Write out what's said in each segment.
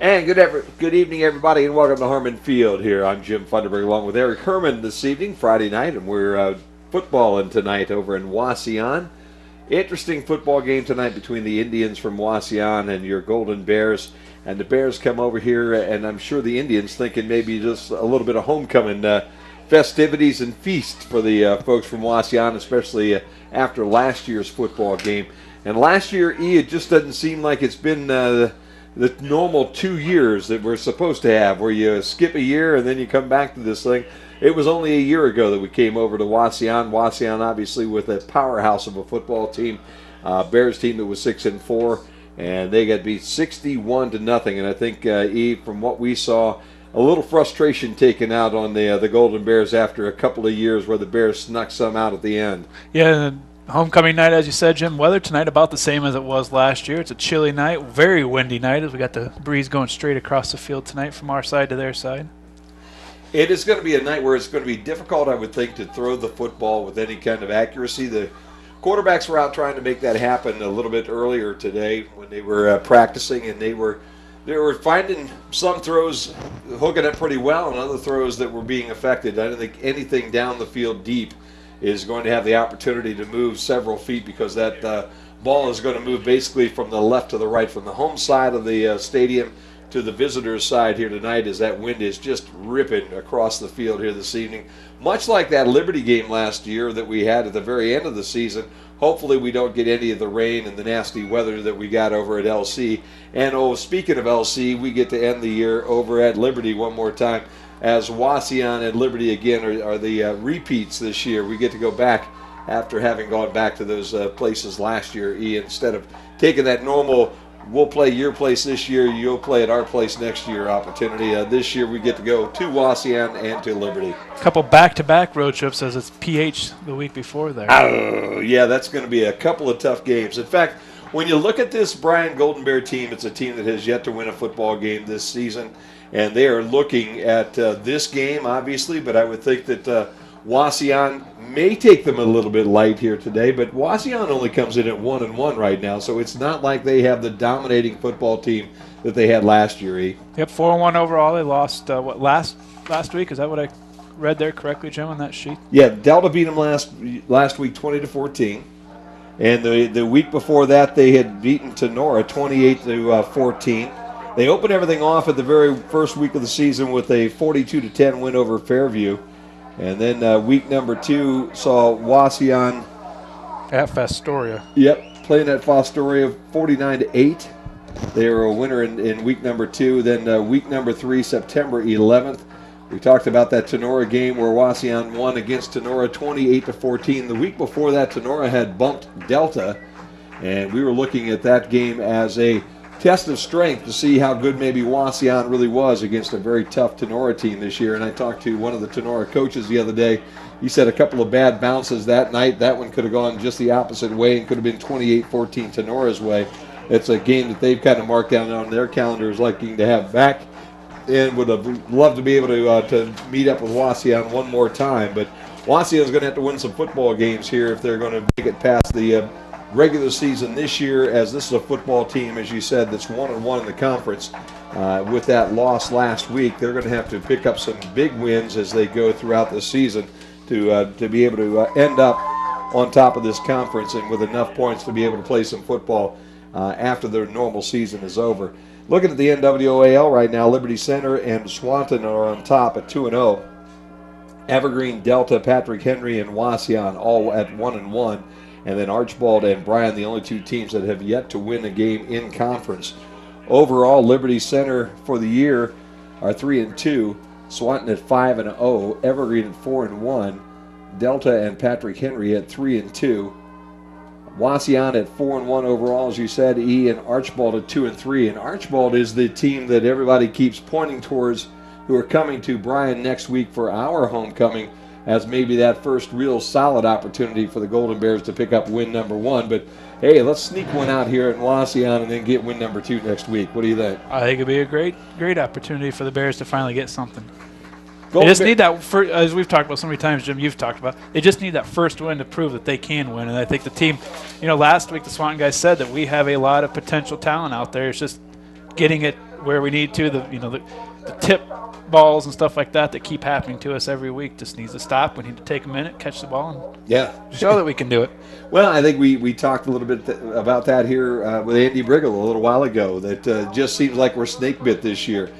And good evening, everybody, and welcome to Harmon Field here. I'm Jim Funderburg along with Eric Herman this evening, Friday night, and we're footballing tonight over in Wauseon. Interesting football game tonight between the Indians from Wauseon and your Golden Bears. And the Bears come over here, and I'm sure the Indians thinking maybe just a little bit of homecoming festivities and feast for the folks from Wauseon, especially after last year's football game. And last year, it just doesn't seem like it's been the normal 2 years that we're supposed to have, where you skip a year and then you come back to this thing. It was only a year ago that we came over to Wauseon. Wauseon, obviously, with a powerhouse of a football team, Bears team that was 6-4, and they got beat 61-0. And I think, from what we saw, a little frustration taken out on the Golden Bears after a couple of years where the Bears snuck some out at the end. Yeah. Homecoming night, as you said, Jim. Weather tonight about the same as it was last year. It's a chilly night, very windy night, as we got the breeze going straight across the field tonight from our side to their side. It is going to be a night where it's going to be difficult, I would think, to throw the football with any kind of accuracy. The quarterbacks were out trying to make that happen a little bit earlier today when they were practicing, and they were finding some throws hooking it pretty well and other throws that were being affected. I don't think anything down the field deep is going to have the opportunity to move several feet, because that ball is going to move basically from the left to the right, from the home side of the stadium to the visitors' side here tonight, as that wind is just ripping across the field here this evening. Much like that Liberty game last year that we had at the very end of the season. Hopefully we don't get any of the rain and the nasty weather that we got over at LC. And speaking of LC, we get to end the year over at Liberty one more time, as Wauseon and Liberty again are the repeats this year. We get to go back after having gone back to those places last year, instead of taking that normal, we'll play your place this year, you'll play at our place next year opportunity. This year we get to go to Wauseon and to Liberty. A couple back-to-back road trips, as it's PH the week before there. Oh, yeah, that's going to be a couple of tough games. In fact, when you look at this Bryan Golden Bear team, it's a team that has yet to win a football game this season. And they are looking at this game, obviously, but I would think that Wauseon may take them a little bit light here today. But Wauseon only comes in at 1-1 right now, so it's not like they have the dominating football team that they had last year. Yep, 4-1 overall. They lost last week? Is that what I read there correctly, Jim, on that sheet? Yeah, Delta beat them last week 20-14, and the week before that they had beaten Tenora 28-14. They opened everything off at the very first week of the season with a 42-10 win over Fairview. And then week number 2 saw Wauseon at Fostoria. Yep, playing at Fostoria 49-8. They were a winner in week number 2. Then week number 3, September 11th. We talked about that Tenora game where Wauseon won against Tenora 28-14. The week before that, Tenora had bumped Delta. And we were looking at that game as a test of strength to see how good maybe Wauseon really was against a very tough Tenora team this year. And I talked to one of the Tenora coaches the other day. He said a couple of bad bounces that night. That one could have gone just the opposite way and could have been 28-14 Tenora's way. It's a game that they've kind of marked down on their calendars, liking to have back, and would have loved to be able to meet up with Wauseon one more time. But Wauseon's going to have to win some football games here if they're going to make it past the regular season this year, as this is a football team, as you said, that's 1-1 in the conference. With that loss last week, they're going to have to pick up some big wins as they go throughout the season to be able to end up on top of this conference and with enough points to be able to play some football after their normal season is over. Looking at the NWAL right now, Liberty Center and Swanton are on top at 2-0. Evergreen, Delta, Patrick Henry, and Wauseon all at 1-1. And then Archibald and Bryan, the only two teams that have yet to win a game in conference. Overall, Liberty Center for the year are 3-2, Swanton at 5-0, Evergreen at 4-1, Delta and Patrick Henry at 3-2, Wauseon at 4-1 overall, as you said, and Archibald at 2-3. And Archibald is the team that everybody keeps pointing towards, who are coming to Bryan next week for our homecoming, as maybe that first real solid opportunity for the Golden Bears to pick up win number 1. But hey, let's sneak one out here at Wauseon and then get win number 2 next week. What do you think? I think it'd be a great opportunity for the Bears to finally get something. They just need that, as we've talked about so many times, Jim, you've talked about, they just need that first win to prove that they can win. And I think the team, last week the Swanton guys said that we have a lot of potential talent out there. It's just getting it where we need to. The tip balls and stuff like that keep happening to us every week just needs to stop. We need to take a minute, catch the ball, and show that we can do it. Well, I think we talked a little bit about that here with Andy Briggle a little while ago, that just seems like we're snake bit this year.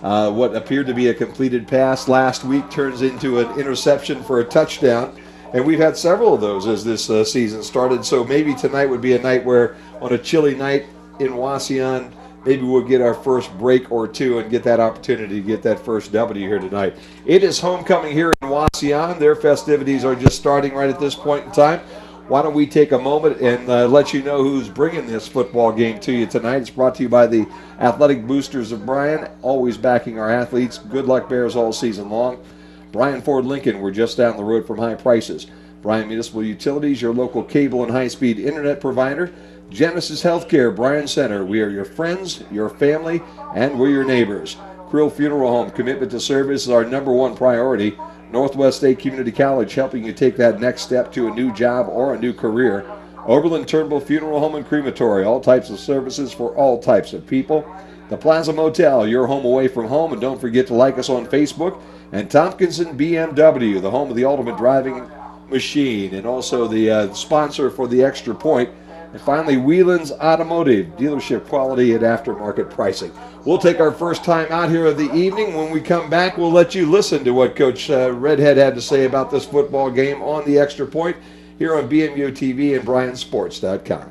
What appeared to be a completed pass last week turns into an interception for a touchdown. And we've had several of those as this season started. So maybe tonight would be a night where, on a chilly night in Wauseon, maybe we'll get our first break or two and get that opportunity to get that first W here tonight. It is homecoming here in Wauseon. Their festivities are just starting right at this point in time. Why don't we take a moment and let you know who's bringing this football game to you tonight. It's brought to you by the Athletic Boosters of Bryan, always backing our athletes. Good luck, Bears, all season long. Bryan Ford Lincoln, we're just down the road from high prices. Bryan Municipal Utilities, your local cable and high-speed internet provider. Genesis Healthcare, Bryan Center. We are your friends, your family, and we're your neighbors. Krill Funeral Home, commitment to service is our #1 priority. Northwest State Community College, helping you take that next step to a new job or a new career. Oberlin Turnbull Funeral Home and Crematory, all types of services for all types of people. The Plaza Motel, your home away from home, and don't forget to like us on Facebook. And Tompkinson BMW, the home of the ultimate driving machine, and also the sponsor for the Extra Point. And finally, Whelan's Automotive, dealership quality at aftermarket pricing. We'll take our first time out here of the evening. When we come back, we'll let you listen to what Coach Redhead had to say about this football game on the Extra Point here on BMU TV and BryanSports.com.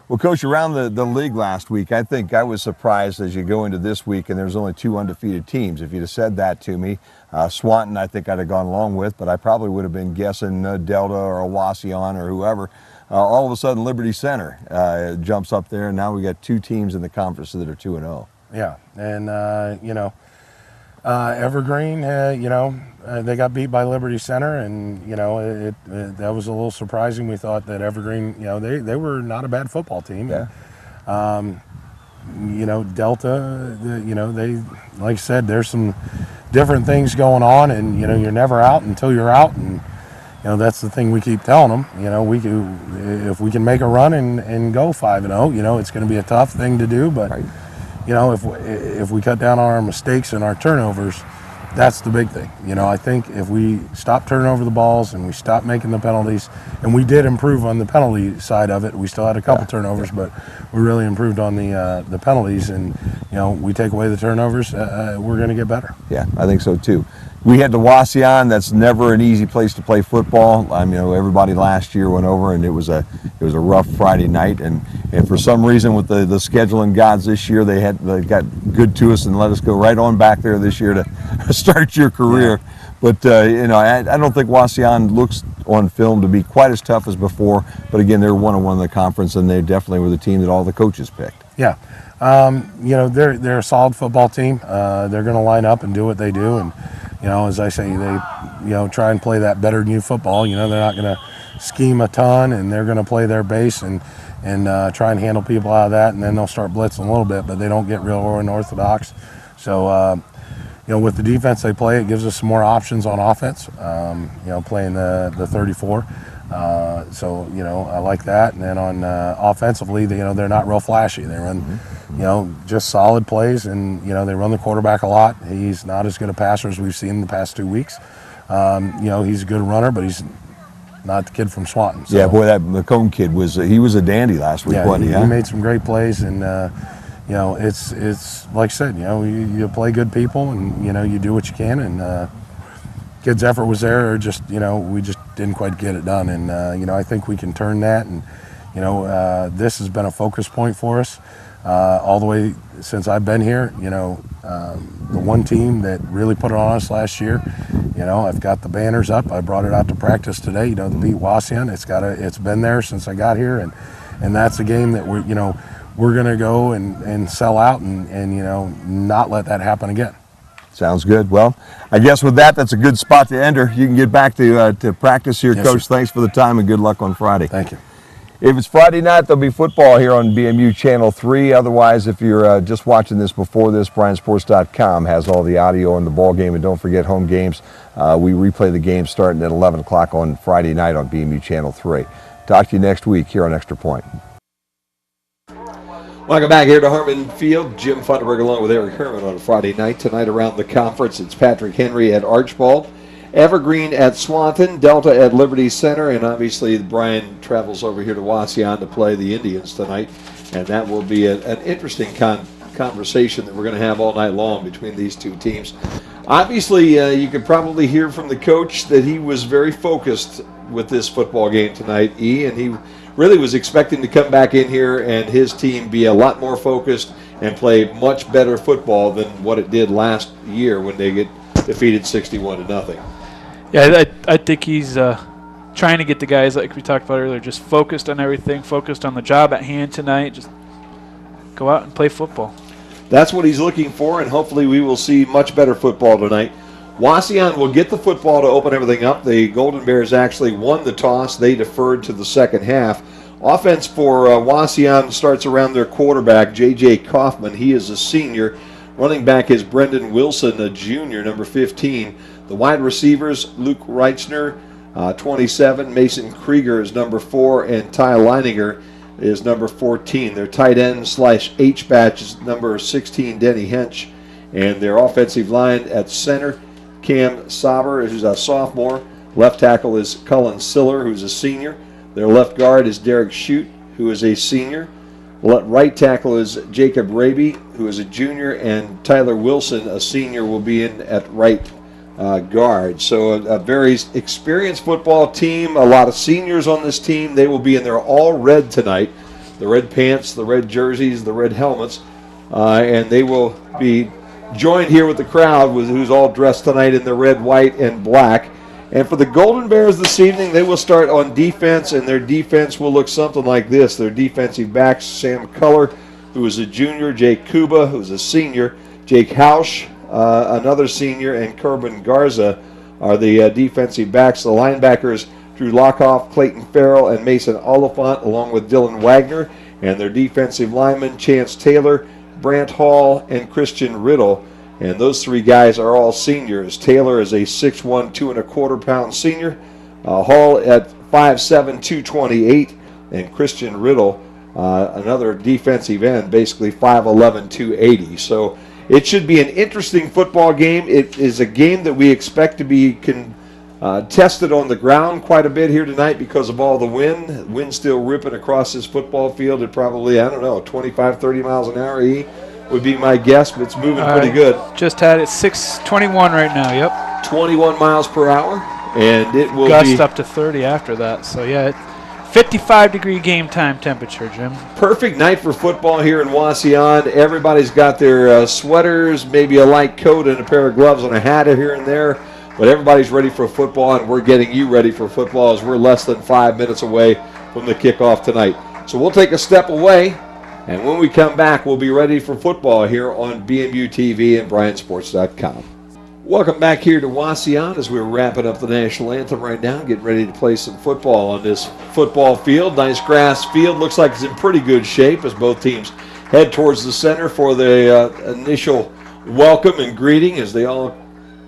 Well, Coach, around the league last week, I think I was surprised as you go into this week and there's only 2 undefeated teams. If you'd have said that to me, Swanton I think I'd have gone along with, but I probably would have been guessing Delta or a Wauseon or whoever. All of a sudden, Liberty Center jumps up there, and now we got 2 teams in the conference that are 2-0. Yeah, and Evergreen, they got beat by Liberty Center, and that was a little surprising. We thought that Evergreen, they were not a bad football team. Yeah. Delta, they, like I said, there's some different things going on, and you're never out until you're out, and that's the thing we keep telling them. If we can make a run and go 5-0, it's going to be a tough thing to do, but. Right. If we cut down on our mistakes and our turnovers, that's the big thing. I think if we stop turning over the balls and we stop making the penalties, and we did improve on the penalty side of it. We still had a couple turnovers, but we really improved on the penalties. And we take away the turnovers, we're going to get better. Yeah, I think so too. We had the Wauseon. That's never an easy place to play football. Everybody last year went over, and it was a rough Friday night. And for some reason, with the scheduling gods this year, they got good to us and let us go right on back there this year to start your career. Yeah. But I don't think Wauseon looks on film to be quite as tough as before. But again, they're 1-1 in the conference, and they definitely were the team that all the coaches picked. Yeah. They're a solid football team. They're going to line up and do what they do, and as I say, they try and play that better than you football. They're not going to scheme a ton, and they're going to play their base and try and handle people out of that, and then they'll start blitzing a little bit, but they don't get real unorthodox. So with the defense they play, it gives us some more options on offense. Playing the 34. I like that. And then on offensively, they're not real flashy. They run, just solid plays, and they run the quarterback a lot. He's not as good a passer as we've seen in the past 2 weeks. He's a good runner, but he's not the kid from Swanton. So. Yeah, boy, that McComb kid was a dandy last week, wasn't he? He made some great plays, and it's like I said, you play good people, and you do what you can, and kid's effort was there, or just we just didn't quite get it done, and I think we can turn that, and this has been a focus point for us all the way since I've been here. The one team that really put it on us last year. I've got the banners up. I brought it out to practice today. To beat Wauseon. It's been there since I got here, and that's a game that we're going to go and sell out and not let that happen again. Sounds good. Well, I guess with that's a good spot to enter. You can get back to practice here, yes, Coach. Sir. Thanks for the time, and good luck on Friday. Thank you. If it's Friday night, there'll be football here on BMU Channel 3. Otherwise, if you're just watching this before this, BryanSports.com has all the audio on the ball game. And don't forget home games. We replay the game starting at 11 o'clock on Friday night on BMU Channel 3. Talk to you next week here on Extra Point. Welcome back here to Harmon Field. Jim Funderburg along with Eric Herman on a Friday night. Tonight around the conference, it's Patrick Henry at Archbald, Evergreen at Swanton, Delta at Liberty Center, and obviously Bryan travels over here to Wauseon to play the Indians tonight. And that will be an interesting conversation that we're going to have all night long between these two teams. Obviously, you could probably hear from the coach that he was very focused with this football game tonight, and he really was expecting to come back in here and his team be a lot more focused and play much better football than what it did last year when they get defeated 61-0. Yeah, I think he's trying to get the guys, like we talked about earlier, just focused on everything, focused on the job at hand tonight. Just go out and play football. That's what he's looking for, and hopefully we will see much better football tonight. Wauseon will get the football to open everything up. The Golden Bears actually won the toss. They deferred to the second half. Offense for Wauseon starts around their quarterback, J.J. Kaufman. He is a senior. Running back is Brendan Wilson, a junior, number 15. The wide receivers, Luke Reitzner, 27. Mason Krieger is number 4, and Ty Leininger is number 14. Their tight end / H-back is number 16, Denny Hench. And their offensive line at center, Cam Sauber, who's a sophomore. Left tackle is Cullen Siller, who's a senior. Their left guard is Derek Shute, who is a senior. Right tackle is Jacob Raby, who is a junior, and Tyler Wilson, a senior, will be in at right guard. So a very experienced football team, a lot of seniors on this team. They will be in their all red tonight, the red pants, the red jerseys, the red helmets, and they will be joined here with the crowd who's all dressed tonight in the red, white, and black. And for the Golden Bears this evening, they will start on defense, and their defense will look something like this. Their defensive backs, Sam Culler, who is a junior, Jake Kuba, who's a senior, Jake Hausch, another senior, and Corbin Garza are the defensive backs. The linebackers, Drew Lockhoff, Clayton Farrell, and Mason Oliphant, along with Dylan Wagner. And their defensive linemen, Chance Taylor, Brant Hall, and Christian Riddle. And those three guys are all seniors. Taylor is a 6'1", 2¼ senior. Hall at 5'7", 228. And Christian Riddle, another defensive end, basically 5'11", 280. So it should be an interesting football game. It is a game that we expect to be tested on the ground quite a bit here tonight because of all the wind. Wind still ripping across this football field at probably, 25, 30 miles an hour. Would be my guess, but it's moving pretty good. Just had it 6:21 right now, yep. 21 miles per hour, and it will gust up to 30 after that. So, 55-degree game time temperature, Jim. Perfect night for football here in Wauseon. Everybody's got their sweaters, maybe a light coat and a pair of gloves and a hat here and there, but everybody's ready for football, and we're getting you ready for football as we're less than 5 minutes away from the kickoff tonight. So we'll take a step away. And when we come back, we'll be ready for football here on BMU TV and BryanSports.com. Welcome back here to Wauseon as we're wrapping up the national anthem right now, getting ready to play some football on this football field. Nice grass field. Looks like it's in pretty good shape as both teams head towards the center for the initial welcome and greeting as they all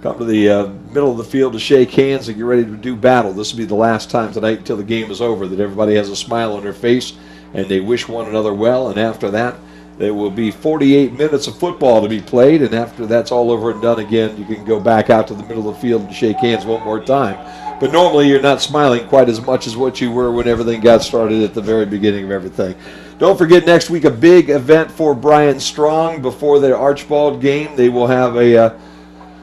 come to the middle of the field to shake hands and get ready to do battle. This will be the last time tonight until the game is over that everybody has a smile on their face and they wish one another well, and after that, there will be 48 minutes of football to be played, and after that's all over and done again, you can go back out to the middle of the field and shake hands one more time. But normally you're not smiling quite as much as what you were when everything got started at the very beginning of everything. Don't forget, next week a big event for Bryan Strong before their Archbald game. They will have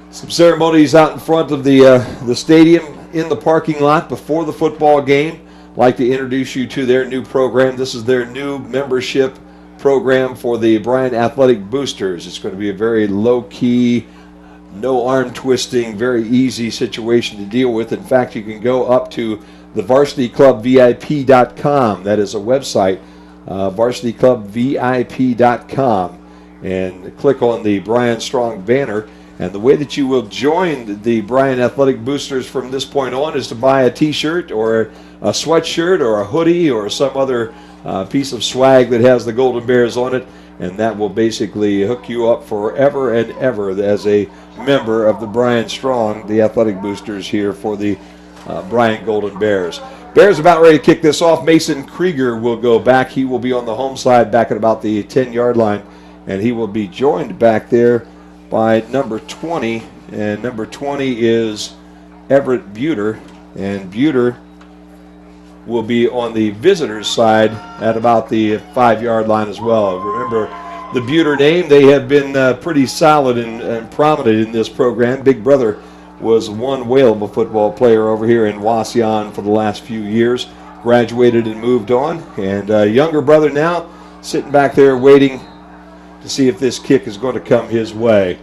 some ceremonies out in front of the stadium in the parking lot before the football game. I'd like to introduce you to their new program. This is their new membership program for the Bryan Athletic Boosters. It's going to be a very low-key, no arm twisting, very easy situation to deal with. In fact, you can go up to the varsityclubvip.com. That is a website, varsityclubvip.com, and click on the Bryan Strong banner. And the way that you will join the Bryan Athletic Boosters from this point on is to buy a T-shirt or a sweatshirt or a hoodie or some other piece of swag that has the Golden Bears on it, and that will basically hook you up forever and ever as a member of the Bryan Strong, the Athletic Boosters here for the Bryan Golden Bears. Bears about ready to kick this off. Mason Krieger will go back. He will be on the home side back at about the 10-yard line, and he will be joined back there by number 20, and number 20 is Everett Buter, and Buter will be on the visitors' side at about the 5-yard line as well. Remember the Buter name, they have been pretty solid and prominent in this program. Big brother was one whale of a football player over here in Wauseon for the last few years. Graduated and moved on. And younger brother now sitting back there waiting to see if this kick is going to come his way.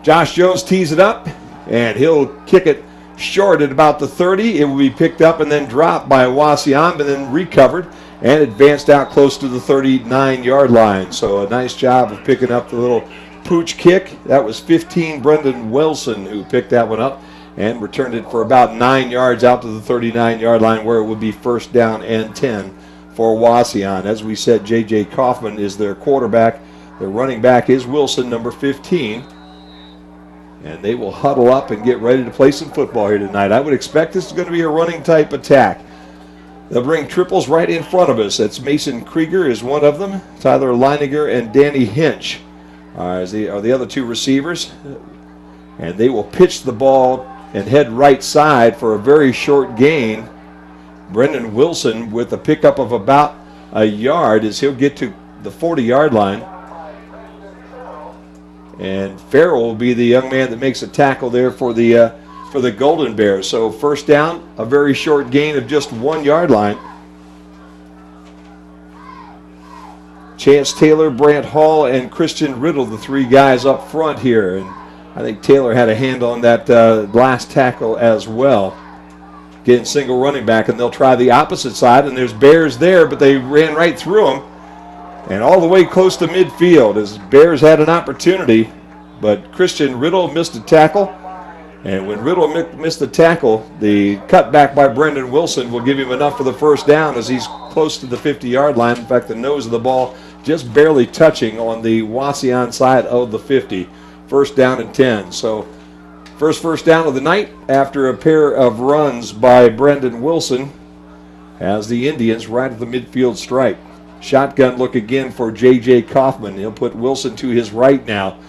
Josh Jones tees it up, and he'll kick it short at about the 30. It will be picked up and then dropped by Wauseon, but then recovered and advanced out close to the 39-yard line. So a nice job of picking up the little pooch kick. That was 15, Brendan Wilson, who picked that one up and returned it for about 9 yards out to the 39-yard line, where it would be first down and 10 for Wauseon. As we said, J.J. Kaufman is their quarterback. Their running back is Wilson, number 15. And they will huddle up and get ready to play some football here tonight. I would expect this is going to be a running type attack. They'll bring triples right in front of us. That's Mason Krieger is one of them. Tyler Leininger and Danny Hinch are the other two receivers. And they will pitch the ball and head right side for a very short gain. Brendan Wilson with a pickup of about a yard as he'll get to the 40-yard line. And Farrell will be the young man that makes a tackle there for the Golden Bears. So first down, a very short gain of just 1 yard line. Chance Taylor, Brant Hall, and Christian Riddle, the three guys up front here. And I think Taylor had a hand on that last tackle as well. Getting single running back, and they'll try the opposite side, and there's Bears there, but they ran right through them. And all the way close to midfield as Bears had an opportunity, but Christian Riddle missed a tackle. And when Riddle missed the tackle, the cutback by Brendan Wilson will give him enough for the first down as he's close to the 50-yard line. In fact, the nose of the ball just barely touching on the Wauseon side of the 50. First down and 10. So first down of the night after a pair of runs by Brendan Wilson as the Indians right at the midfield stripe. Shotgun look again for J.J. Kaufman. He'll put Wilson to his right now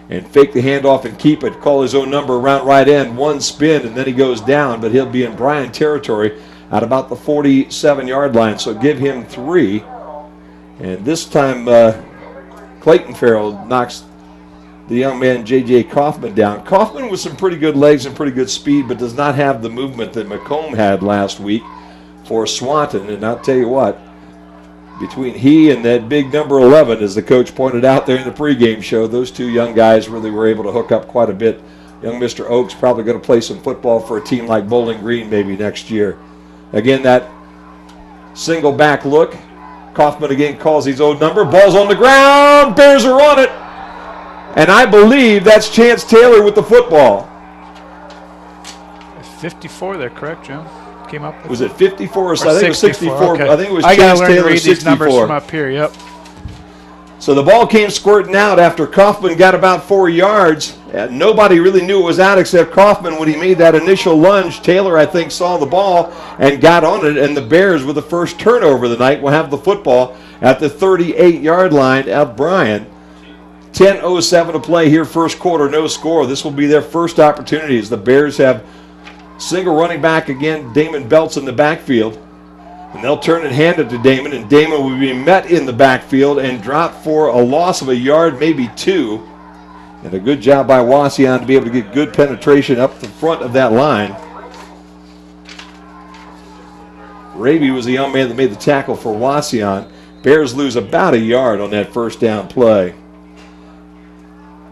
and fake the handoff and keep it. Call his own number around right end. One spin, and then he goes down, but he'll be in Bryan territory at about the 47-yard line. So give him 3. And this time Clayton Farrell knocks the young man J.J. Kaufman down. Kaufman with some pretty good legs and pretty good speed, but does not have the movement that McComb had last week for Swanton. And I'll tell you what, between he and that big number 11, as the coach pointed out there in the pregame show, those two young guys really were able to hook up quite a bit. Young Mr. Oaks probably going to play some football for a team like Bowling Green maybe next year. Again, that single back look. Kaufman again calls his own number. Ball's on the ground. Bears are on it. And I believe that's Chance Taylor with the football. 54 there, correct, Jim? Came up with was it 54 or I think it was 64. Okay. I think it was I Chance gotta learn Taylor to read 64. these numbers from up here. Yep. So the ball came squirting out after Kaufman got about 4 yards. And nobody really knew it was out except Kaufman when he made that initial lunge. Taylor, I think, saw the ball and got on it. And the Bears, with the first turnover of the night, will have the football at the 38-yard line of Bryan. 10:07 to play here, first quarter, no score. This will be their first opportunity as the Bears have single running back again, Damon Belts in the backfield. And they'll turn and hand it to Damon, and Damon will be met in the backfield and dropped for a loss of a yard, maybe 2. And a good job by Wauseon to be able to get good penetration up the front of that line. Raby was the young man that made the tackle for Wauseon. Bears lose about a yard on that first down play.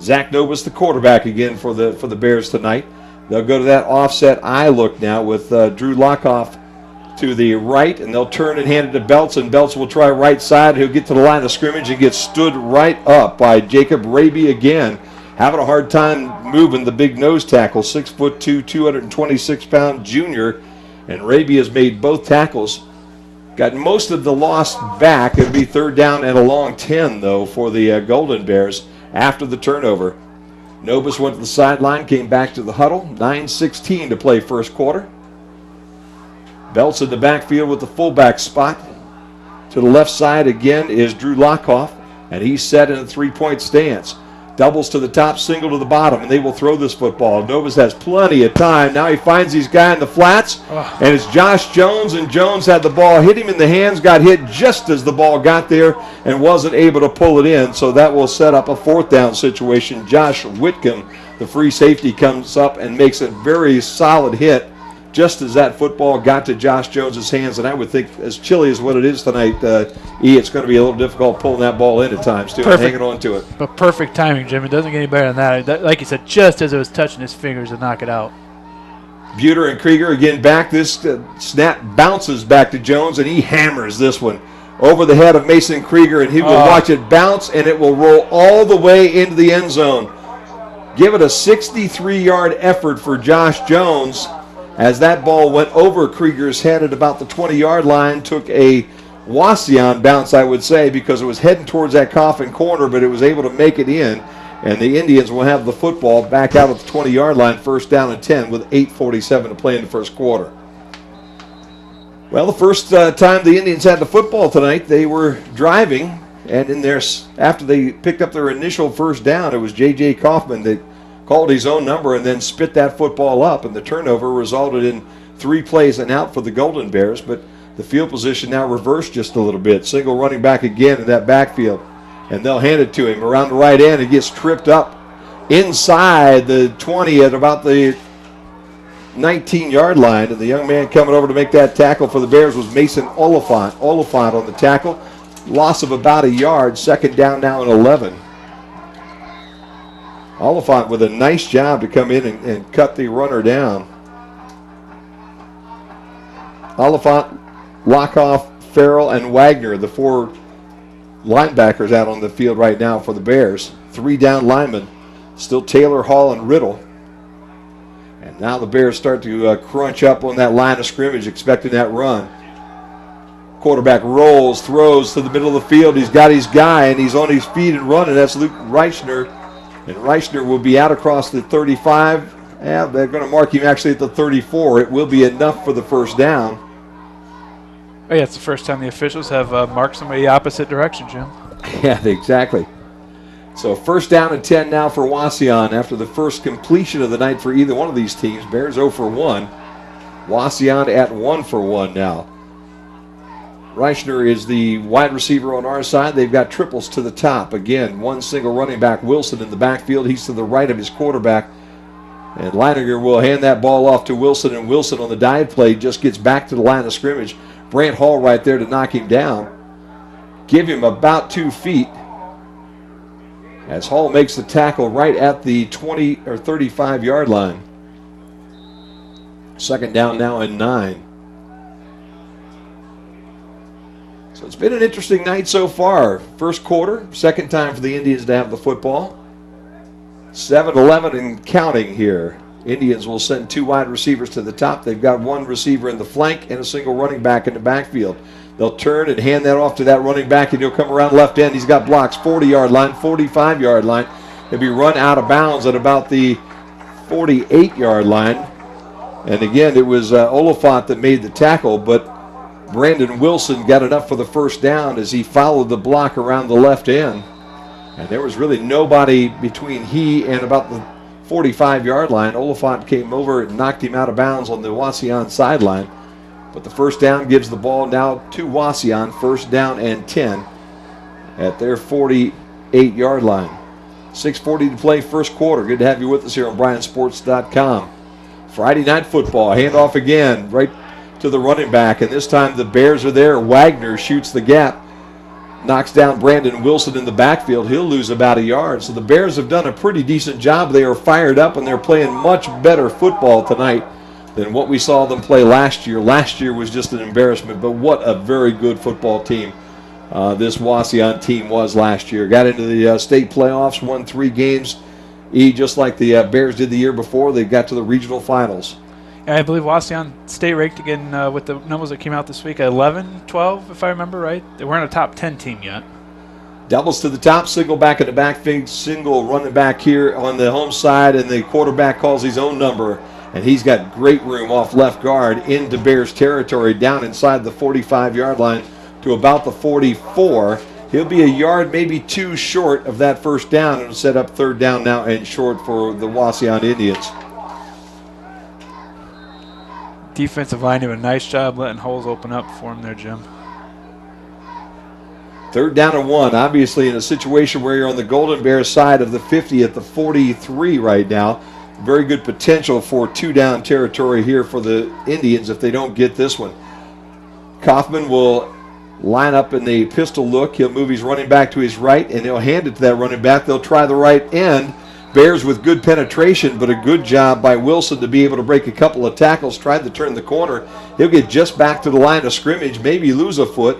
Zach Nobis, the quarterback again for the Bears tonight. They'll go to that offset eye look now with Drew Lockoff to the right, and they'll turn and hand it to Belts, and Belts will try right side. He'll get to the line of scrimmage and get stood right up by Jacob Raby again. Having a hard time moving the big nose tackle, 6'2", 226-pound junior, and Raby has made both tackles. Got most of the loss back. It'll be third down and a long 10, though, for the Golden Bears after the turnover. Nobis went to the sideline, came back to the huddle. 9:16 to play first quarter. Belts in the backfield with the fullback spot. To the left side again is Drew Lockhoff, and he's set in a three-point stance. Doubles to the top, single to the bottom, and they will throw this football. Novus has plenty of time. Now he finds his guy in the flats, and it's Josh Jones, and Jones had the ball, hit him in the hands, got hit just as the ball got there, and wasn't able to pull it in, so that will set up a fourth down situation. Josh Whitcomb, the free safety, comes up and makes a very solid hit just as that football got to Josh Jones' hands, and I would think, as chilly as what it is tonight, it's going to be a little difficult pulling that ball in at times, too, and hanging on to it. But perfect timing, Jim. It doesn't get any better than that. Like you said, just as it was touching his fingers to knock it out. Buter and Krieger again back. This snap bounces back to Jones, and he hammers this one over the head of Mason Krieger, and he will watch it bounce, and it will roll all the way into the end zone. Give it a 63-yard effort for Josh Jones, as that ball went over Krieger's head at about the 20-yard line. Took a Wauseon bounce, I would say, because it was heading towards that coffin corner, but it was able to make it in. And the Indians will have the football back out at the 20-yard line, first down and 10 with 8:47 to play in the first quarter. Well, the first time the Indians had the football tonight, they were driving, and after they picked up their initial first down, it was J.J. Kaufman that called his own number and then spit that football up, and the turnover resulted in 3 plays and out for the Golden Bears. But the field position now reversed just a little bit. Single running back again in that backfield, and they'll hand it to him around the right end. He gets tripped up inside the 20 at about the 19-yard line, and the young man coming over to make that tackle for the Bears was Mason Oliphant. Oliphant on the tackle. Loss of about a yard. Second down now and 11. Oliphant with a nice job to come in and cut the runner down. Oliphant, Lockhoff, Farrell, and Wagner, the 4 linebackers out on the field right now for the Bears. 3 down linemen. Still Taylor, Hall, and Riddle. And now the Bears start to crunch up on that line of scrimmage, expecting that run. Quarterback rolls, throws to the middle of the field. He's got his guy, and he's on his feet and running. That's Luke Reichner. And Reichner will be out across the 35. Yeah, they're going to mark him actually at the 34. It will be enough for the first down. Oh, yeah, it's the first time the officials have marked somebody the opposite direction, Jim. Yeah, exactly. So first down and 10 now for Wauseon after the first completion of the night for either one of these teams. Bears 0 for 1. Wauseon at 1 for 1 now. Reichner is the wide receiver on our side. They've got triples to the top. Again, one single running back, Wilson, in the backfield. He's to the right of his quarterback. And Leininger will hand that ball off to Wilson, and Wilson on the dive play just gets back to the line of scrimmage. Brant Hall right there to knock him down. Give him about 2 feet. As Hall makes the tackle right at the 20 or 35-yard line. Second down now and 9. So it's been an interesting night so far. First quarter, second time for the Indians to have the football. 7-11 and counting here. Indians will send 2 wide receivers to the top. They've got 1 receiver in the flank and a single running back in the backfield. They'll turn and hand that off to that running back, and he'll come around left end. He's got blocks, 40-yard line, 45-yard line. He'll be run out of bounds at about the 48-yard line. And again, it was Oliphant that made the tackle, but Brandon Wilson got enough for the first down as he followed the block around the left end. And there was really nobody between he and about the 45-yard line. Oliphant came over and knocked him out of bounds on the Wauseon sideline. But the first down gives the ball now to Wauseon. First down and 10 at their 48-yard line. 6:40 to play first quarter. Good to have you with us here on BryanSports.com. Friday night football. Handoff again right to the running back. And this time the Bears are there. Wagner shoots the gap. Knocks down Brandon Wilson in the backfield. He'll lose about a yard. So the Bears have done a pretty decent job. They are fired up, and they're playing much better football tonight than what we saw them play last year. Last year was just an embarrassment, but what a very good football team this Wauseon team was last year. Got into the state playoffs, won 3 games, just like the Bears did the year before. They got to the regional finals. And I believe Wauseon state ranked again with the numbers that came out this week, 11, 12, if I remember right. They weren't a top 10 team yet. Doubles to the top, single back in the backfield, single running back here on the home side, and the quarterback calls his own number And he's got great room off left guard into Bears territory down inside the 45-yard line to about the 44. He'll be a yard, maybe two short of that first down. It'll set up third down now and short for the Wauseon Indians. Defensive line doing a nice job letting holes open up for him there, Jim. Third down and 1, obviously in a situation where you're on the Golden Bears side of the 50 at the 43 right now. Very good potential for two-down territory here for the Indians if they don't get this one. Kaufman will line up in the pistol look. He'll move his running back to his right, and he'll hand it to that running back. They'll try the right end. Bears with good penetration, but a good job by Wilson to be able to break a couple of tackles. Tried to turn the corner. He'll get just back to the line of scrimmage, maybe lose a foot,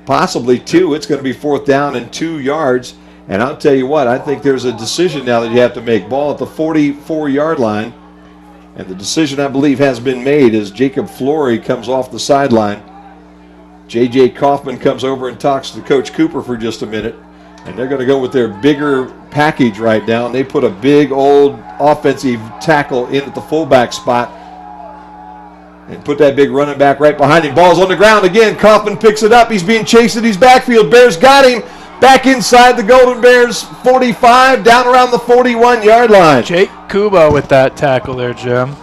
possibly two. It's going to be fourth down and 2 yards. And I'll tell you what, I think there's a decision now that you have to make. Ball at the 44-yard line. And the decision, I believe, has been made as Jacob Flory comes off the sideline. J.J. Kaufman comes over and talks to Coach Cooper for just a minute. And they're going to go with their bigger package right now. And they put a big old offensive tackle in at the fullback spot. And put that big running back right behind him. Ball's on the ground again. Kaufman picks it up. He's being chased in his backfield. Bears got him. Back inside the Golden Bears 45, down around the 41-yard line. Jake Kuba with that tackle there, Jim.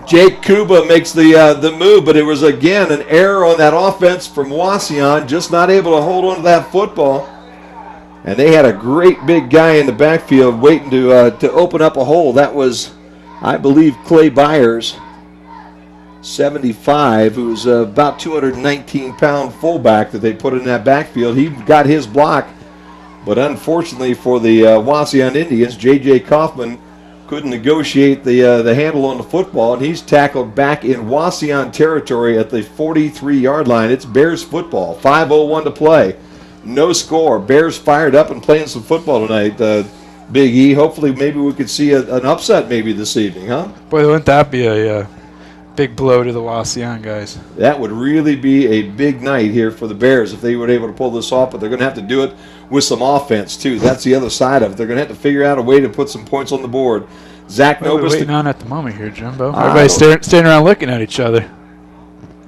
Jake Kuba makes the move, but it was, again, an error on that offense from Wauseon, just not able to hold on to that football. And they had a great big guy in the backfield waiting to open up a hole. That was, I believe, Clay Byers, 75, who's about 219-pound fullback that they put in that backfield. He got his block. But unfortunately for the Wauseon Indians, J.J. Kaufman couldn't negotiate the handle on the football, and he's tackled back in Wauseon territory at the 43-yard line. It's Bears football, 5:01 to play. No score. Bears fired up and playing some football tonight, Big E. Hopefully maybe we could see an upset maybe this evening, huh? Boy, wouldn't that be a big blow to the Wauseon guys? That would really be a big night here for the Bears if they were able to pull this off, but they're going to have to do it with some offense, too. That's the other side of it. They're going to have to figure out a way to put some points on the board. Zach What are we Novus. waiting on at the moment here, Jimbo? Everybody's standing around looking at each other.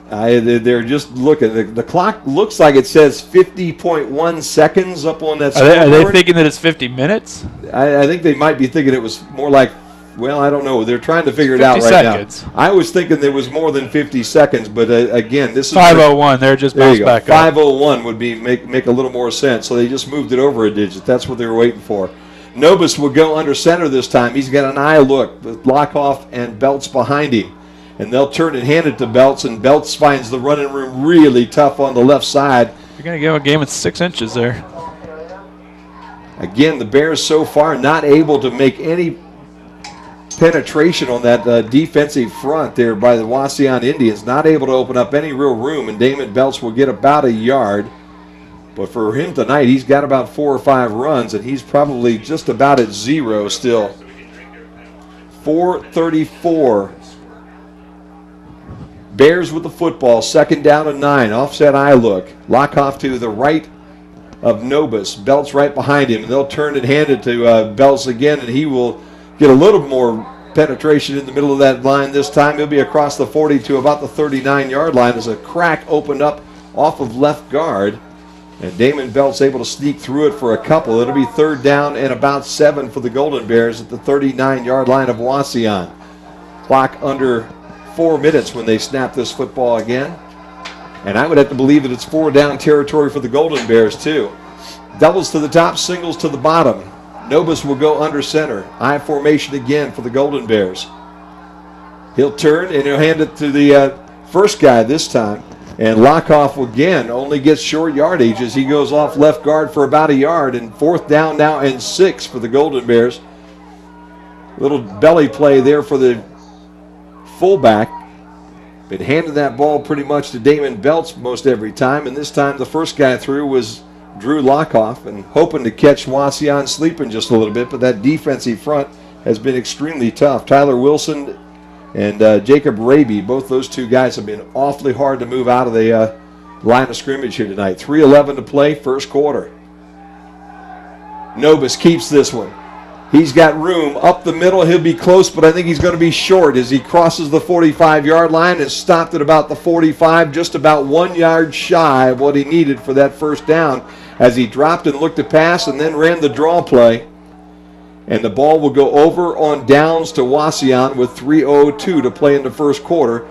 They're just looking. The clock looks like it says 50.1 seconds up on that scoreboard. Are they thinking that it's 50 minutes? I think they might be thinking it was more like, well, I don't know. They're trying to figure it out right seconds. now. I was thinking there was more than 50 seconds, but again, this is 5:01. They're just bounced back up. 5:01 would be make a little more sense. So they just moved it over a digit. That's what they were waiting for. Novus will go under center this time. He's got an eye look with Lockoff and Belts behind him. And they'll turn and hand it to Belts, and Belts finds the running room really tough on the left side. You're going to give a game at 6 inches there. Again, the Bears so far not able to make any penetration on that defensive front there by the Wauseon Indians. Not able to open up any real room, and Damon Belts will get about a yard. But for him tonight, he's got about 4 or 5 runs, and he's probably just about at 0 still. 4:34. Bears with the football, second down and 9. Offset eye look. Lockoff to the right of Novus. Belts right behind him. And they'll turn and hand it to Belts again, and he will get a little more penetration in the middle of that line this time. He'll be across the 40 to about the 39-yard line as a crack opened up off of left guard. And Damon Belts able to sneak through it for a couple. It'll be third down and about 7 for the Golden Bears at the 39-yard line of Wauseon. Clock under 4 minutes when they snap this football again. And I would have to believe that it's 4 down territory for the Golden Bears too. Doubles to the top, singles to the bottom. Novus will go under center. I formation again for the Golden Bears. He'll turn and he'll hand it to the first guy this time. And Lockoff again only gets short yardage as he goes off left guard for about a yard. And fourth down now and 6 for the Golden Bears. Little belly play there for the fullback. Been handing that ball pretty much to Damon Belts most every time. And this time the first guy through was Drew Lockoff, and hoping to catch Wauseon sleeping just a little bit. But that defensive front has been extremely tough. Tyler Wilson and Jacob Raby, both those two guys have been awfully hard to move out of the line of scrimmage here tonight. 3:11 to play, first quarter. Novus keeps this one. He's got room up the middle. He'll be close, but I think he's going to be short as he crosses the 45-yard line and stopped at about the 45, just about 1 yard shy of what he needed for that first down as he dropped and looked to pass and then ran the draw play. And the ball will go over on downs to Wauseon with 3:02 to play in the first quarter,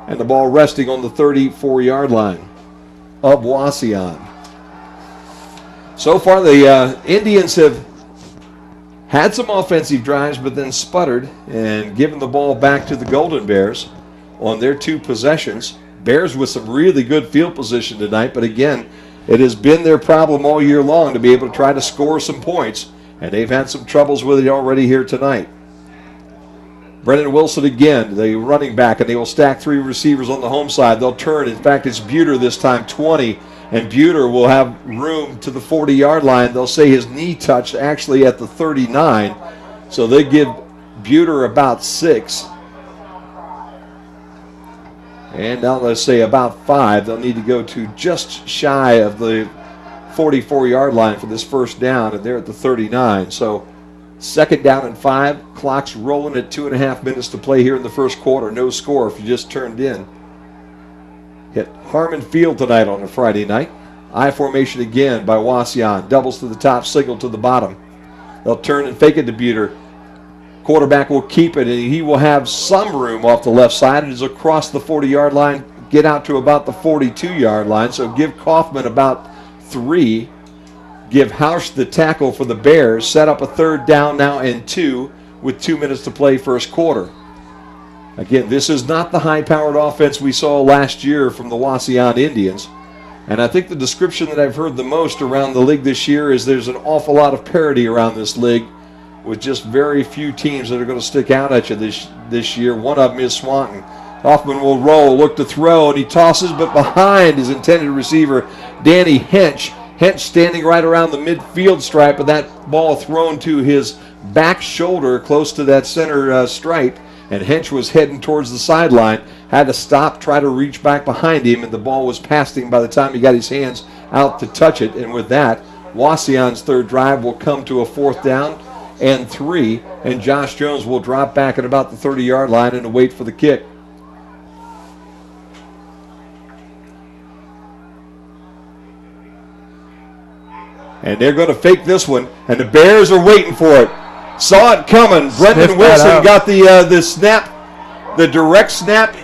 and the ball resting on the 34-yard line of Wauseon. So far, the Indians have had some offensive drives, but then sputtered and given the ball back to the Golden Bears on their 2 possessions. Bears with some really good field position tonight, but again, it has been their problem all year long to be able to try to score some points, and they've had some troubles with it already here tonight. Brennan Wilson again, the running back, and they will stack 3 receivers on the home side. They'll turn. In fact, it's Buter this time, 20. And Buter will have room to the 40-yard line. They'll say his knee touched actually at the 39. So they give Buter about 6. And now let's say about 5. They'll need to go to just shy of the 44-yard line for this first down, and they're at the 39. So second down and 5. Clock's rolling at 2.5 minutes to play here in the first quarter. No score if you just turned in. Hit Harmon Field tonight on a Friday night. I formation again by Wauseon. Doubles to the top, single to the bottom. They'll turn and fake it to Buter. Quarterback will keep it, and he will have some room off the left side. It is across the 40-yard line, get out to about the 42-yard line. So give Kaufman about 3. Give Hausch the tackle for the Bears. Set up a third down now and 2 with 2 minutes to play first quarter. Again, this is not the high-powered offense we saw last year from the Wauseon Indians. And I think the description that I've heard the most around the league this year is there's an awful lot of parity around this league with just very few teams that are going to stick out at you this year. One of them is Swanton. Hoffman will roll, look to throw, and he tosses, but behind his intended receiver, Danny Hench. Hench standing right around the midfield stripe, but that ball thrown to his back shoulder close to that center stripe. And Hench was heading towards the sideline, had to stop, try to reach back behind him, and the ball was past him by the time he got his hands out to touch it. And with that, Wauseon's third drive will come to a 4th down and 3, and Josh Jones will drop back at about the 30-yard line and wait for the kick. And they're going to fake this one, and the Bears are waiting for it. Saw it coming. Brendan Wilson got the snap, the direct snap,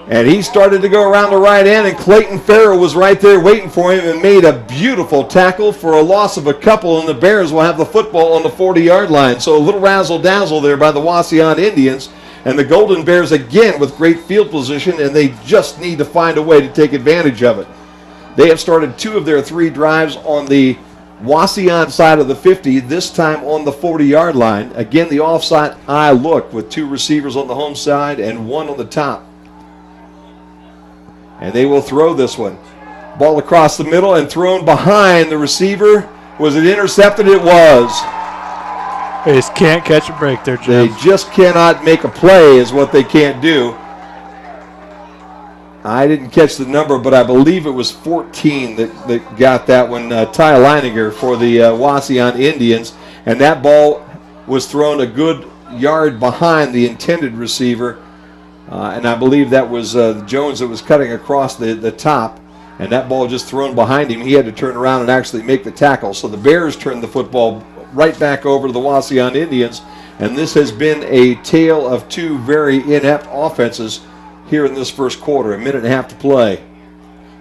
and he started to go around the right end, and Clayton Farrell was right there waiting for him and made a beautiful tackle for a loss of a couple, and the Bears will have the football on the 40-yard line. So a little razzle-dazzle there by the Wauseon Indians, and the Golden Bears again with great field position, and they just need to find a way to take advantage of it. They have started 2 of their 3 drives on the Wauseon side of the 50, this time on the 40-yard line. Again, the offside eye look with 2 receivers on the home side and 1 on the top. And they will throw this one. Ball across the middle and thrown behind the receiver. Was it intercepted? It was. They just can't catch a break there, Jim. They just cannot make a play is what they can't do. I didn't catch the number, but I believe it was 14 that got that one. Ty Leininger for the Wauseon Indians. And that ball was thrown a good yard behind the intended receiver. And I believe that was Jones that was cutting across the top. And that ball just thrown behind him. He had to turn around and actually make the tackle. So the Bears turned the football right back over to the Wauseon Indians. And this has been a tale of 2 very inept offenses here in this first quarter. 1.5 minutes to play.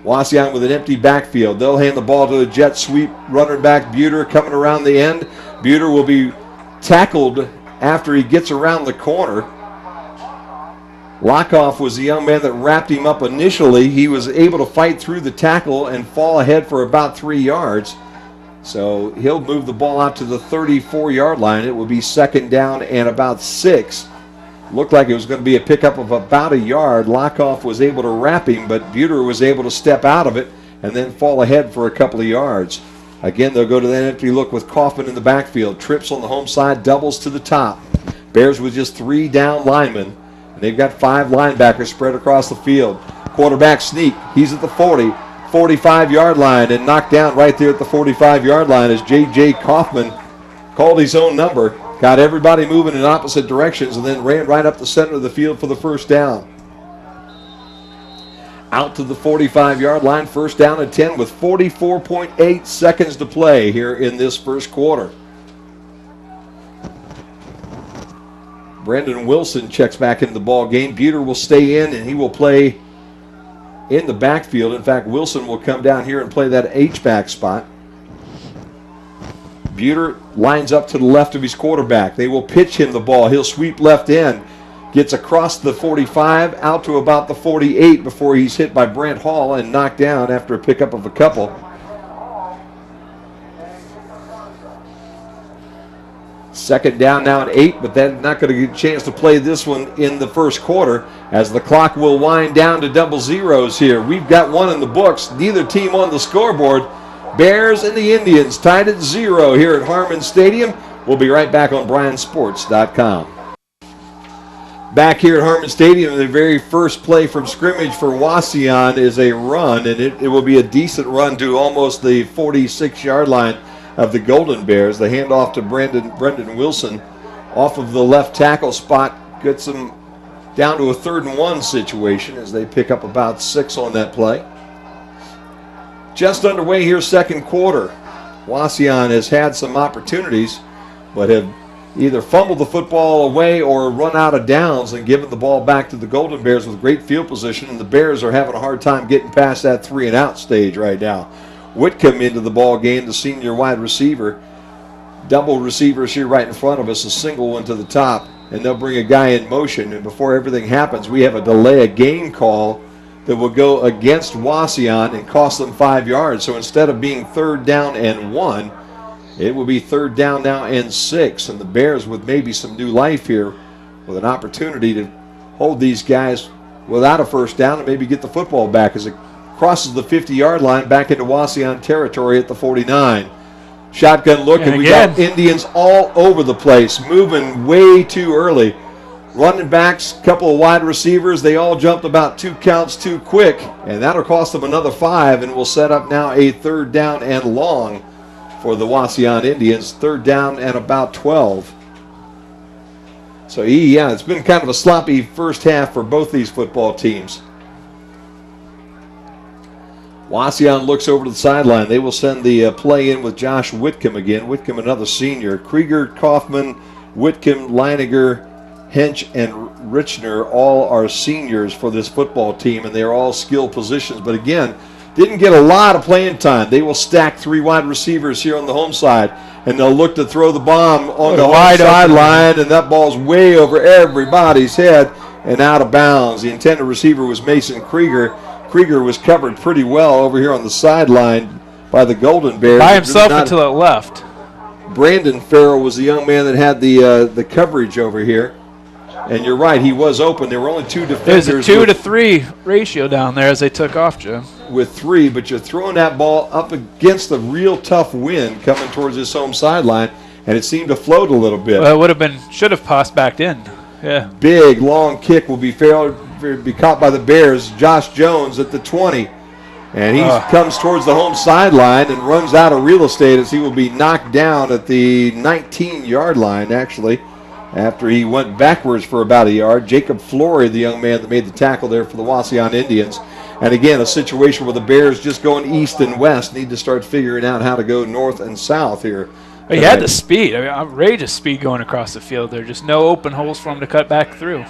Wauseon with an empty backfield. They'll hand the ball to the jet sweep running back Buter coming around the end. Buter will be tackled after he gets around the corner. Lockoff was the young man that wrapped him up initially. He was able to fight through the tackle and fall ahead for about 3 yards. So he'll move the ball out to the 34-yard line. It will be 2nd down and about 6. Looked like it was going to be a pickup of about 1 yard. Lockoff was able to wrap him, but Buter was able to step out of it and then fall ahead for a couple of yards. Again, they'll go to that empty look with Kaufman in the backfield. Trips on the home side, doubles to the top. Bears with just 3 down linemen, and they've got 5 linebackers spread across the field. Quarterback sneak. He's at the 40, 45-yard line and knocked down right there at the 45-yard line as J.J. Kaufman called his own number, got everybody moving in opposite directions, and then ran right up the center of the field for the first down. Out to the 45-yard line, first down and 10 with 44.8 seconds to play here in this first quarter. Brendan Wilson checks back into the ball game. Buter will stay in, and he will play in the backfield. In fact, Wilson will come down here and play that H-back spot. Buter lines up to the left of his quarterback. They will pitch him the ball. He'll sweep left end. Gets across the 45, out to about the 48 before he's hit by Brent Hall and knocked down after a pickup of a couple. Second down now at 8, but they're not going to get a chance to play this one in the first quarter as the clock will wind down to double zeros here. We've got one in the books. Neither team on the scoreboard. Bears and the Indians tied at 0 here at Harmon Stadium. We'll be right back on BryanSports.com. Back here at Harmon Stadium, the very first play from scrimmage for Wauseon is a run, and it will be a decent run to almost the 46-yard line of the Golden Bears. The handoff to Brendan Wilson off of the left tackle spot gets them down to a 3rd and 1 situation as they pick up about 6 on that play. Just underway here, second quarter. Wauseon has had some opportunities, but have either fumbled the football away or run out of downs and given the ball back to the Golden Bears with great field position, and the Bears are having a hard time getting past that 3-and-out stage right now. Whitcomb into the ball game, the senior wide receiver. Double receivers here right in front of us, a single one to the top, and they'll bring a guy in motion, and before everything happens, we have a delay of game call that will go against Wauseon and cost them 5 yards. So instead of being 3rd down and 1, it will be 3rd down now and 6, and the Bears with maybe some new life here with an opportunity to hold these guys without a first down and maybe get the football back as it crosses the 50-yard line back into Wauseon territory at the 49. Shotgun look, and we got Indians all over the place, moving way too early. Running backs, couple of wide receivers, they all jumped about 2 counts too quick, and that'll cost them another 5, and will set up now a 3rd down and long for the Wauseon Indians, 3rd down and about 12. So, it's been kind of a sloppy first half for both these football teams. Wauseon looks over to the sideline. They will send the play in with Josh Whitcomb again. Whitcomb, another senior. Krieger, Kaufman, Whitcomb, Leiniger, Hench, and Richner all are seniors for this football team, and they're all skill positions. But again, didn't get a lot of playing time. They will stack 3 wide receivers here on the home side, and they'll look to throw the bomb on the home sideline, and that ball's way over everybody's head and out of bounds. The intended receiver was Mason Krieger. Krieger was covered pretty well over here on the sideline by the Golden Bears. By himself until it left. Brandon Farrell was the young man that had the coverage over here. And you're right, he was open. There were only 2 defenders. There's a 2 to 3 ratio down there as they took off, Jim. With 3, but you're throwing that ball up against a real tough wind coming towards this home sideline, and it seemed to float a little bit. Well, it should have passed back in. Yeah. Big, long kick will be caught by the Bears. Josh Jones at the 20. And he comes towards the home sideline and runs out of real estate as he will be knocked down at the 19-yard line, actually, after he went backwards for about a yard. Jacob Flory, the young man that made the tackle there for the Wauseon Indians. And again, a situation where the Bears just going east and west need to start figuring out how to go north and south here. He had the speed. I mean, outrageous speed going across the field there. Just no open holes for him to cut back through.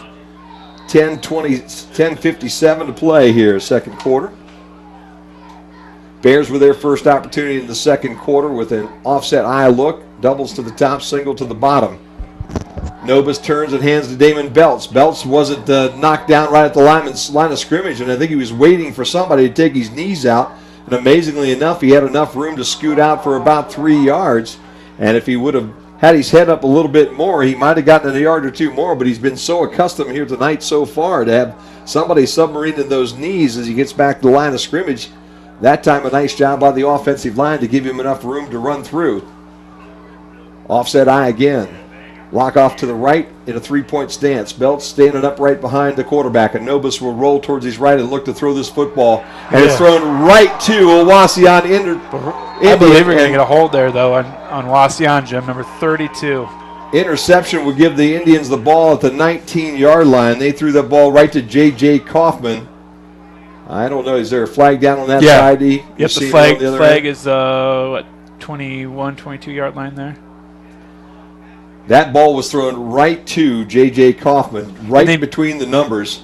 10:57 to play here, second quarter. Bears with their first opportunity in the second quarter with an offset eye look. Doubles to the top, single to the bottom. Nobis turns and hands to Damon Belts. Belts wasn't knocked down right at the line of scrimmage, and I think he was waiting for somebody to take his knees out. And amazingly enough, he had enough room to scoot out for about 3 yards. And if he would have had his head up a little bit more, he might have gotten a yard or 2 more, but he's been so accustomed here tonight so far to have somebody submarining those knees as he gets back to the line of scrimmage. That time, a nice job by the offensive line to give him enough room to run through. Offset eye again. Lock off to the right in a three-point stance. Belts standing up right behind the quarterback. And Nobis will roll towards his right and look to throw this football. And it's thrown right to Wauseon. I believe we're going to get a hold there, though, on Wauseon, Jim, number 32. Interception would give the Indians the ball at the 19-yard line. They threw that ball right to J.J. Kaufman. I don't know. Is there a flag down on that side? Yep, the flag is, 21, 22-yard line there. That ball was thrown right to J.J. Kaufman, right between the numbers.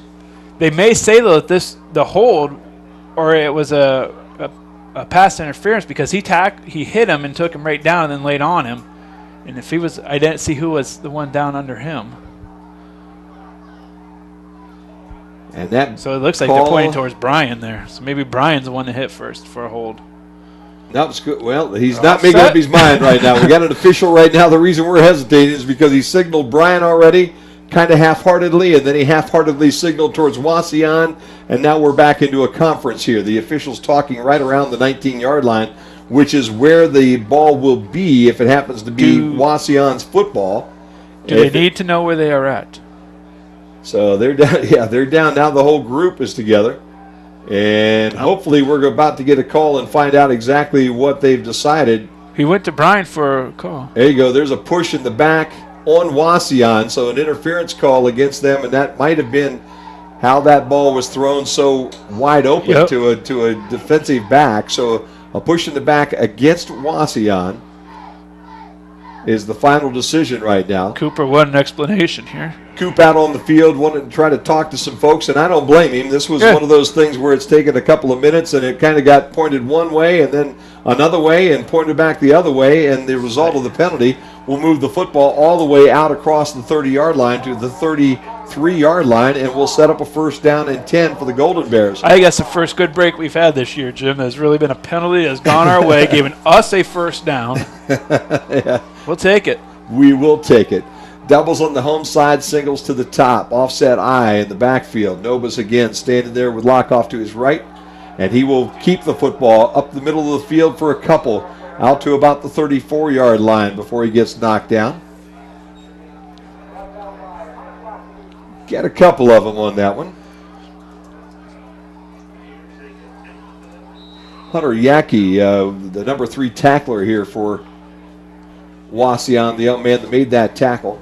They may say, though, that the hold, or it was a pass interference because he hit him and took him right down and then laid on him. And if he was, I didn't see who was the one down under him. And that so it looks like they're pointing towards Bryan there. So maybe Bryan's the one to hit first for a hold. That's good. Well, he's not making up his mind right now. We got an official right now. The reason we're hesitating is because he signaled Bryan already, kind of half-heartedly, and then he half-heartedly signaled towards Wauseon, and now we're back into a conference here. The official's talking right around the 19-yard line, which is where the ball will be if it happens to be Wauseon's football. Do they need to know where they are at? So they're down. Yeah, they're down now. The whole group is together. And hopefully we're about to get a call and find out exactly what they've decided. He went to Bryan for a call. There you go. There's a push in the back on Wauseon, so an interference call against them, and that might have been how that ball was thrown so wide open to a defensive back. So a push in the back against Wauseon is the final decision right now. Cooper, what an explanation here. Coop out on the field, wanted to try to talk to some folks, and I don't blame him. This was one of those things where it's taken a couple of minutes, and it kind of got pointed one way and then another way and pointed back the other way, and the result of the penalty will move the football all the way out across the 30-yard line to the 33-yard line, and we'll set up a first down and 10 for the Golden Bears. I think that's the first good break we've had this year, Jim. There's really been a penalty that's gone our way, giving us a first down. We'll take it. We will take it. Doubles on the home side, singles to the top. Offset I in the backfield. Nobis again standing there with Lockoff to his right. And he will keep the football up the middle of the field for a couple. Out to about the 34-yard line before he gets knocked down. Get a couple of them on that one. Hunter Yackey, the number 3 tackler here for Wauseon, the young man that made that tackle.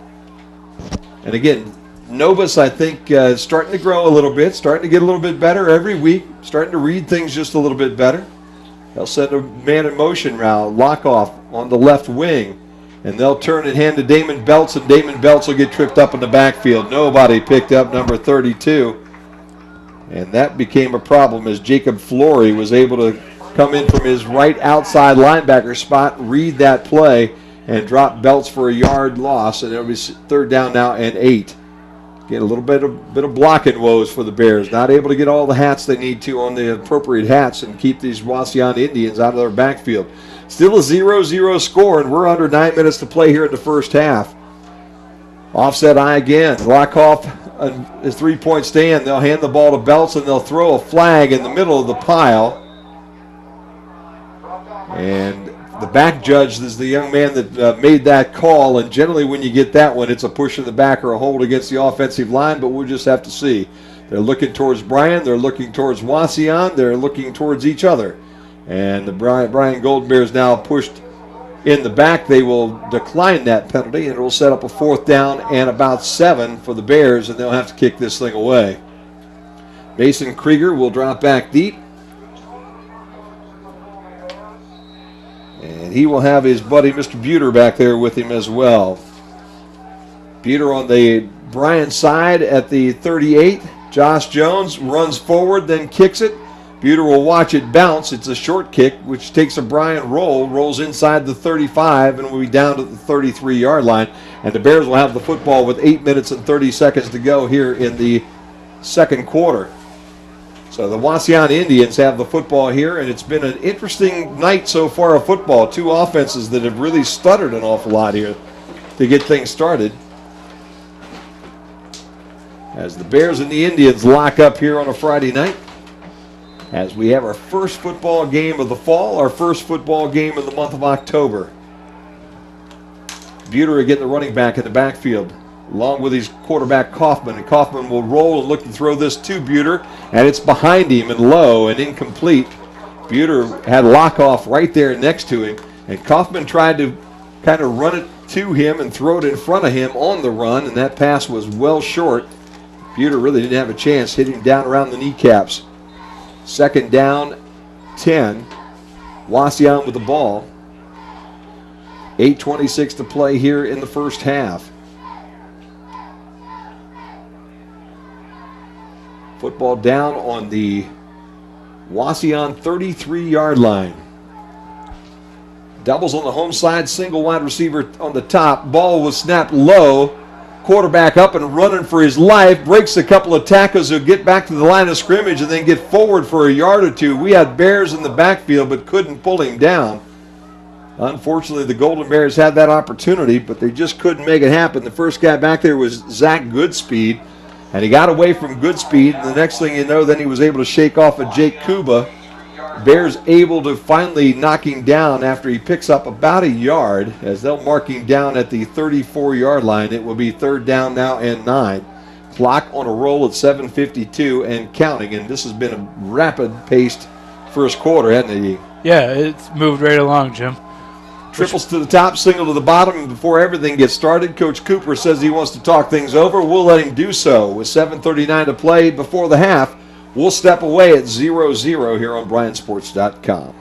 And again, Nobis, I think, starting to grow a little bit, starting to get a little bit better every week, starting to read things just a little bit better. They'll send a man in motion route, Lockoff on the left wing, and they'll turn and hand to Damon Belts, and Damon Belts will get tripped up in the backfield. Nobody picked up number 32, and that became a problem as Jacob Flory was able to come in from his right outside linebacker spot, read that play, and drop Belts for a yard loss, and it'll be third down now and 8. Get a little bit of blocking woes for the Bears. Not able to get all the hats they need to on the appropriate hats and keep these Wauseon Indians out of their backfield. Still a 0-0 score, and we're under 9 minutes to play here in the first half. Offset I again. Lockoff a three-point stand. They'll hand the ball to Belts, and they'll throw a flag in the middle of the pile. And the back judge is the young man that made that call, and generally when you get that one, it's a push in the back or a hold against the offensive line, but we'll just have to see. They're looking towards Bryan. They're looking towards Wauseon. They're looking towards each other. And the Bryan Golden Bears now pushed in the back. They will decline that penalty, and it will set up a fourth down and about 7 for the Bears, and they'll have to kick this thing away. Mason Krieger will drop back deep. And he will have his buddy, Mr. Buter, back there with him as well. Buter on the Bryan side at the 38. Josh Jones runs forward, then kicks it. Buter will watch it bounce. It's a short kick, which takes a Bryan roll, rolls inside the 35, and will be down to the 33-yard line. And the Bears will have the football with 8 minutes and 30 seconds to go here in the second quarter. So the Wauseon Indians have the football here, and it's been an interesting night so far of football. Two offenses that have really stuttered an awful lot here to get things started. As the Bears and the Indians lock up here on a Friday night, as we have our first football game of the fall, our first football game of the month of October. Buter getting the running back in the backfield, along with his quarterback Kaufman. And Kaufman will roll and look to throw this to Buter, and it's behind him and low and incomplete. Buter had lock-off right there next to him, and Kaufman tried to kind of run it to him and throw it in front of him on the run, and that pass was well short. Buter really didn't have a chance, hitting down around the kneecaps. 2nd down, 10. Wauseon with the ball. 8:26 to play here in the first half. Football down on the Wauseon 33-yard line. Doubles on the home side, single wide receiver on the top. Ball was snapped low. Quarterback up and running for his life. Breaks a couple of tackles who get back to the line of scrimmage and then get forward for a yard or two. We had Bears in the backfield but couldn't pull him down. Unfortunately, the Golden Bears had that opportunity, but they just couldn't make it happen. The first guy back there was Zach Goodspeed, and he got away from Goodspeed, and the next thing you know, then he was able to shake off a Jake Kuba. Bears able to finally knock him down after he picks up about a yard, as they'll mark him down at the 34-yard line. It will be 3rd down now and 9. Clock on a roll at 7:52 and counting, and this has been a rapid-paced first quarter, hasn't it? Yeah, it's moved right along, Jim. Triples to the top, single to the bottom, and before everything gets started, Coach Cooper says he wants to talk things over. We'll let him do so. With 7:39 to play before the half, we'll step away at 0-0 here on BryanSports.com.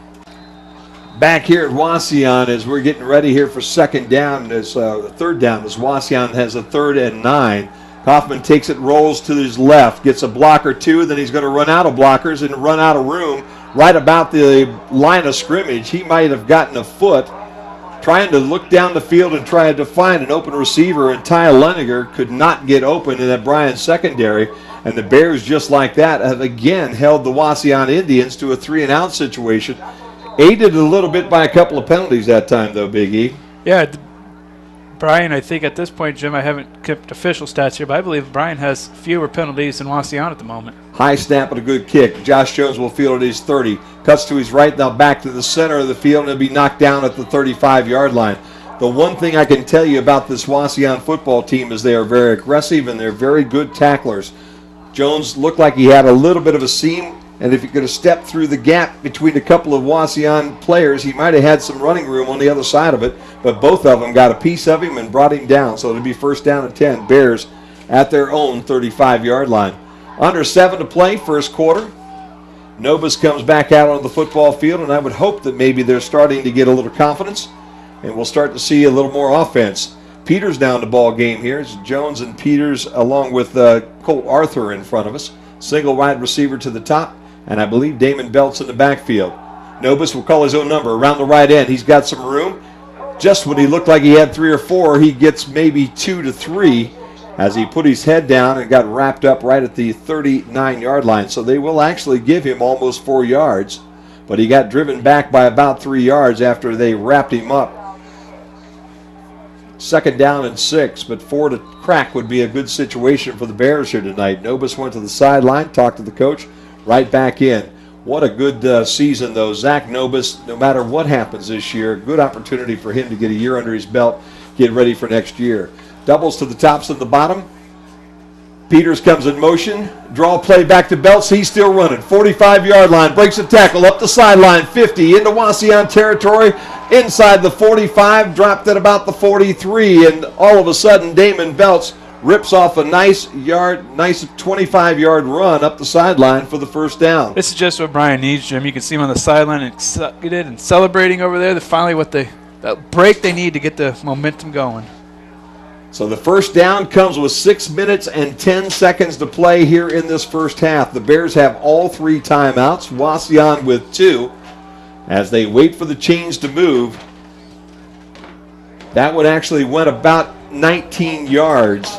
Back here at Wauseon as we're getting ready here for 2nd down, as the 3rd down, as Wauseon has a 3rd and 9. Kaufman takes it, rolls to his left, gets a block or two, then he's going to run out of blockers and run out of room right about the line of scrimmage. He might have gotten a foot trying to look down the field and trying to find an open receiver, and Ty Leniger could not get open in that Bryan secondary. And the Bears, just like that, have again held the Wauseon Indians to a 3-and-out situation. Aided a little bit by a couple of penalties that time, though, Big E. Yeah, Bryan, I think at this point, Jim, I haven't kept official stats here, but I believe Bryan has fewer penalties than Wauseon at the moment. High snap and a good kick. Josh Jones will field at his 30. Cuts to his right, now back to the center of the field, and he'll be knocked down at the 35-yard line. The one thing I can tell you about this Wauseon football team is they are very aggressive and they're very good tacklers. Jones looked like he had a little bit of a seam, and if he could have stepped through the gap between a couple of Wauseon players, he might have had some running room on the other side of it, but both of them got a piece of him and brought him down. So it'll be 1st down and 10. Bears at their own 35-yard line. Under 7 to play, first quarter. Nobis comes back out on the football field, and I would hope that maybe they're starting to get a little confidence, and we'll start to see a little more offense. Peters down the ball game here. It's Jones and Peters along with Colt Arthur in front of us. Single wide receiver to the top, and I believe Damon Belt's in the backfield. Nobis will call his own number around the right end. He's got some room. Just when he looked like he had 3 or 4, he gets maybe 2 to 3 as he put his head down and got wrapped up right at the 39-yard line. So they will actually give him almost 4 yards, but he got driven back by about 3 yards after they wrapped him up. 2nd down and 6, but 4 to crack would be a good situation for the Bears here tonight. Nobis went to the sideline, talked to the coach, right back in. What a good season, though. Zach Nobis, no matter what happens this year, good opportunity for him to get a year under his belt, get ready for next year. Doubles to the tops and the bottom. Peters comes in motion. Draw play back to Belts. He's still running. 45-yard line. Breaks a tackle up the sideline. 50 into Wauseon territory. Inside the 45. Dropped at about the 43. And all of a sudden, Damon Belts rips off a nice 25-yard run up the sideline for the first down. This is just what Bryan needs, Jim. You can see him on the sideline excited and celebrating over there. They're finally that break they need to get the momentum going. So the first down comes with 6 minutes and 10 seconds to play here in this first half. The Bears have all 3 timeouts, Wauseon with 2, as they wait for the chains to move. That one actually went about 19 yards.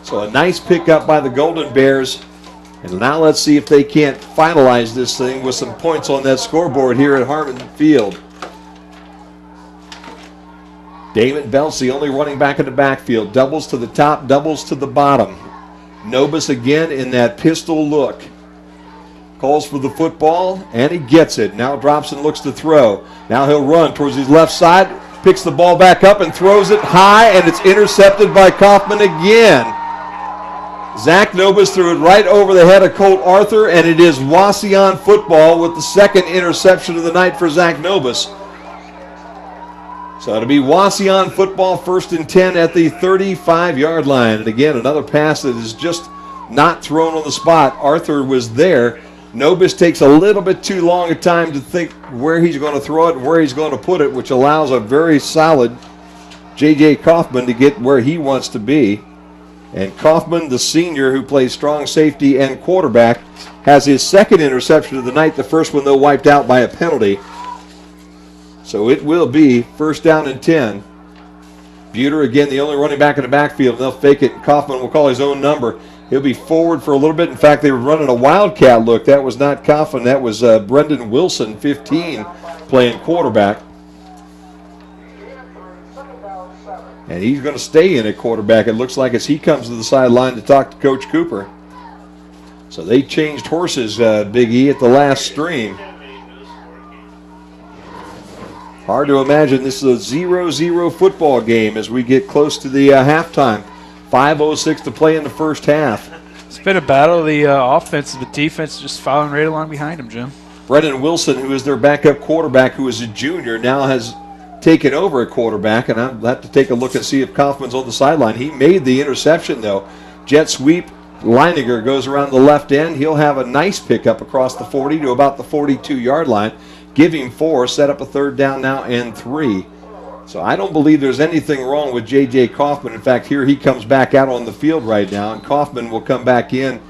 So a nice pickup by the Golden Bears. And now let's see if they can't finalize this thing with some points on that scoreboard here at Harmon Field. Damon Belts, the only running back in the backfield. Doubles to the top, doubles to the bottom. Nobis again in that pistol look. Calls for the football, and he gets it. Now drops and looks to throw. Now he'll run towards his left side. picks the ball back up and throws it high, and it's intercepted by Kaufman again. Zach Nobis threw it right over the head of Colt Arthur, and it is Wauseon football with the second interception of the night for Zach Nobis. So it'll be Wauseon football, 1st and 10 at the 35-yard line. And again, another pass that is just not thrown on the spot. Arthur was there. Nobis takes a little bit too long a time to think where he's going to throw it and where he's going to put it, which allows a very solid J.J. Kaufman to get where he wants to be. And Kaufman, the senior who plays strong safety and quarterback, has his second interception of the night. The first one, though, wiped out by a penalty. So it will be 1st down and 10. Buter, again, the only running back in the backfield. They'll fake it. Kaufman will call his own number. He'll be forward for a little bit. In fact, they were running a wildcat look. That was not Kaufman. That was Brendan Wilson, 15, playing quarterback. And he's going to stay in at quarterback, it looks like, as he comes to the sideline to talk to Coach Cooper. So they changed horses, Big E, at the last stream. Hard to imagine this is a 0-0 football game as we get close to the halftime. 5:06 to play in the first half. It's been a battle. The offense, the defense just following right along behind him, Jim. Brendan Wilson, who is their backup quarterback, who is a junior, now has taken over at quarterback, and I'll have to take a look and see if Kaufman's on the sideline. He made the interception, though. Jet sweep. Leininger goes around the left end. He'll have a nice pickup across the 40 to about the 42-yard line. Give him 4, set up a 3rd down now and 3. So I don't believe there's anything wrong with J.J. Kaufman. In fact, here he comes back out on the field right now, and Kaufman will come back in,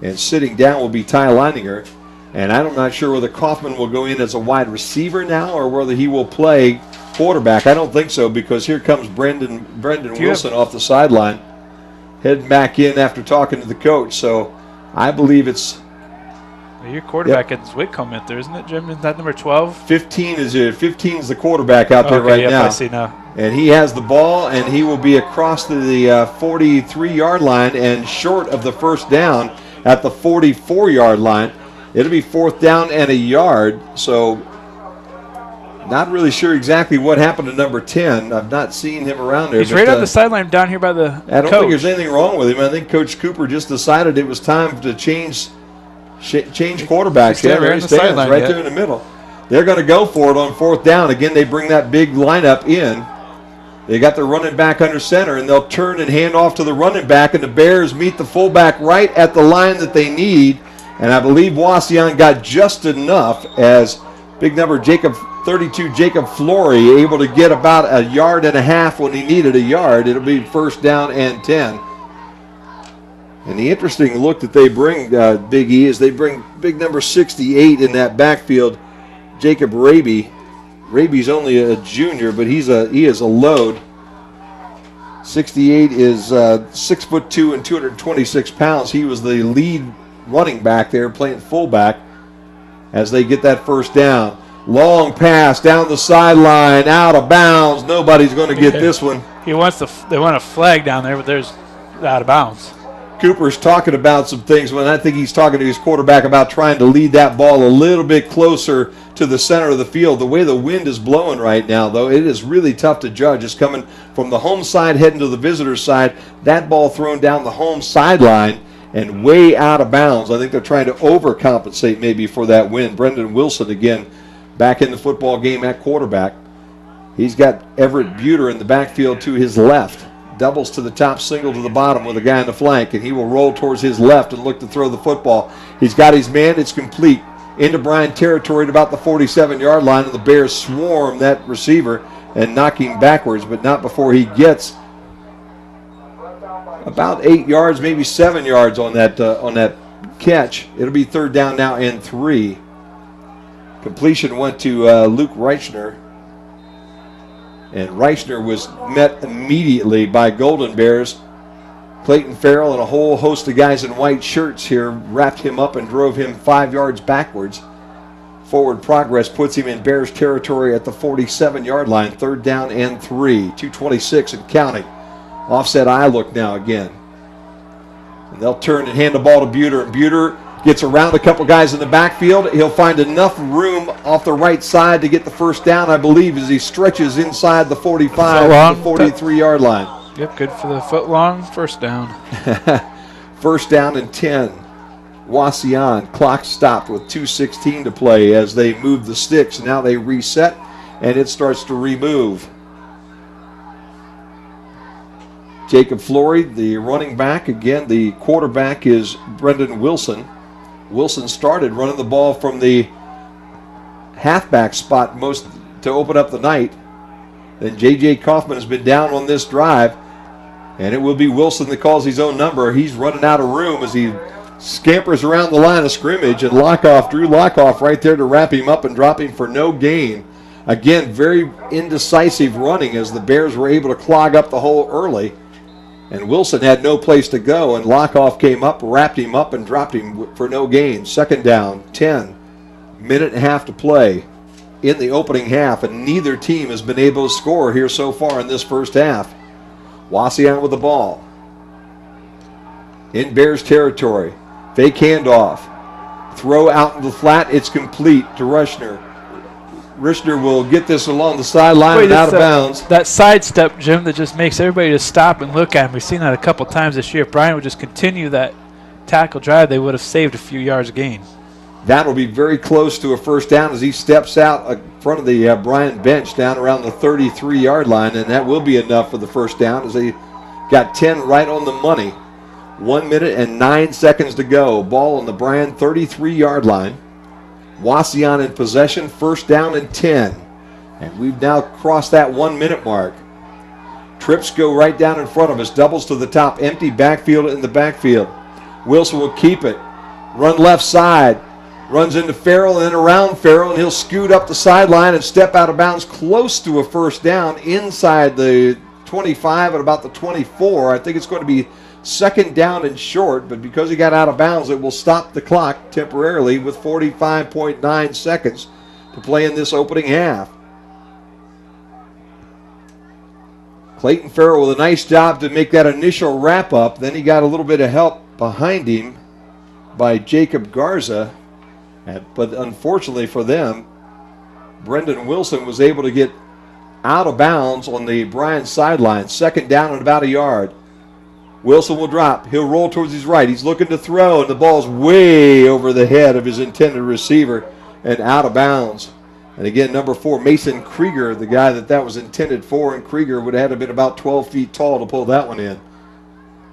and sitting down will be Ty Leininger. And I'm not sure whether Kaufman will go in as a wide receiver now or whether he will play quarterback. I don't think so, because here comes Brendan Wilson off the sideline, heading back in after talking to the coach. So I believe it's... Well, your quarterback is Whitcomb out there, isn't it, Jim? Isn't that number 12? 15 is the quarterback out there right now. I see now. And he has the ball, and he will be across to the 43-yard line and short of the 1st down at the 44-yard line. It'll be 4th down and a yard. So not really sure exactly what happened to number 10. I've not seen him around there. He's right on the sideline down here by the coach. I don't think there's anything wrong with him. I think Coach Cooper just decided it was time to change quarterbacks. Yeah, there he stands right there in the middle. They're going to go for it on 4th down. Again, they bring that big lineup in. They got the running back under center, and they'll turn and hand off to the running back, and the Bears meet the fullback right at the line that they need. And I believe Wauseon got just enough as big number 32 Jacob Flory able to get about 1.5 yards when he needed a yard. It'll be 1st down and 10. And the interesting look that they bring, Big E, is they bring big number 68 in that backfield, Jacob Raby. Raby's only a junior, but he is a load. 68 is 6'2" and 226 pounds. He was the lead running back there, playing fullback, as they get that 1st down. Long pass down the sideline, out of bounds. Nobody's going to get this one. They want a flag down there, but there's out of bounds. Cooper's talking about some things when I think he's talking to his quarterback about trying to lead that ball a little bit closer to the center of the field. The way the wind is blowing right now, though, it is really tough to judge. It's coming from the home side heading to the visitor side. That ball thrown down the home sideline and way out of bounds. I think they're trying to overcompensate maybe for that win. Brendan Wilson, again, back in the football game at quarterback. He's got Everett Buter in the backfield to his left. Doubles to the top, single to the bottom with a guy in the flank, and he will roll towards his left and look to throw the football. He's got his man. It's complete into Bryan territory at about the 47-yard line, and the Bears swarm that receiver and knock him backwards, but not before he gets about 8 yards, maybe 7 yards on that catch. It'll be 3rd down now and 3. Completion went to Luke Reichner. And Reichner was met immediately by Golden Bears. Clayton Farrell and a whole host of guys in white shirts here wrapped him up and drove him 5 yards backwards. Forward progress puts him in Bears territory at the 47-yard line. 3rd down and 3. 2:26 and counting. Offset eye look now again. And they'll turn and hand the ball to Buter. And Buter Gets around a couple guys in the backfield. He'll find enough room off the right side to get the first down, I believe, as he stretches inside the 45 to the 43-yard line. Yep, good for the foot-long first down. First down and 10. Wauseon, clock stopped with 2:16 to play as they move the sticks. Now they reset, and it starts to remove. Jacob Flory, the running back. Again, the quarterback is Brendan Wilson. Wilson started running the ball from the halfback spot most to open up the night. Then J.J. Kaufman has been down on this drive, and it will be Wilson that calls his own number. He's running out of room as he scampers around the line of scrimmage, and Drew Lockoff right there to wrap him up and drop him for no gain. Again, very indecisive running as the Bears were able to clog up the hole early. And Wilson had no place to go, and Lockoff came up, wrapped him up, and dropped him for no gain. Second down, 10. Minute and a half to play in the opening half, and neither team has been able to score here so far in this first half. Wauseon with the ball. In Bears territory. Fake handoff. Throw out in the flat. It's complete to Rushner. Rushner will get this along the sideline and out of bounds. That sidestep, Jim, that just makes everybody just stop and look at him. We've seen that a couple times this year. If Bryan would just continue that tackle drive, they would have saved a few yards of gain. That'll be very close to a first down as he steps out in front of the Bryan bench down around the 33-yard line, and that will be enough for the first down as they got 10 right on the money. 1 minute and 9 seconds to go. Ball on the Bryan 33-yard line. Wauseon in possession, first down and 10. And we've now crossed that 1 minute mark. Trips go right down in front of us, doubles to the top, empty backfield in the backfield. Wilson will keep it. Run left side. Runs into Farrell and then around Farrell, and he'll scoot up the sideline and step out of bounds close to a first down inside the 25 at about the 24. I think it's going to be second down and short, but because he got out of bounds, it will stop the clock temporarily with 45.9 seconds to play in this opening half. Clayton Farrell with a nice job to make that initial wrap-up. Then he got a little bit of help behind him by Jacob Garza. But unfortunately for them, Brendan Wilson was able to get out of bounds on the Bryan sideline. Second down and about a yard. Wilson will drop. He'll roll towards his right. He's looking to throw, and the ball's way over the head of his intended receiver and out of bounds. And again, number 4, Mason Krieger, the guy that was intended for, and Krieger would have had to been about 12 feet tall to pull that one in.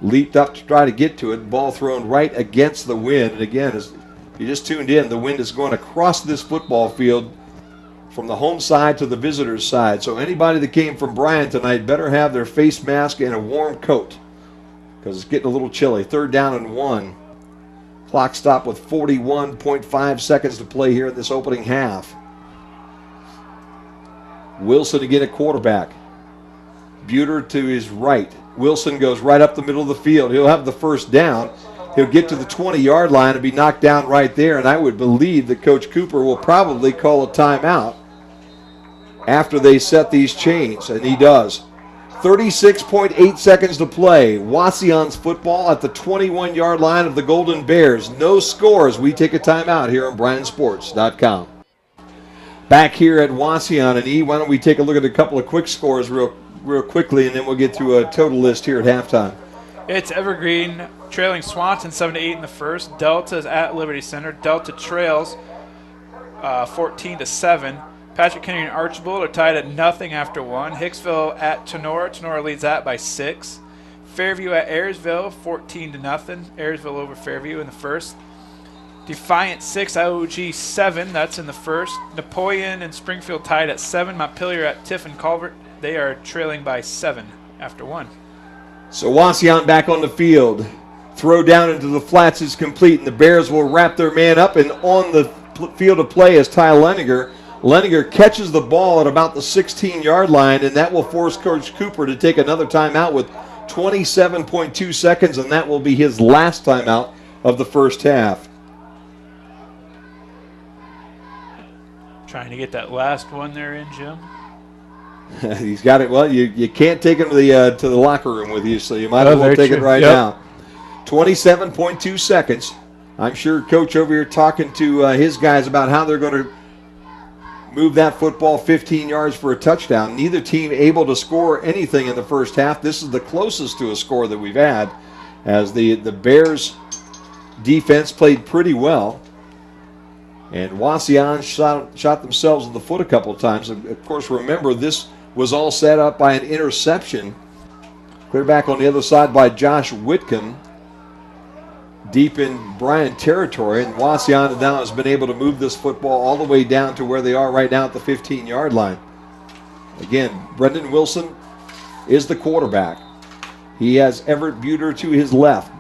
Leaped up to try to get to it. Ball thrown right against the wind. And again, as you just tuned in, the wind is going across this football field from the home side to the visitor's side. So anybody that came from Bryan tonight better have their face mask and a warm coat because it's getting a little chilly. Third down and 1. Clock stop with 41.5 seconds to play here in this opening half. Wilson again at quarterback. Buter to his right. Wilson goes right up the middle of the field. He'll have the first down. He'll get to the 20-yard line and be knocked down right there, and I would believe that Coach Cooper will probably call a timeout after they set these chains, and he does. 36.8 seconds to play. Wauseon's football at the 21-yard line of the Golden Bears. No scores. We take a timeout here on BryanSports.com. Back here at Wauseon, and E, why don't we take a look at a couple of quick scores real quickly, and then we'll get through a total list here at halftime. It's Evergreen trailing Swanson 7-8 in the first. Delta is at Liberty Center. Delta trails 14-7. Patrick Henry and Archibald are tied at nothing after 1. Hicksville at Tenora. Tenora leads that by 6. Fairview at Ayersville 14-0. Ayersville over Fairview in the first. Defiant 6, IOG 7. That's in the first. Napoleon and Springfield tied at 7. Montpelier at Tiffin Culvert. They are trailing by 7 after 1. So Wauseon back on the field. Throw down into the flats is complete, and the Bears will wrap their man up, and on the field of play is Ty Leninger. Leninger catches the ball at about the 16-yard line, and that will force Coach Cooper to take another timeout with 27.2 seconds, and that will be his last timeout of the first half. Trying to get that last one there in, Jim. He's got it. Well, you can't take him to the locker room with you, so you might as well take it right now. 27.2 seconds. I'm sure Coach over here talking to his guys about how they're going to move that football 15 yards for a touchdown. Neither team able to score anything in the first half. This is the closest to a score that we've had, as the Bears defense played pretty well. And Wauseon shot themselves in the foot a couple of times. Of course, remember, this was all set up by an interception. Clear back on the other side by Josh Whitcomb, deep in Bryan territory. And Wauseon now has been able to move this football all the way down to where they are right now at the 15-yard line. Again, Brendan Wilson is the quarterback. He has Everett Buter to his left.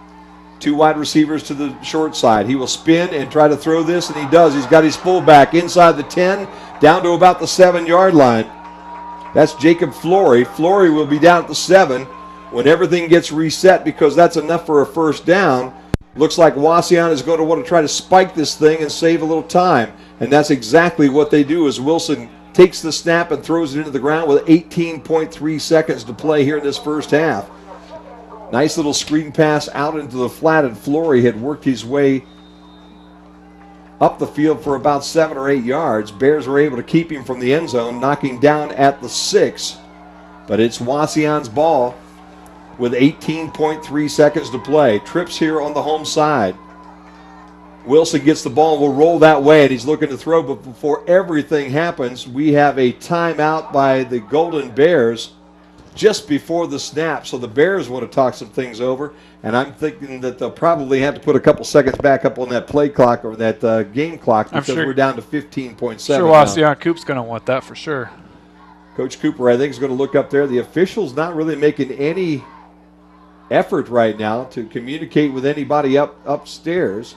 2 wide receivers to the short side. He will spin and try to throw this, and he does. He's got his fullback inside the 10, down to about the 7-yard line. That's Jacob Flory. Flory will be down at the 7 when everything gets reset, because that's enough for a first down. Looks like Wauseon is going to want to try to spike this thing and save a little time, and that's exactly what they do, as Wilson takes the snap and throws it into the ground with 18.3 seconds to play here in this first half. Nice little screen pass out into the flat, and Flory had worked his way up the field for about 7 or 8 yards. Bears were able to keep him from the end zone, knocking down at the 6. But it's Wauseon's ball with 18.3 seconds to play. Trips here on the home side. Wilson gets the ball and will roll that way, and he's looking to throw. But before everything happens, we have a timeout by the Golden Bears just before the snap. So the Bears want to talk some things over, and I'm thinking that they'll probably have to put a couple seconds back up on that play clock, or that game clock, because we're down to 15.7. Sure, Wauseon Coop's going to want that for sure. Coach Cooper, I think, is going to look up there. The official's not really making any effort right now to communicate with anybody upstairs.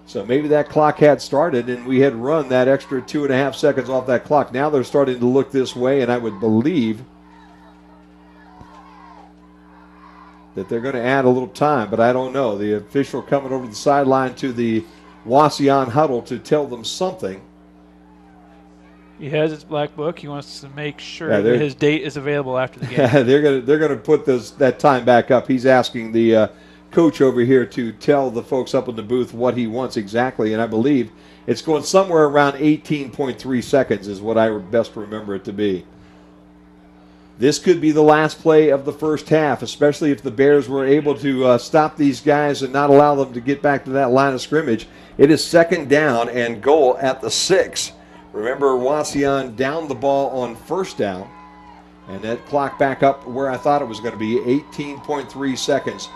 So maybe that clock had started, and we had run that extra 2.5 seconds off that clock. Now they're starting to look this way, and I would believe that they're going to add a little time, but I don't know. The official coming over the sideline to the Wauseon huddle to tell them something. He has his black book. He wants to make sure Yeah, that his date is available after the game. Yeah, they're going to put that time back up. He's asking the coach over here to tell the folks up in the booth what he wants exactly, and I believe it's going somewhere around 18.3 seconds is what I best remember it to be. This could be the last play of the first half, especially if the Bears were able to stop these guys and not allow them to get back to that line of scrimmage. It is 2nd down and goal at the 6. Remember, Wauseon downed the ball on 1st down, and that clock back up where I thought it was going to be, 18.3 seconds.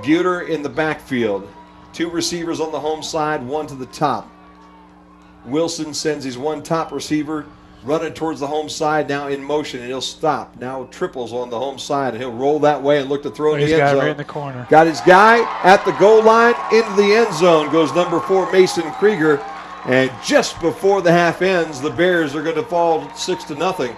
Buter in the backfield. 2 receivers on the home side, 1 to the top. Wilson sends his 1 top receiver running towards the home side, now in motion, and he'll stop. Now triples on the home side, and he'll roll that way and look to throw in the end zone. Right in the corner. Got his guy at the goal line, into the end zone goes number 4, Mason Krieger. And just before the half ends, the Bears are going to fall 6-0,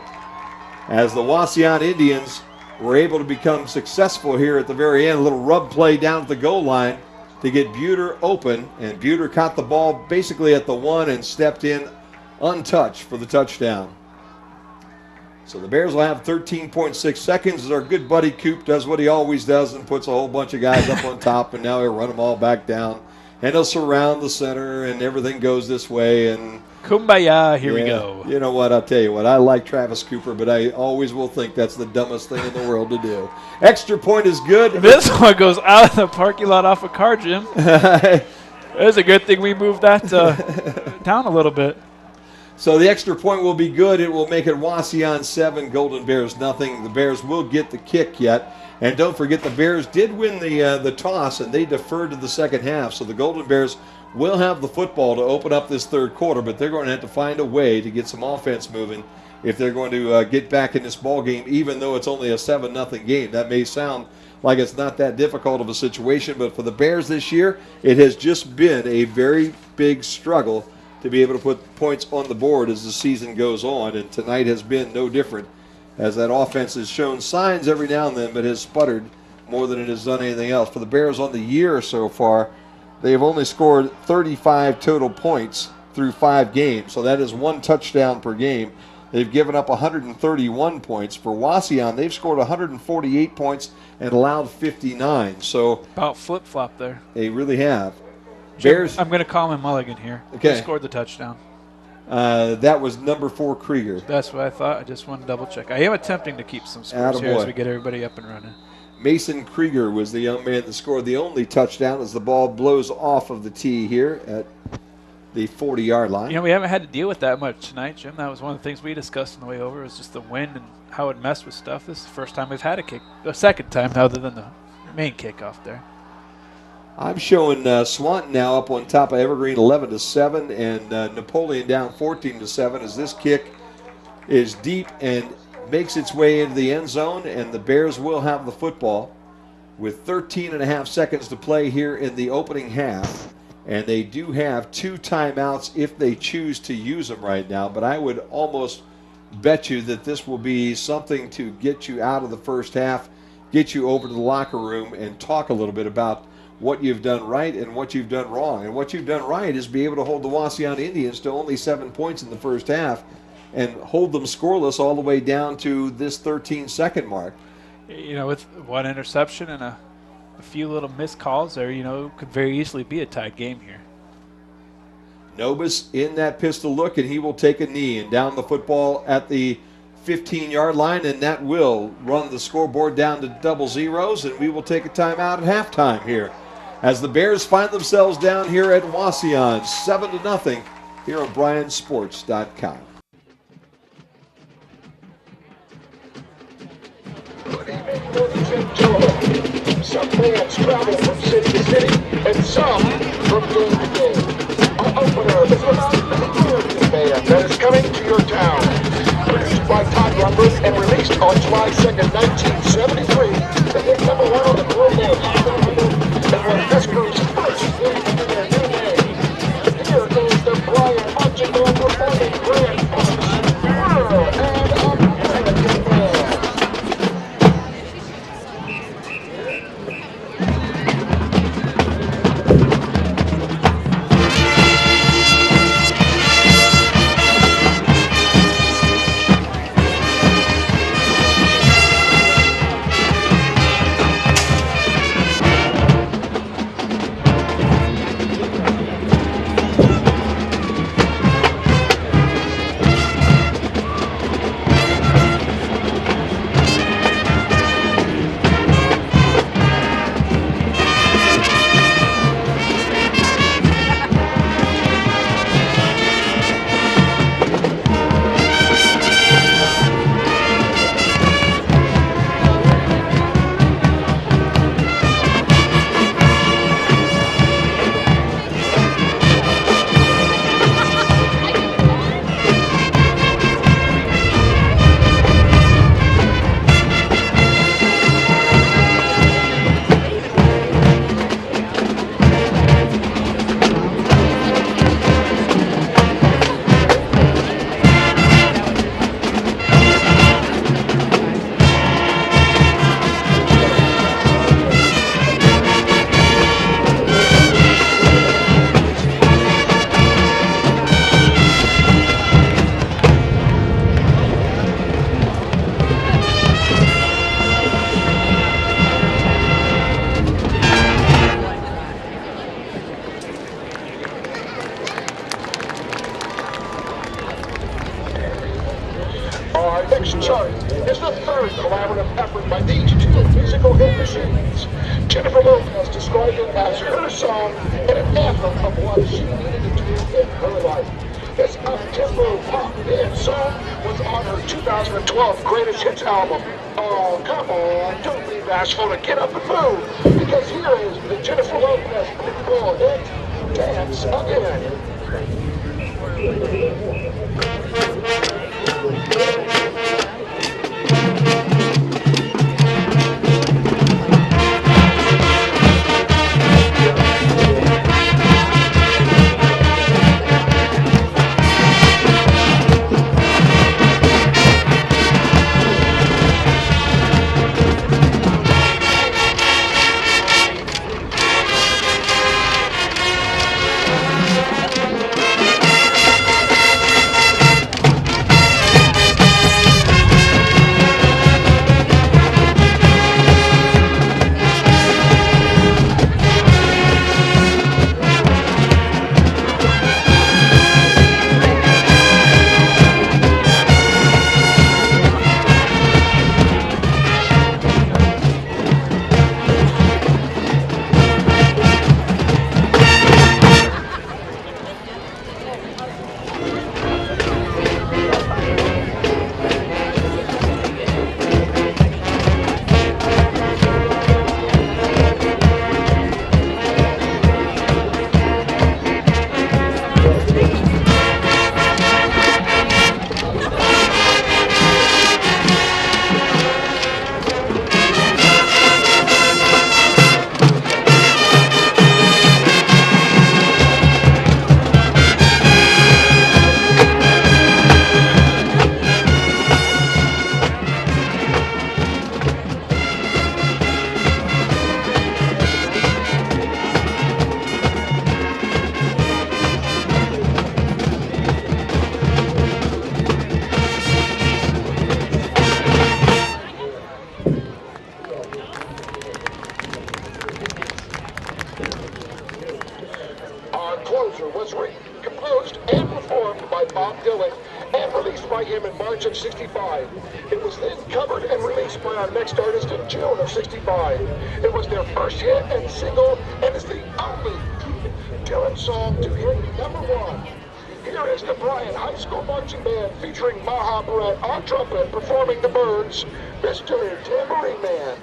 as the Wauseon Indians were able to become successful here at the very end. A little rub play down at the goal line to get Buter open, and Buter caught the ball basically at the 1 and stepped in untouched for the touchdown. So the Bears will have 13.6 seconds as our good buddy Coop does what he always does and puts a whole bunch of guys up on top, and now he'll run them all back down. And he'll surround the center, and everything goes this way. And Kumbaya, here we go. You know what? I'll tell you what. I like Travis Cooper, but I always will think that's the dumbest thing in the world to do. Extra point is good. This one goes out of the parking lot off of Car Gym. It's a good thing we moved that down a little bit. So the extra point will be good. It will make it Wauseon 7, Golden Bears nothing. The Bears will get the kick yet. And don't forget, the Bears did win the toss, and they deferred to the second half. So the Golden Bears will have the football to open up this third quarter, but they're going to have to find a way to get some offense moving if they're going to get back in this ball game, even though it's only a 7-0 game. That may sound like it's not that difficult of a situation, but for the Bears this year, it has just been a very big struggle to be able to put points on the board as the season goes on, and tonight has been no different, as that offense has shown signs every now and then, but has sputtered more than it has done anything else. For the Bears on the year so far, they have only scored 35 total points through 5 games, so that is 1 touchdown per game. They've given up 131 points. For Wauseon, they've scored 148 points and allowed 59. So about flip-flop there. They really have. Bears. I'm going to call him Mulligan here. Okay. Who scored the touchdown? That was number 4, Krieger. That's what I thought. I just wanted to double check. I am attempting to keep some scores here as we get everybody up and running. Mason Krieger was the young man that scored the only touchdown as the ball blows off of the tee here at the 40-yard line. You know, we haven't had to deal with that much tonight, Jim. That was one of the things we discussed on the way over, was just the wind and how it messed with stuff. This is the first time we've had a kick. The second time, other than the main kickoff there. I'm showing Swanton now up on top of Evergreen 11-7 and Napoleon down 14-7 as this kick is deep and makes its way into the end zone, and the Bears will have the football with 13 and a half seconds to play here in the opening half. And they do have 2 timeouts if they choose to use them right now, but I would almost bet you that this will be something to get you out of the first half, get you over to the locker room, and talk a little bit about what you've done right and what you've done wrong. And what you've done right is be able to hold the Wauseon Indians to only 7 points in the first half and hold them scoreless all the way down to this 13-second mark. You know, with one interception and a few little missed calls there, you know, it could very easily be a tied game here. Nobis in that pistol look, and he will take a knee and down the football at the 15-yard line, and that will run the scoreboard down to double zeros, and we will take a timeout at halftime here as the Bears find themselves down here at Wauseon 7-0 here on BryanSports.com. Some fans travel from city to city, and some from game to game. Our opener is about the American band that is coming to your town. Produced by Todd Rundgren and released on July 2nd, 1973, the hit number 1 on the global and was this group's first hit in their new name. Here is the Bryan Marching Band performing Grand Funk's World and American Band. Soldier was written, composed, and performed by Bob Dylan and released by him in March of '65. It was then covered and released by our next artist in June of '65. It was their first hit and single and is the only Dylan song to hit #1. Here is the Bryan High School Marching Band featuring Maha Barrett on trumpet performing the Birds, Mr. Tambourine Man.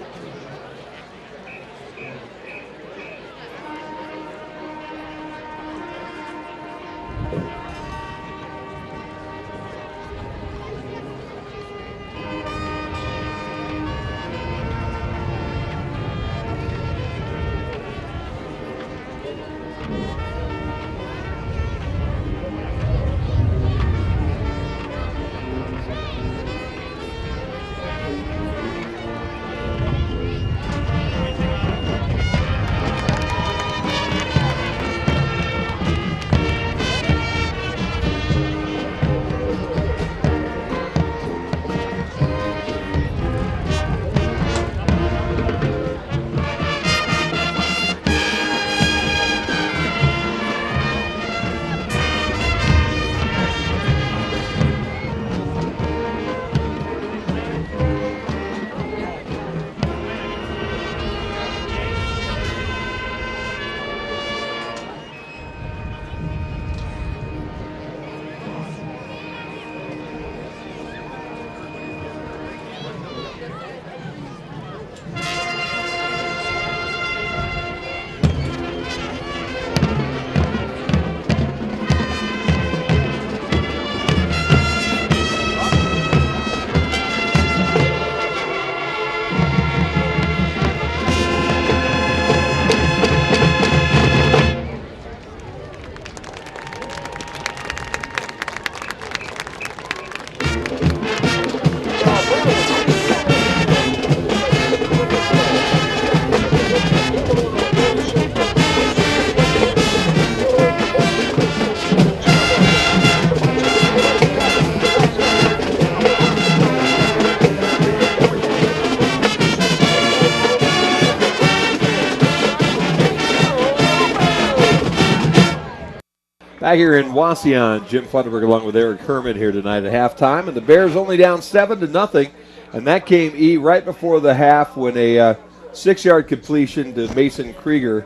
Back here in Wauseon, Jim Funderburg along with Eric Herman here tonight at halftime, and the Bears only down 7-0, and that came right before the half when a 6-yard completion to Mason Krieger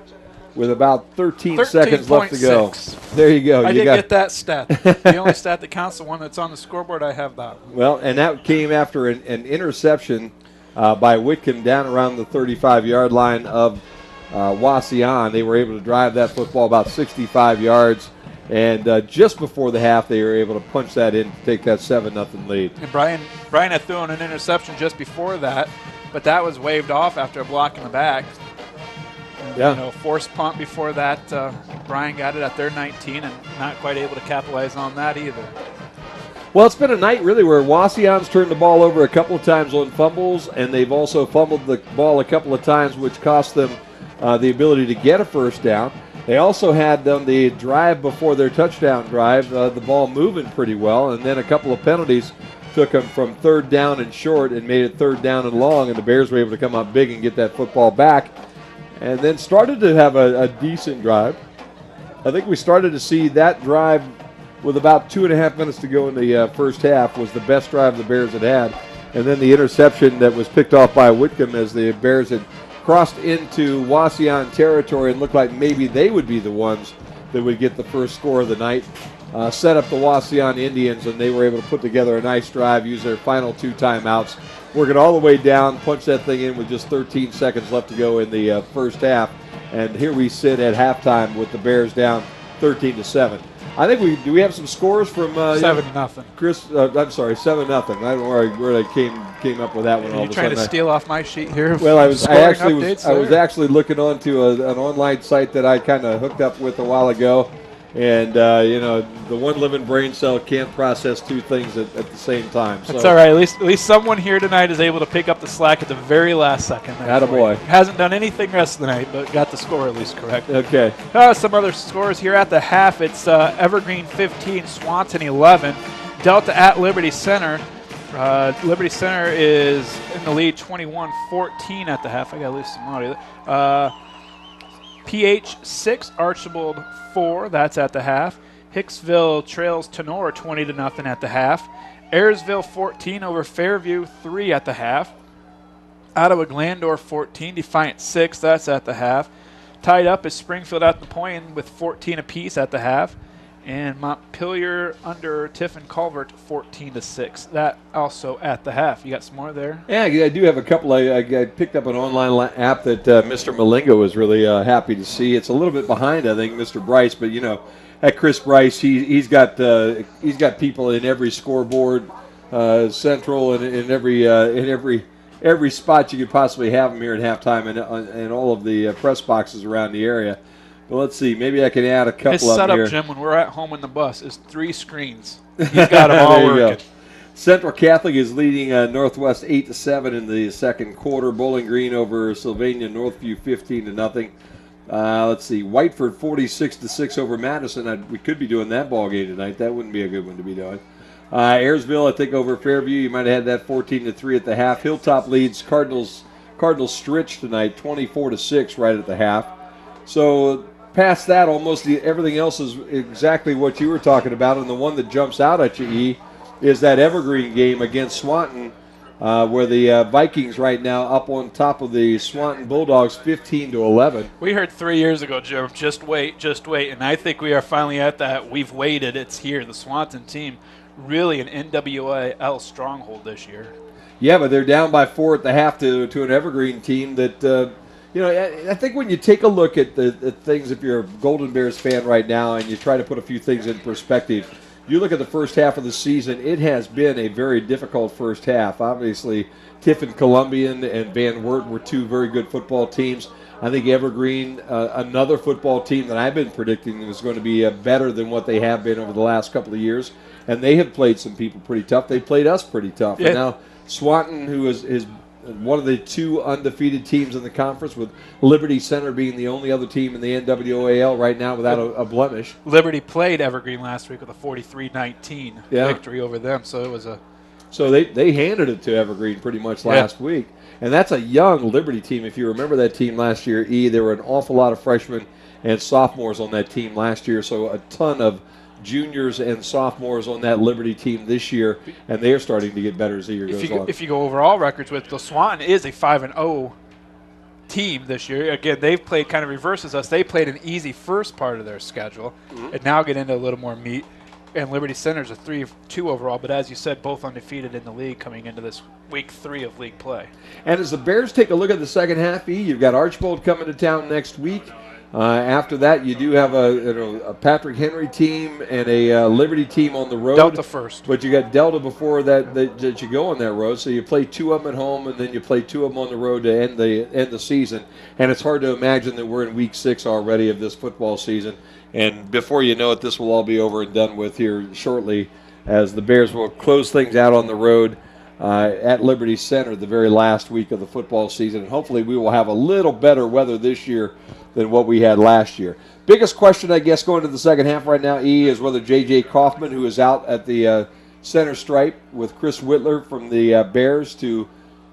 with about 13 seconds left to go. There you go. I did get that stat. The only stat that counts, the one that's on the scoreboard, I have that. Well, and that came after an interception by Whitcomb down around the 35-yard line of Wauseon. They were able to drive that football about 65 yards. And just before the half, they were able to punch that in to take that 7-0 lead. And Bryan had thrown an interception just before that, but that was waved off after a block in the back. And, yeah. Forced punt before that. Bryan got it at their 19 and not quite able to capitalize on that either. Well, it's been a night really where Wauseon's turned the ball over a couple of times on fumbles, and they've also fumbled the ball a couple of times, which cost them the ability to get a first down. They also had on the drive before their touchdown drive, the ball moving pretty well, and then a couple of penalties took them from 3rd down and short and made it 3rd down and long, and the Bears were able to come up big and get that football back, and then started to have a decent drive. I think we started to see that drive with about 2.5 minutes to go in the first half was the best drive the Bears had, and then the interception that was picked off by Whitcomb as the Bears had crossed into Wauseon territory and looked like maybe they would be the ones that would get the first score of the night. Set up the Wauseon Indians, and they were able to put together a nice drive, use their final 2 timeouts, work it all the way down, punch that thing in with just 13 seconds left to go in the first half. And here we sit at halftime with the Bears down 13-7. I think do we have some scores from 7-0. Chris? I'm sorry, 7-0. I don't know where I came up with that one. Are all you of a trying sudden. to steal off my sheet here? Well, I was actually looking onto an online site that I kind of hooked up with a while ago, and the one living brain cell can't process 2 things at the same time. So. That's all right. At least someone here tonight is able to pick up the slack at the very last second. Attaboy. Hasn't done anything rest of the night, but got the score at least correct. Okay. Some other scores here at the half. It's Evergreen 15, Swanton 11. Delta at Liberty Center. Liberty Center is in the lead 21-14 at the half. I got to lose some audio. PH 6, Archibald 4. That's at the half. Hicksville trails Tenor 20-0 at the half. Ayersville 14 over Fairview 3 at the half. Ottawa Glandorf 14, Defiant 6. That's at the half. Tied up is Springfield at the point with 14 apiece at the half. And Montpelier under Tiffin Culvert 14-6. That also at the half. You got some more there? Yeah, I do have a couple. I picked up an online app that Mr. Malinga was really happy to see. It's a little bit behind, I think, Mr. Bryce, but at Chris Bryce, he's got people in every scoreboard, central, and in every spot you could possibly have him here at halftime, and all of the press boxes around the area. But let's see, maybe I can add a couple His up setup, here. Jim, when we're at home in the bus, is 3 screens. He's got them all working. Go. Central Catholic is leading Northwest 8-7 in the second quarter. Bowling Green over Sylvania Northview 15-0. Let's see, Whiteford 46-6 over Madison. We could be doing that ball game tonight. That wouldn't be a good one to be doing. Ayersville, I think, over Fairview. You might have had that 14-3 at the half. Hilltop leads Cardinals Stritch tonight, 24-6 right at the half. So past that, almost everything else is exactly what you were talking about. And the one that jumps out at you, E, is that Evergreen game against Swanton, where the Vikings right now up on top of the Swanton Bulldogs 15-11. We heard 3 years ago, Jim, just wait. And I think we are finally at that. We've waited. It's here. The Swanton team, really an NWAL stronghold this year. Yeah, but they're down by 4 at the half to an Evergreen team that, I think when you take a look at the things, if you're a Golden Bears fan right now and you try to put a few things in perspective, you look at the first half of the season, it has been a very difficult first half. Obviously, Tiffin Columbian and Van Wert were 2 very good football teams. I think Evergreen, another football team that I've been predicting is going to be better than what they have been over the last couple of years. And they have played some people pretty tough. They played us pretty tough. Yeah. And now Swanton, who is one of the 2 undefeated teams in the conference, with Liberty Center being the only other team in the NWAL right now without a blemish. Liberty played Evergreen last week with a 43-19 victory over them, so it was a... So they handed it to Evergreen pretty much last week. And that's a young Liberty team. If you remember that team last year, E, there were an awful lot of freshmen and sophomores on that team last year, so a ton of juniors and sophomores on that Liberty team this year, and they're starting to get better as the year goes on. If you go overall records with the Swanton is a 5-0 team this year. Again, they've played kind of reverses us. They played an easy first part of their schedule and now get into a little more meat. And Liberty Center's a 3-2 overall, but as you said, both undefeated in the league coming into this week 3 of league play. And as the Bears take a look at the second half, E, you've got Archbold coming to town next week. After that, you do have a Patrick Henry team and a Liberty team on the road. Delta first. But you got Delta before that you go on that road. So you play 2 of them at home, and then you play 2 of them on the road to end the season. And it's hard to imagine that we're in week 6 already of this football season. And before you know it, this will all be over and done with here shortly, as the Bears will close things out on the road at Liberty Center the very last week of the football season. And hopefully we will have a little better weather this year than what we had last year. Biggest question, I guess, going to the second half right now, E, is whether J.J. Kaufman, who is out at the center stripe with Chris Whitler from the Bears to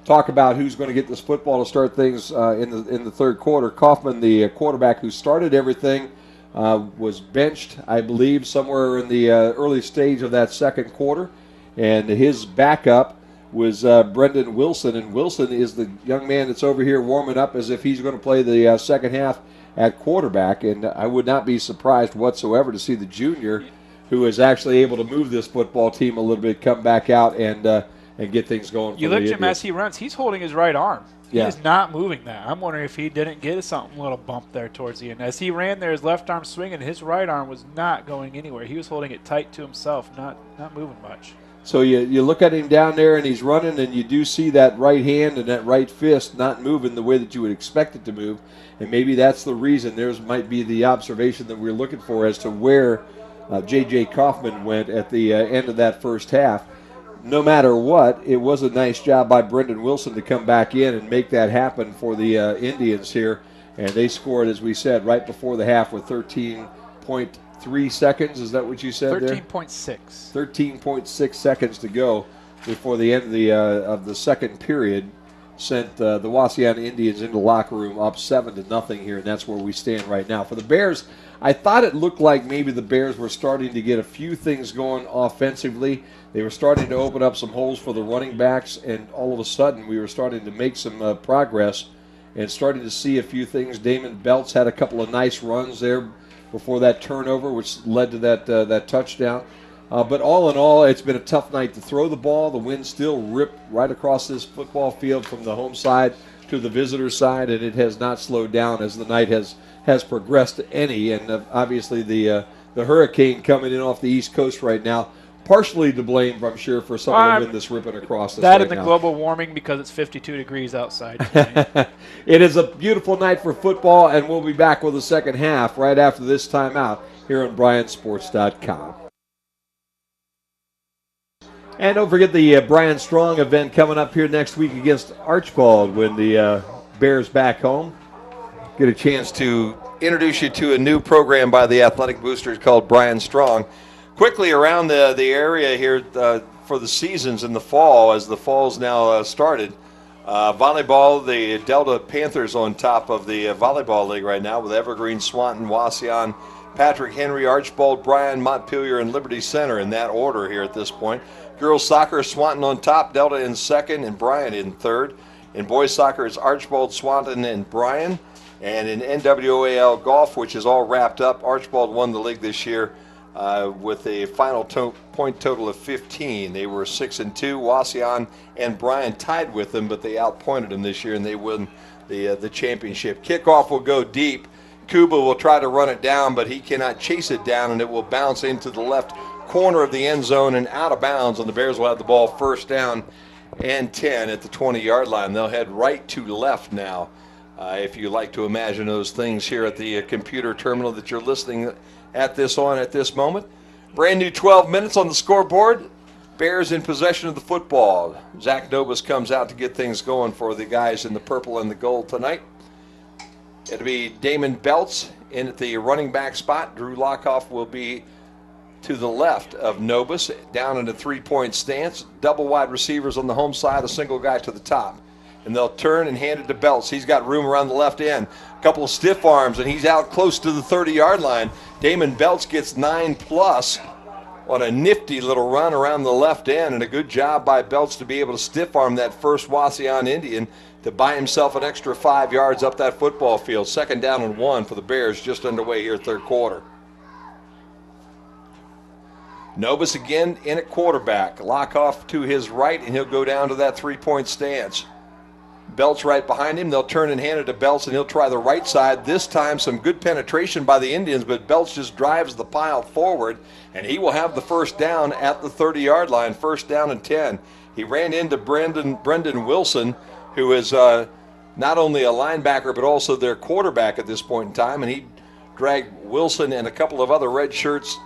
talk about who's going to get this football to start things in the third quarter. Kaufman, the quarterback who started everything, was benched, I believe, somewhere in the early stage of that second quarter. And his backup was Brendan Wilson. And Wilson is the young man that's over here warming up as if he's going to play the second half at quarterback. And I would not be surprised whatsoever to see the junior, who is actually able to move this football team a little bit, come back out and get things going. You look at him as he runs, he's holding his right arm. Yeah. He's not moving that. I'm wondering if he didn't get something, a little bump there towards the end. As he ran there, his left arm swinging, his right arm was not going anywhere. He was holding it tight to himself, not moving much. So you look at him down there, and he's running, and you do see that right hand and that right fist not moving the way that you would expect it to move. And maybe that's the reason. There might be the observation that we're looking for as to where J.J. Kaufman went at the end of that first half. No matter what, it was a nice job by Brendan Wilson to come back in and make that happen for the Indians here. And they scored, as we said, right before the half with 13.3 seconds. Is that what you said 13.6. 13.6 seconds to go before the end of the second period. sent the Wauseon Indians into the locker room up 7-0 here, and that's where we stand right now. For the Bears, I thought it looked like maybe the Bears were starting to get a few things going offensively. They were starting to open up some holes for the running backs, and all of a sudden we were starting to make some progress and starting to see a few things. Damon Belts had a couple of nice runs there before that turnover, which led to that touchdown. But all in all, it's been a tough night to throw the ball. The wind still ripped right across this football field from the home side to the visitor side, and it has not slowed down as the night has progressed any. And obviously the hurricane coming in off the East Coast right now, partially to blame, I'm sure, for some of the wind that's ripping across us that right and the now. global warming because it's 52 degrees outside. It is a beautiful night for football, and we'll be back with the second half right after this timeout here on BryanSports.com. And don't forget the Bryan Strong event coming up here next week against Archibald when the Bears back home. Get a chance to introduce you to a new program by the Athletic Boosters called Bryan Strong. Quickly around the area here for the seasons in the fall, as the fall's now started. Volleyball, the Delta Panthers on top of the volleyball league right now with Evergreen, Swanton, Wauseon, Patrick Henry, Archibald, Bryan, Montpelier, and Liberty Center in that order here at this point. Girls soccer, Swanton on top, Delta in second, and Bryan in third. In boys soccer, it's Archibald, Swanton, and Bryan. And in NWAL golf, which is all wrapped up, Archibald won the league this year with a final point total of 15. They were 6-2. Wauseon and Bryan tied with them, but they outpointed them this year, and they win the championship. Kickoff will go deep. Kuba will try to run it down, but he cannot chase it down, and it will bounce into the left corner of the end zone and out of bounds, and the Bears will have the ball first down and 10 at the 20-yard line. They'll head right to left now. If you like to imagine those things here at the computer terminal that you're listening at this moment. Brand new 12 minutes on the scoreboard. Bears in possession of the football. Zach Nobis comes out to get things going for the guys in the purple and the gold tonight. It'll be Damon Belts in at the running back spot. Drew Lockhoff will be to the left of Nobis, down in a three-point stance. Double wide receivers on the home side, a single guy to the top. And they'll turn and hand it to Belts. He's got room around the left end. A couple of stiff arms, and he's out close to the 30-yard line. Damon Belts gets 9+ on a nifty little run around the left end, and a good job by Belts to be able to stiff arm that first Wauseon Indian to buy himself an extra 5 yards up that football field. 2nd down and 1 for the Bears just underway here, third quarter. Nobis again in at quarterback. Lockhoff to his right, and he'll go down to that three-point stance. Belts right behind him. They'll turn and hand it to Belts, and he'll try the right side. This time some good penetration by the Indians, but Belts just drives the pile forward, and he will have the first down at the 30-yard line, 1st down and 10. He ran into Brendan Wilson, who is not only a linebacker but also their quarterback at this point in time, and he dragged Wilson and a couple of other red shirts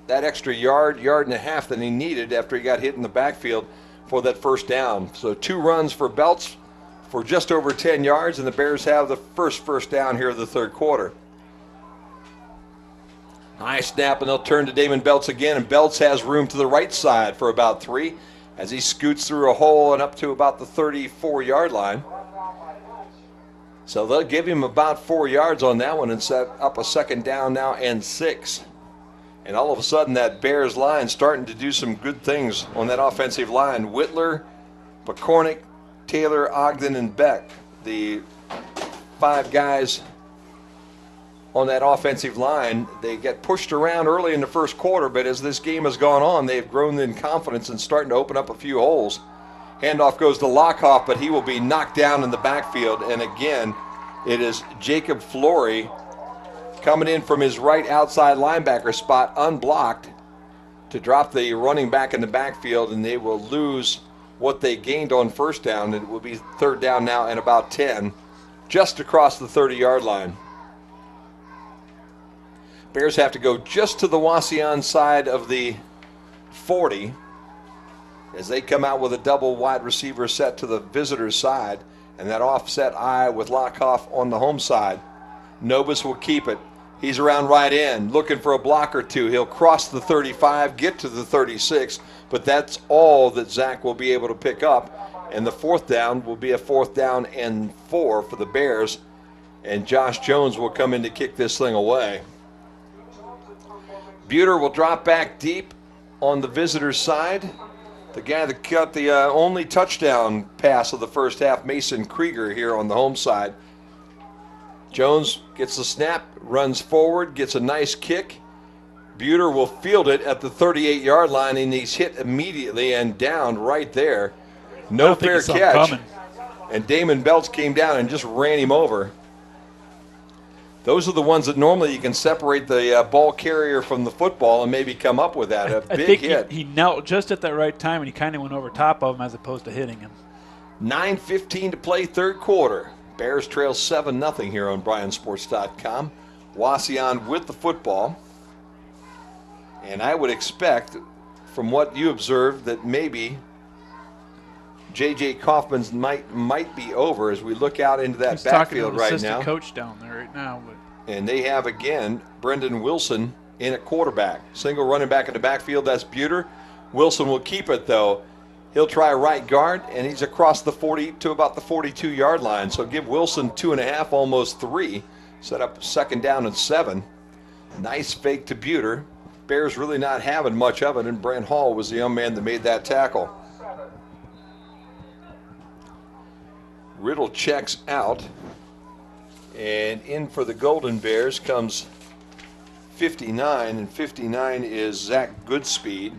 that extra yard and a half that he needed after he got hit in the backfield for that first down. So 2 runs for Belts for just over 10 yards, and the Bears have the first down here of the third quarter. High snap, and they'll turn to Damon Belts again, and Belts has room to the right side for about 3 as he scoots through a hole and up to about the 34-yard line. So they'll give him about 4 yards on that one and set up a 2nd down now and 6. And all of a sudden that Bears line starting to do some good things on that offensive line. Whitler, Pakornik, Taylor, Ogden, and Beck, the 5 guys on that offensive line. They get pushed around early in the first quarter, but as this game has gone on, they've grown in confidence and starting to open up a few holes. Handoff goes to Lockhoff, but he will be knocked down in the backfield. And again, it is Jacob Flory coming in from his right outside linebacker spot, unblocked, to drop the running back in the backfield, and they will lose what they gained on first down. It will be 3rd down now and about 10, just across the 30-yard line. Bears have to go just to the Wauseon side of the 40 as they come out with a double wide receiver set to the visitor's side, and that offset eye with Lockhoff on the home side. Nobis will keep it. He's around right end, looking for a block or two. He'll cross the 35, get to the 36, but that's all that Zach will be able to pick up. And the fourth down will be a 4th down and 4 for the Bears. And Josh Jones will come in to kick this thing away. Buter will drop back deep on the visitor's side. The guy that got the only touchdown pass of the first half, Mason Krieger, here on the home side. Jones gets the snap, runs forward, gets a nice kick. Buter will field it at the 38-yard line, and he's hit immediately and down right there. No fair catch. And Damon Belts came down and just ran him over. Those are the ones that normally you can separate the ball carrier from the football and maybe come up with that. A big hit. He knelt just at the right time, and he kind of went over top of him as opposed to hitting him. 9:15 to play, third quarter. Bears trail 7-0 here on BryanSports.com. Wauseon with the football. And I would expect, from what you observed, that maybe J.J. Kaufman's might be over as we look out into that backfield right now. He's talking to the assistant coach down there right now. And they have, again, Brendan Wilson in at quarterback. Single running back in the backfield, that's Buter. Wilson will keep it, though. He'll try right guard, and he's across the 40 to about the 42-yard line. So give Wilson 2.5, almost 3. Set up 2nd down and 7. Nice fake to Buter. Bears really not having much of it, and Brent Hall was the young man that made that tackle. Riddle checks out, and in for the Golden Bears comes 59, and 59 is Zach Goodspeed.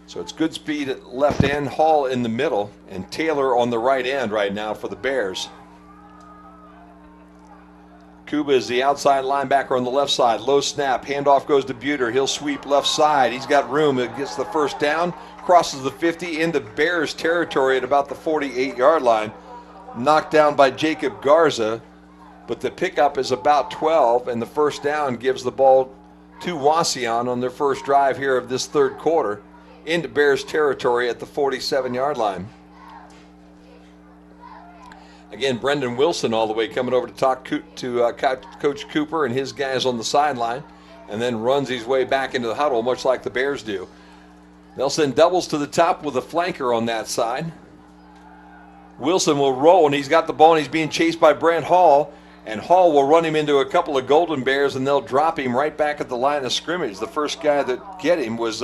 So it's Goodspeed at left end, Hall in the middle, and Taylor on the right end right now for the Bears. Kuba is the outside linebacker on the left side. Low snap, handoff goes to Buter. He'll sweep left side. He's got room. It gets the first down, crosses the 50 into Bears territory at about the 48-yard line. Knocked down by Jacob Garza, but the pickup is about 12, and the first down gives the ball to Wauseon on their first drive here of this third quarter into Bears territory at the 47-yard line. Again, Brendan Wilson all the way coming over to talk to Coach Cooper and his guys on the sideline, and then runs his way back into the huddle, much like the Bears do. They'll send doubles to the top with a flanker on that side. Wilson will roll, and he's got the ball, and he's being chased by Brent Hall, and Hall will run him into a couple of Golden Bears, and they'll drop him right back at the line of scrimmage. The first guy that get him was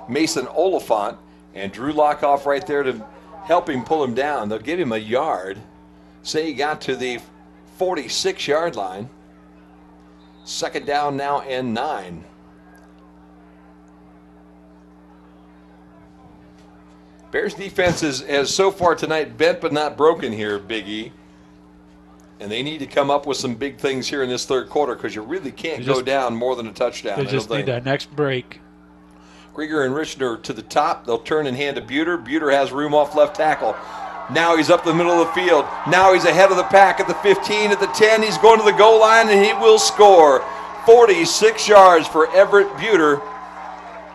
Mason Oliphant, and Drew Lockoff right there to help him pull him down. They'll give him a yard. Say he got to the 46-yard line. 2nd down now and 9. Bears defense has so far tonight bent but not broken here, Big E. And they need to come up with some big things here in this third quarter because you really can't go down more than a touchdown. They just need that next break. Krieger and Richner to the top. They'll turn and hand to Buter. Buter has room off left tackle. Now he's up the middle of the field. Now he's ahead of the pack at the 15, at the 10. He's going to the goal line, and he will score. 46 yards for Everett Buter.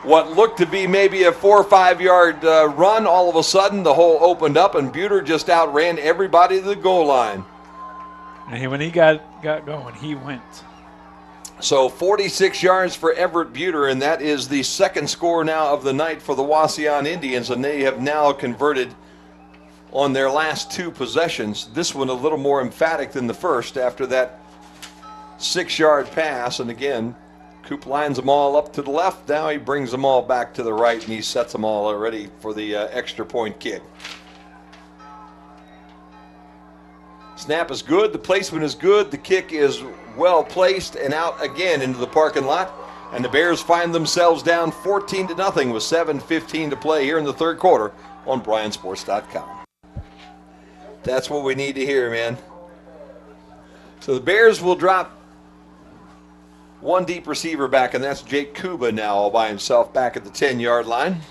What looked to be maybe a 4 or 5 yard run, all of a sudden the hole opened up, and Buter just outran everybody to the goal line. And when he got going, he went. So 46 yards for Everett Buter, and that is the second score now of the night for the Wauseon Indians, and they have now converted on their last 2 possessions. This one a little more emphatic than the first after that 6-yard pass. And again, Coop lines them all up to the left. Now he brings them all back to the right, and he sets them all ready for the extra point kick. Snap is good. The placement is good. The kick is well placed and out again into the parking lot. And the Bears find themselves down 14-0 with 7:15 to play here in the third quarter on BryanSports.com. That's what we need to hear, man. So the Bears will drop one deep receiver back, and that's Jake Kuba now all by himself back at the 10-yard line.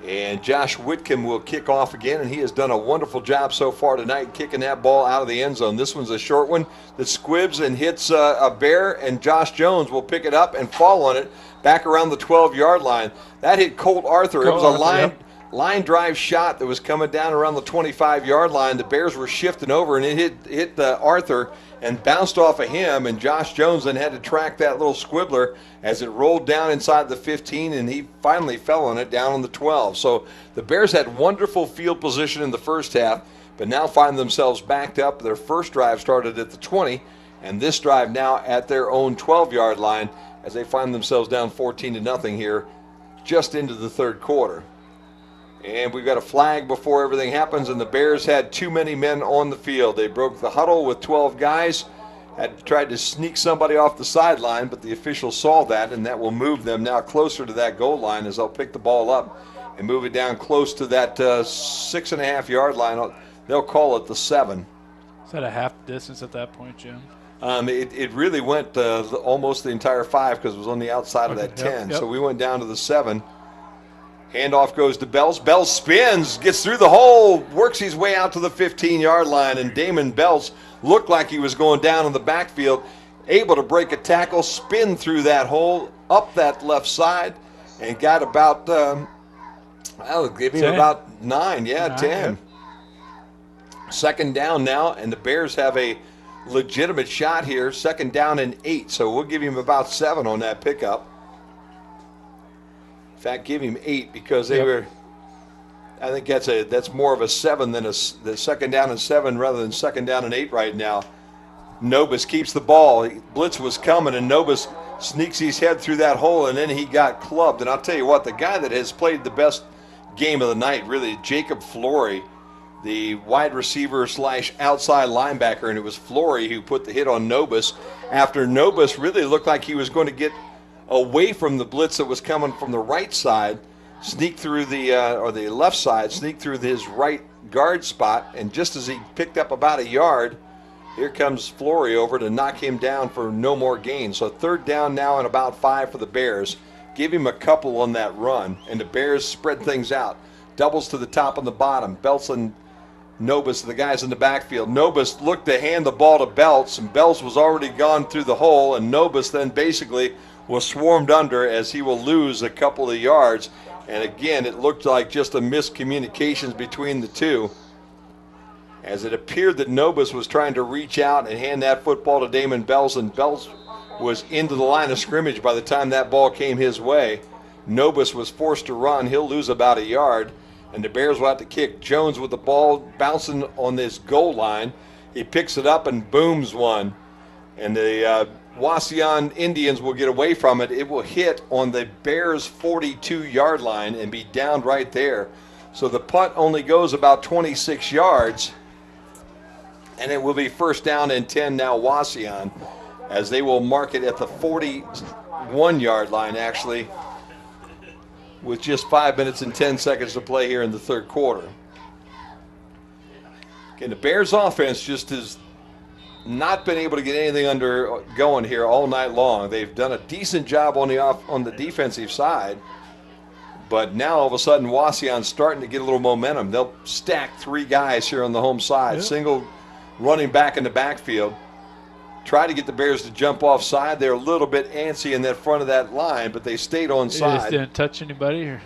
And Josh Whitcomb will kick off again, and he has done a wonderful job so far tonight kicking that ball out of the end zone. This one's a short one that squibs and hits a Bear, and Josh Jones will pick it up and fall on it back around the 12-yard line. That hit Colt Arthur. It was a line drive shot that was coming down around the 25-yard line. The Bears were shifting over, and it hit Arthur and bounced off of him, and Josh Jones then had to track that little squibbler as it rolled down inside the 15, and he finally fell on it down on the 12. So the Bears had wonderful field position in the first half, but now find themselves backed up. Their first drive started at the 20, and this drive now at their own 12-yard line as they find themselves down 14-0 here just into the third quarter. And we've got a flag before everything happens, and the Bears had too many men on the field. They broke the huddle with 12 guys, had tried to sneak somebody off the sideline, but the officials saw that, and that will move them now closer to that goal line as they'll pick the ball up and move it down close to that 6.5-yard line. They'll call it the 7. Is that a half distance at that point, Jim? It really went almost the entire 5 because it was on the outside of that 10. Yep. So we went down to the 7. Handoff goes to Bells. Bells spins, gets through the hole, works his way out to the 15-yard line, and Damon Bells looked like he was going down in the backfield, able to break a tackle, spin through that hole, up that left side, and got about, give him 10. about 9, 10. Yep. Second down now, and the Bears have a legitimate shot here, 2nd down and 8, so we'll give him about 7 on that pickup. In fact, give him 8 because they were. I think that's more of a 7 than the 2nd down and 7 rather than 2nd down and 8 right now. Nobis keeps the ball. Blitz was coming, and Nobis sneaks his head through that hole, and then he got clubbed. And I'll tell you what, the guy that has played the best game of the night, really, Jacob Flory, the wide receiver / outside linebacker, and it was Flory who put the hit on Nobis after Nobis really looked like he was going to get away from the blitz that was coming from the right side, sneak through the left side, sneak through his right guard spot, and just as he picked up about a yard, here comes Flory over to knock him down for no more gain. So 3rd down now and about 5 for the Bears. Give him a couple on that run, and the Bears spread things out. Doubles to the top and the bottom. Belts and Nobis, the guys in the backfield. Nobis looked to hand the ball to Belts, and Belts was already gone through the hole, and Nobis then basically was swarmed under as he will lose a couple of yards. And again, it looked like just a miscommunications between the two, as it appeared that Nobis was trying to reach out and hand that football to Damon Bells, and Bells was into the line of scrimmage by the time that ball came his way. Nobis was forced to run. He'll lose about a yard, and the Bears will have to kick. Jones with the ball bouncing on this goal line. He picks it up and booms one. And the Wauseon Indians will get away from it. It will hit on the Bears' 42-yard line and be down right there. So the punt only goes about 26 yards, and it will be 1st down and 10 now Wauseon, as they will mark it at the 41-yard line, actually, with just 5 minutes and 10 seconds to play here in the third quarter. Okay, the Bears' offense just has not been able to get anything going here all night long. They've done a decent job on the defensive side, but now all of a sudden Wauseon's starting to get a little momentum. They'll stack 3 guys here on the home side, single running back in the backfield. Try to get the Bears to jump offside. They're a little bit antsy in that front of that line, but they stayed on side. They just didn't touch anybody? Or?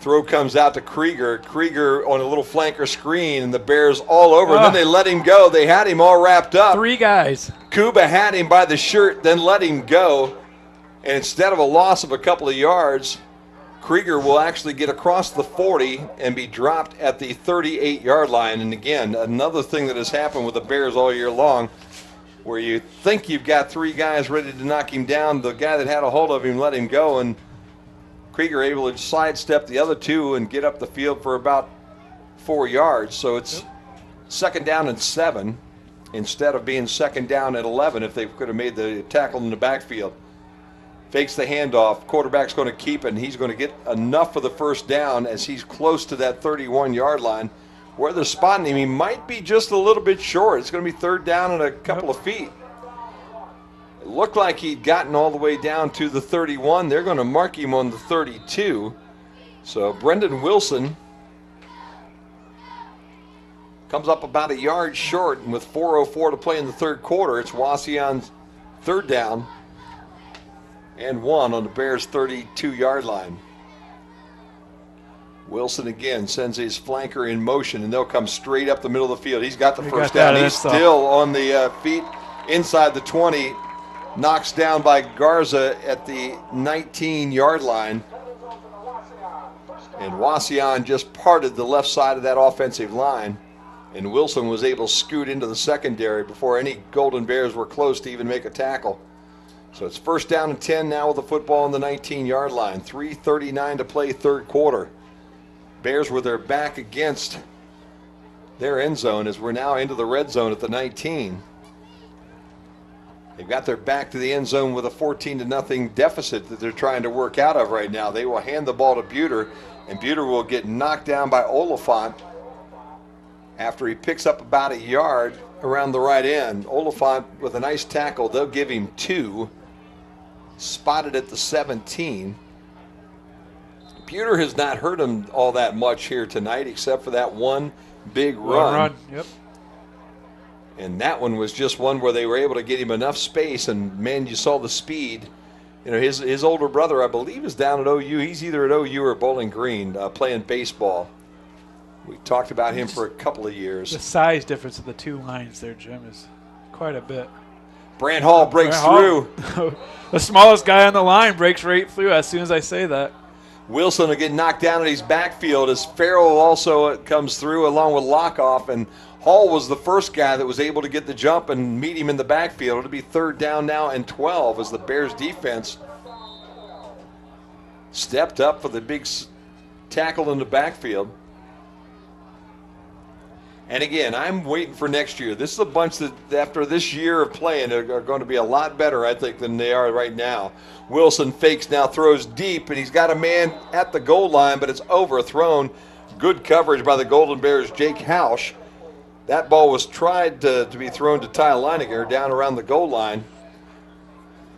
Throw comes out to Krieger. Krieger on a little flanker screen, and the Bears all over. And then they let him go. They had him all wrapped up. 3 guys. Kuba had him by the shirt, then let him go. And instead of a loss of a couple of yards, Krieger will actually get across the 40 and be dropped at the 38-yard line. And again, another thing that has happened with the Bears all year long, where you think you've got 3 guys ready to knock him down, the guy that had a hold of him let him go, and Krieger able to sidestep the other 2 and get up the field for about 4 yards. So it's 2nd down and 7 instead of being 2nd down at 11 if they could have made the tackle in the backfield. Fakes the handoff. Quarterback's going to keep it, and he's going to get enough for the 1st down as he's close to that 31-yard line. Where they're spotting him, he might be just a little bit short. It's going to be 3rd down and a couple of feet. It looked like he'd gotten all the way down to the 31. They're going to mark him on the 32. So Brendan Wilson comes up about a yard short, and with 4:04 to play in the third quarter, it's Wauseon's 3rd down and 1 on the Bears' 32-yard line. Wilson again sends his flanker in motion, and they'll come straight up the middle of the field. He's got the first got down. that, He's still on the feet inside the 20. Knocks down by Garza at the 19-yard line. And Wauseon just parted the left side of that offensive line. And Wilson was able to scoot into the secondary before any Golden Bears were close to even make a tackle. So it's first down and 10 now with the football on the 19-yard line. 3:39 to play, third quarter. Bears with their back against their end zone as we're now into the red zone at the 19. They've got their back to the end zone with a 14-0 deficit that they're trying to work out of right now. They will hand the ball to Buter, and Buter will get knocked down by Oliphant after he picks up about a yard around the right end. Oliphant with a nice tackle. They'll give him 2. Spotted at the 17. Buter has not hurt him all that much here tonight except for that one big run. Yep. And that one was just one where they were able to get him enough space, and man, you saw the speed. You know, his older brother, I believe, is down at OU. He's either at OU or Bowling Green playing baseball. We talked about him for a couple of years. The size difference of the two lines there, Jim, is quite a bit. Brant Hall breaks through. The smallest guy on the line breaks right through as soon as I say that. Wilson will get knocked down in his backfield as Farrell also comes through along with Lockoff, and Hall was the first guy that was able to get the jump and meet him in the backfield. It'll be third down now and 12 as the Bears defense stepped up for the big tackle in the backfield. And again, I'm waiting for next year. This is a bunch that, after this year of playing, are going to be a lot better, I think, than they are right now. Wilson fakes now, throws deep, and he's got a man at the goal line, but it's overthrown. Good coverage by the Golden Bears' Jake Hausch. That ball was tried to be thrown to Ty Leininger down around the goal line.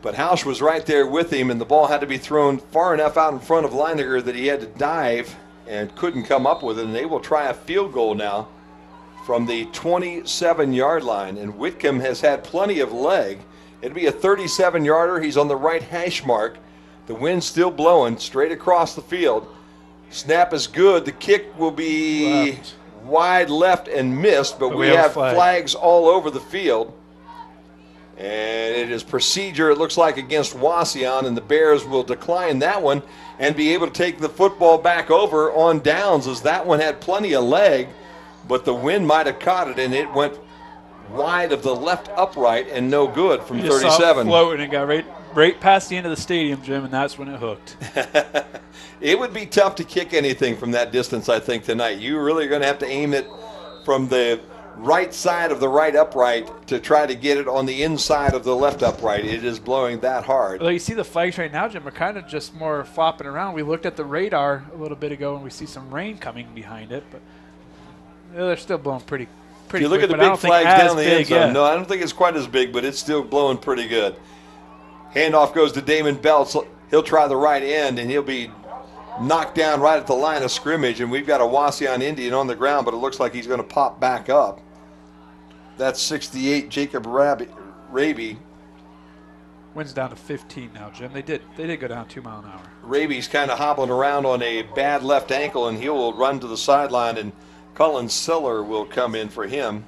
But Hausch was right there with him, and the ball had to be thrown far enough out in front of Leininger that he had to dive and couldn't come up with it. And they will try a field goal now from the 27-yard line, and Whitcomb has had plenty of leg. It'll be a 37-yarder. He's on the right hash mark. The wind's still blowing straight across the field. Snap is good. The kick will be wide left and missed, but we have flags all over the field. And it is procedure, it looks like, against Wauseon, and the Bears will decline that one and be able to take the football back over on downs, as that one had plenty of leg. But the wind might have caught it, and it went wide of the left upright and no good from 37. Saw it floating and got right past the end of the stadium, Jim, and that's when it hooked. It would be tough to kick anything from that distance, I think, tonight. You really are going to have to aim it from the right side of the right upright to try to get it on the inside of the left upright. It is blowing that hard. Well, you see the flags right now, Jim, are kind of just more flopping around. We looked at the radar a little bit ago, and we see some rain coming behind it, but they're still blowing pretty if you look quick, at the big flags down the end zone, yet. no, I don't think it's quite as big, but it's still blowing pretty good. Handoff goes to Damon Belts. He'll try the right end, and he'll be knocked down right at the line of scrimmage, and we've got a Wauseon Indian on the ground, but it looks like he's going to pop back up. That's 68, Jacob Raby. Wind's down to 15 now, Jim. They did go down 2 mile an hour. Raby's kind of hobbling around on a bad left ankle, and he will run to the sideline, and Cullen Siller will come in for him.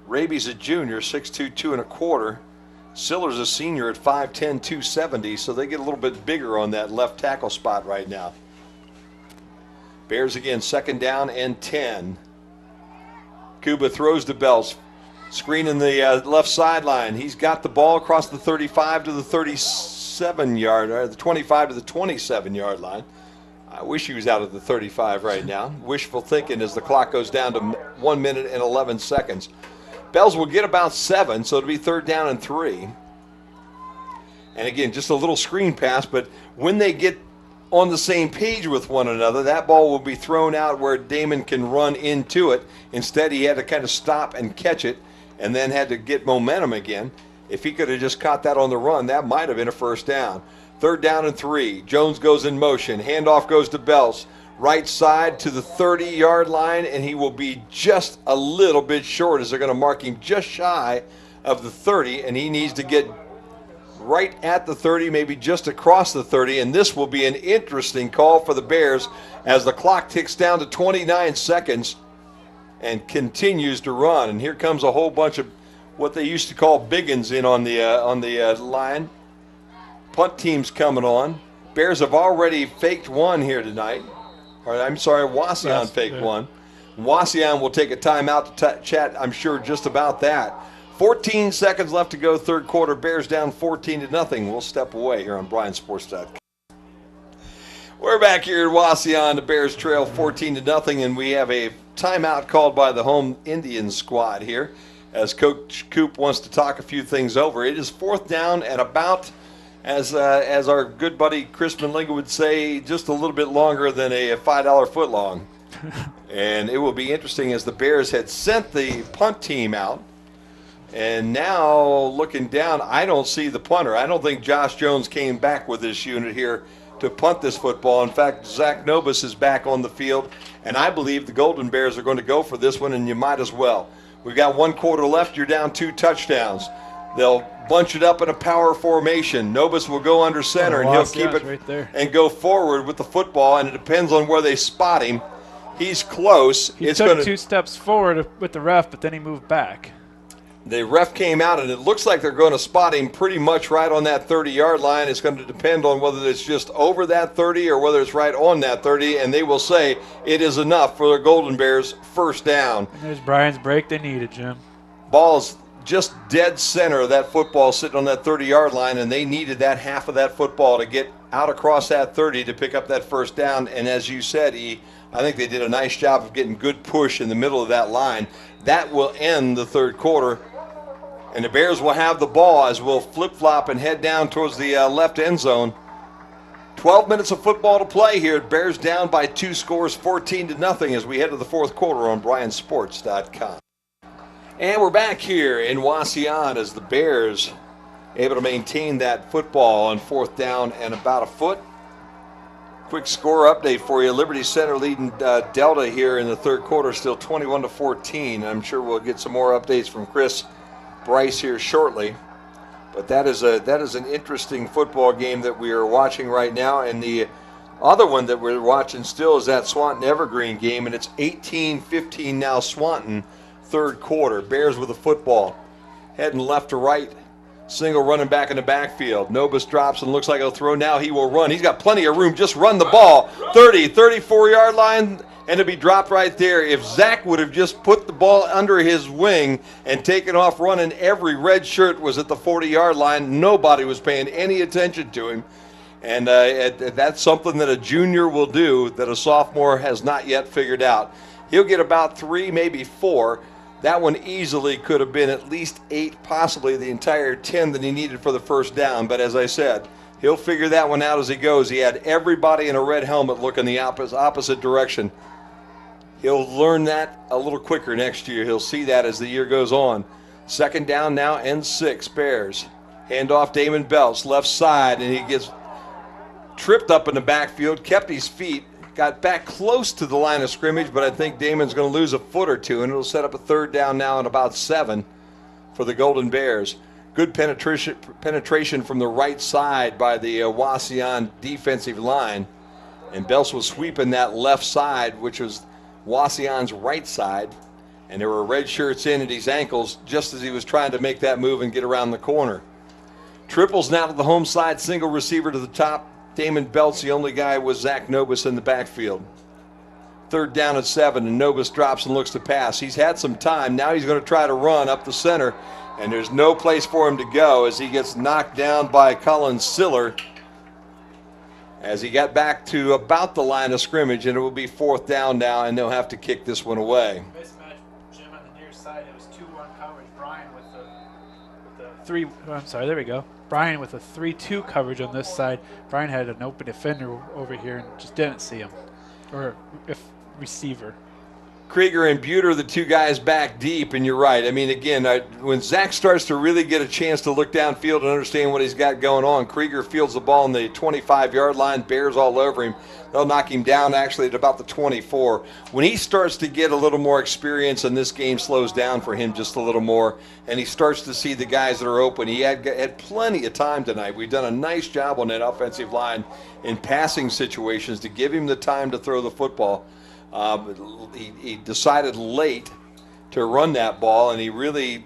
Raby's a junior, 6'2", 2 1/4. Siller's a senior at 5'10", 270, so they get a little bit bigger on that left tackle spot right now. Bears again, second down and 10. Kuba throws to Bells, screening the left sideline. He's got the ball across the 35 to the 37-yard, or the 25 to the 27-yard line. I wish he was out at the 35 right now. Wishful thinking as the clock goes down to 1 minute and 11 seconds. Bells will get about 7, so it'll be third down and 3. And again, just a little screen pass, but when they get on the same page with one another, that ball will be thrown out where Damon can run into it. Instead, he had to kind of stop and catch it and then had to get momentum again. If he could have just caught that on the run, that might have been a first down. Third down and 3. Jones goes in motion. Handoff goes to Bells. Right side to the 30-yard line, and he will be just a little bit short as they're going to mark him just shy of the 30, and he needs to get right at the 30, maybe just across the 30, and this will be an interesting call for the Bears as the clock ticks down to 29 seconds and continues to run. And here comes a whole bunch of what they used to call biggins in on the line. Punt team's coming on. Bears have already faked one here tonight. Or, I'm sorry, Wauseon faked one. Wauseon will take a timeout to chat, I'm sure, just about that. 14 seconds left to go, third quarter. Bears down 14-0. We'll step away here on BryanSports.com. We're back here at Wauseon. The Bears trail 14-0, and we have a timeout called by the home Indians squad here as Coach Coop wants to talk a few things over. It is fourth down and about, as our good buddy Chris Manlinga would say, just a little bit longer than a $5 foot long. And it will be interesting as the Bears had sent the punt team out. And now looking down, I don't see the punter. I don't think Josh Jones came back with this unit here to punt this football. In fact, Zach Nobis is back on the field, and I believe the Golden Bears are going to go for this one, and you might as well. We've got 1 quarter left. You're down 2 touchdowns. They'll bunch it up in a power formation. Nobis will go under center, and he'll keep it right there and go forward with the football, and it depends on where they spot him. He's close. He took 2 steps forward with the ref, but then he moved back. The ref came out, and it looks like they're going to spot him pretty much right on that 30-yard line. It's going to depend on whether it's just over that 30 or whether it's right on that 30, and they will say it is enough for the Golden Bears first down. And there's Bryan's break they needed, Jim. Ball's just dead center of that football sitting on that 30-yard line, and they needed that half of that football to get out across that 30 to pick up that first down. And as you said, I think they did a nice job of getting good push in the middle of that line. That will end the third quarter. And the Bears will have the ball as we'll flip-flop and head down towards the left end zone. 12 minutes of football to play here. Bears down by 2 scores, 14-0 as we head to the fourth quarter on BryanSports.com. And we're back here in Wauseon as the Bears able to maintain that football on fourth down and about a foot. Quick score update for you. Liberty Center leading Delta here in the third quarter, still 21-14. I'm sure we'll get some more updates from Chris Bryce here shortly, but that is an interesting football game that we are watching right now. And the other one that we're watching still is that Swanton Evergreen game, and it's 18-15 now Swanton, third quarter. Bears with the football, heading left to right, single running back in the backfield. Nobis drops and looks like he'll throw. Now he will run. He's got plenty of room. Just run the ball. 30, 34-yard line. And to be dropped right there. If Zach would have just put the ball under his wing and taken off running, every red shirt was at the 40-yard line. Nobody was paying any attention to him. And that's something that a junior will do that a sophomore has not yet figured out. He'll get about 3, maybe 4. That one easily could have been at least 8, possibly the entire 10 that he needed for the first down. But as I said, he'll figure that one out as he goes. He had everybody in a red helmet looking the opposite direction. He'll learn that a little quicker next year. He'll see that as the year goes on. Second down now and 6, Bears. Hand off Damon Belts, left side, and he gets tripped up in the backfield, kept his feet, got back close to the line of scrimmage, but I think Damon's going to lose a foot or two, and it'll set up a third down now and about 7 for the Golden Bears. Good penetration from the right side by the Wauseon defensive line, and Belts was sweeping that left side, which was Wauseon's right side, and there were red shirts in at his ankles just as he was trying to make that move and get around the corner. Triples now to the home side, single receiver to the top. Damon Belts, the only guy, was Zach Nobis in the backfield. Third down at 7, and Nobis drops and looks to pass. He's had some time. Now he's going to try to run up the center, and there's no place for him to go as he gets knocked down by Colin Siller as he got back to about the line of scrimmage, and it will be fourth down now, and they'll have to kick this one away. Mismatch, Jim, on the near side. It was 2-1 coverage. Bryan with the 3. Oh, I'm sorry. There we go. Bryan with a 3-2 coverage on this side. Bryan had an open defender over here and just didn't see him, or if receiver. Krieger and Buter, the two guys back deep, and you're right. I mean, again, when Zach starts to really get a chance to look downfield and understand what he's got going on, Krieger fields the ball on the 25-yard line, Bears all over him. They'll knock him down actually at about the 24. When he starts to get a little more experience and this game slows down for him just a little more, and he starts to see the guys that are open, he had plenty of time tonight. We've done a nice job on that offensive line in passing situations to give him the time to throw the football. He decided late to run that ball, and he really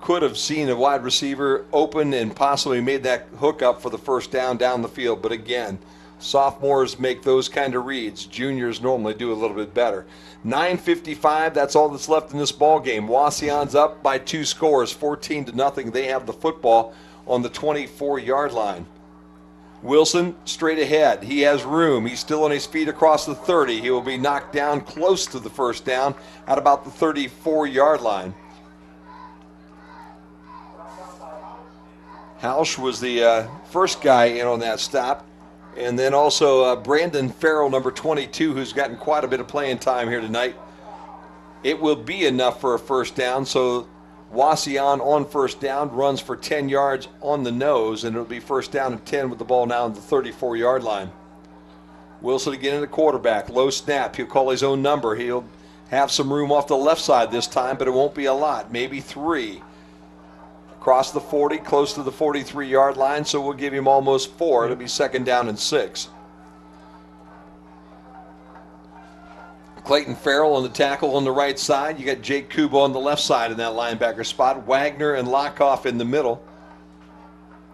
could have seen a wide receiver open and possibly made that hook up for the first down the field. But again, sophomores make those kind of reads. Juniors normally do a little bit better. 9:55, that's all that's left in this ball game. Wauseon's up by 2 scores, 14-0. They have the football on the 24-yard line. Wilson straight ahead. He has room. He's still on his feet across the 30. He will be knocked down close to the first down at about the 34-yard line. Hausch was the first guy in on that stop. And then also Brandon Farrell, number 22, who's gotten quite a bit of playing time here tonight. It will be enough for a first down, so Wauseon on first down runs for 10 yards on the nose, and it'll be first down and 10 with the ball now on the 34-yard line. Wilson again in the quarterback, low snap. He'll call his own number. He'll have some room off the left side this time, but it won't be a lot, maybe 3. Across the 40, close to the 43-yard line, so we'll give him almost 4. It'll be second down and 6. Clayton Farrell on the tackle on the right side. You got Jake Kuba on the left side in that linebacker spot. Wagner and Lockoff in the middle.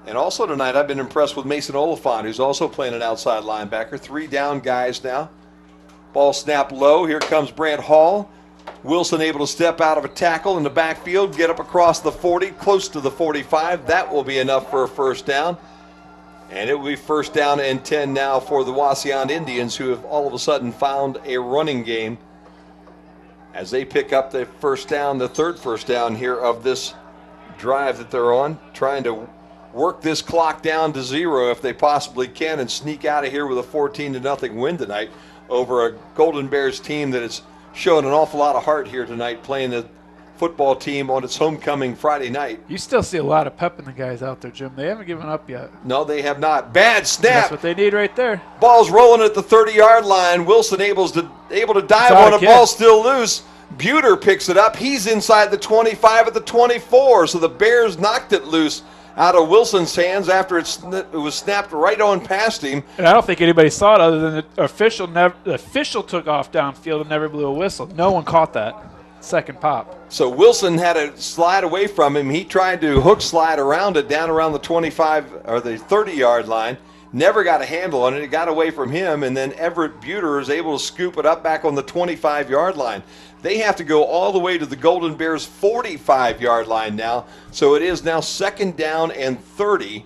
And also tonight, I've been impressed with Mason Oliphant, who's also playing an outside linebacker. 3 down guys now. Ball snap low. Here comes Brant Hall. Wilson able to step out of a tackle in the backfield, get up across the 40, close to the 45. That will be enough for a first down. And it will be first down and 10 now for the Wauseon Indians, who have all of a sudden found a running game as they pick up the first down, the third first down here of this drive that they're on, trying to work this clock down to 0 if they possibly can and sneak out of here with a 14-0 win tonight over a Golden Bears team that has shown an awful lot of heart here tonight, playing the football team on its homecoming Friday night. You still see a lot of pep in the guys out there, Jim. They haven't given up yet. No, they have not. Bad snap. That's what they need right there. Ball's rolling at the 30-yard line. Wilson able to dive on a ball still loose. Buter picks it up. He's inside the 25 at the 24. So the Bears knocked it loose out of Wilson's hands after it was snapped right on past him. And I don't think anybody saw it other than the official took off downfield and never blew a whistle. No one caught that second pop. So Wilson had to slide away from him. He tried to hook slide around it down around the 25 or the 30-yard line. Never got a handle on it. It got away from him, and then Everett Buter is able to scoop it up back on the 25-yard line. They have to go all the way to the Golden Bears' 45-yard line now. So it is now second down and 30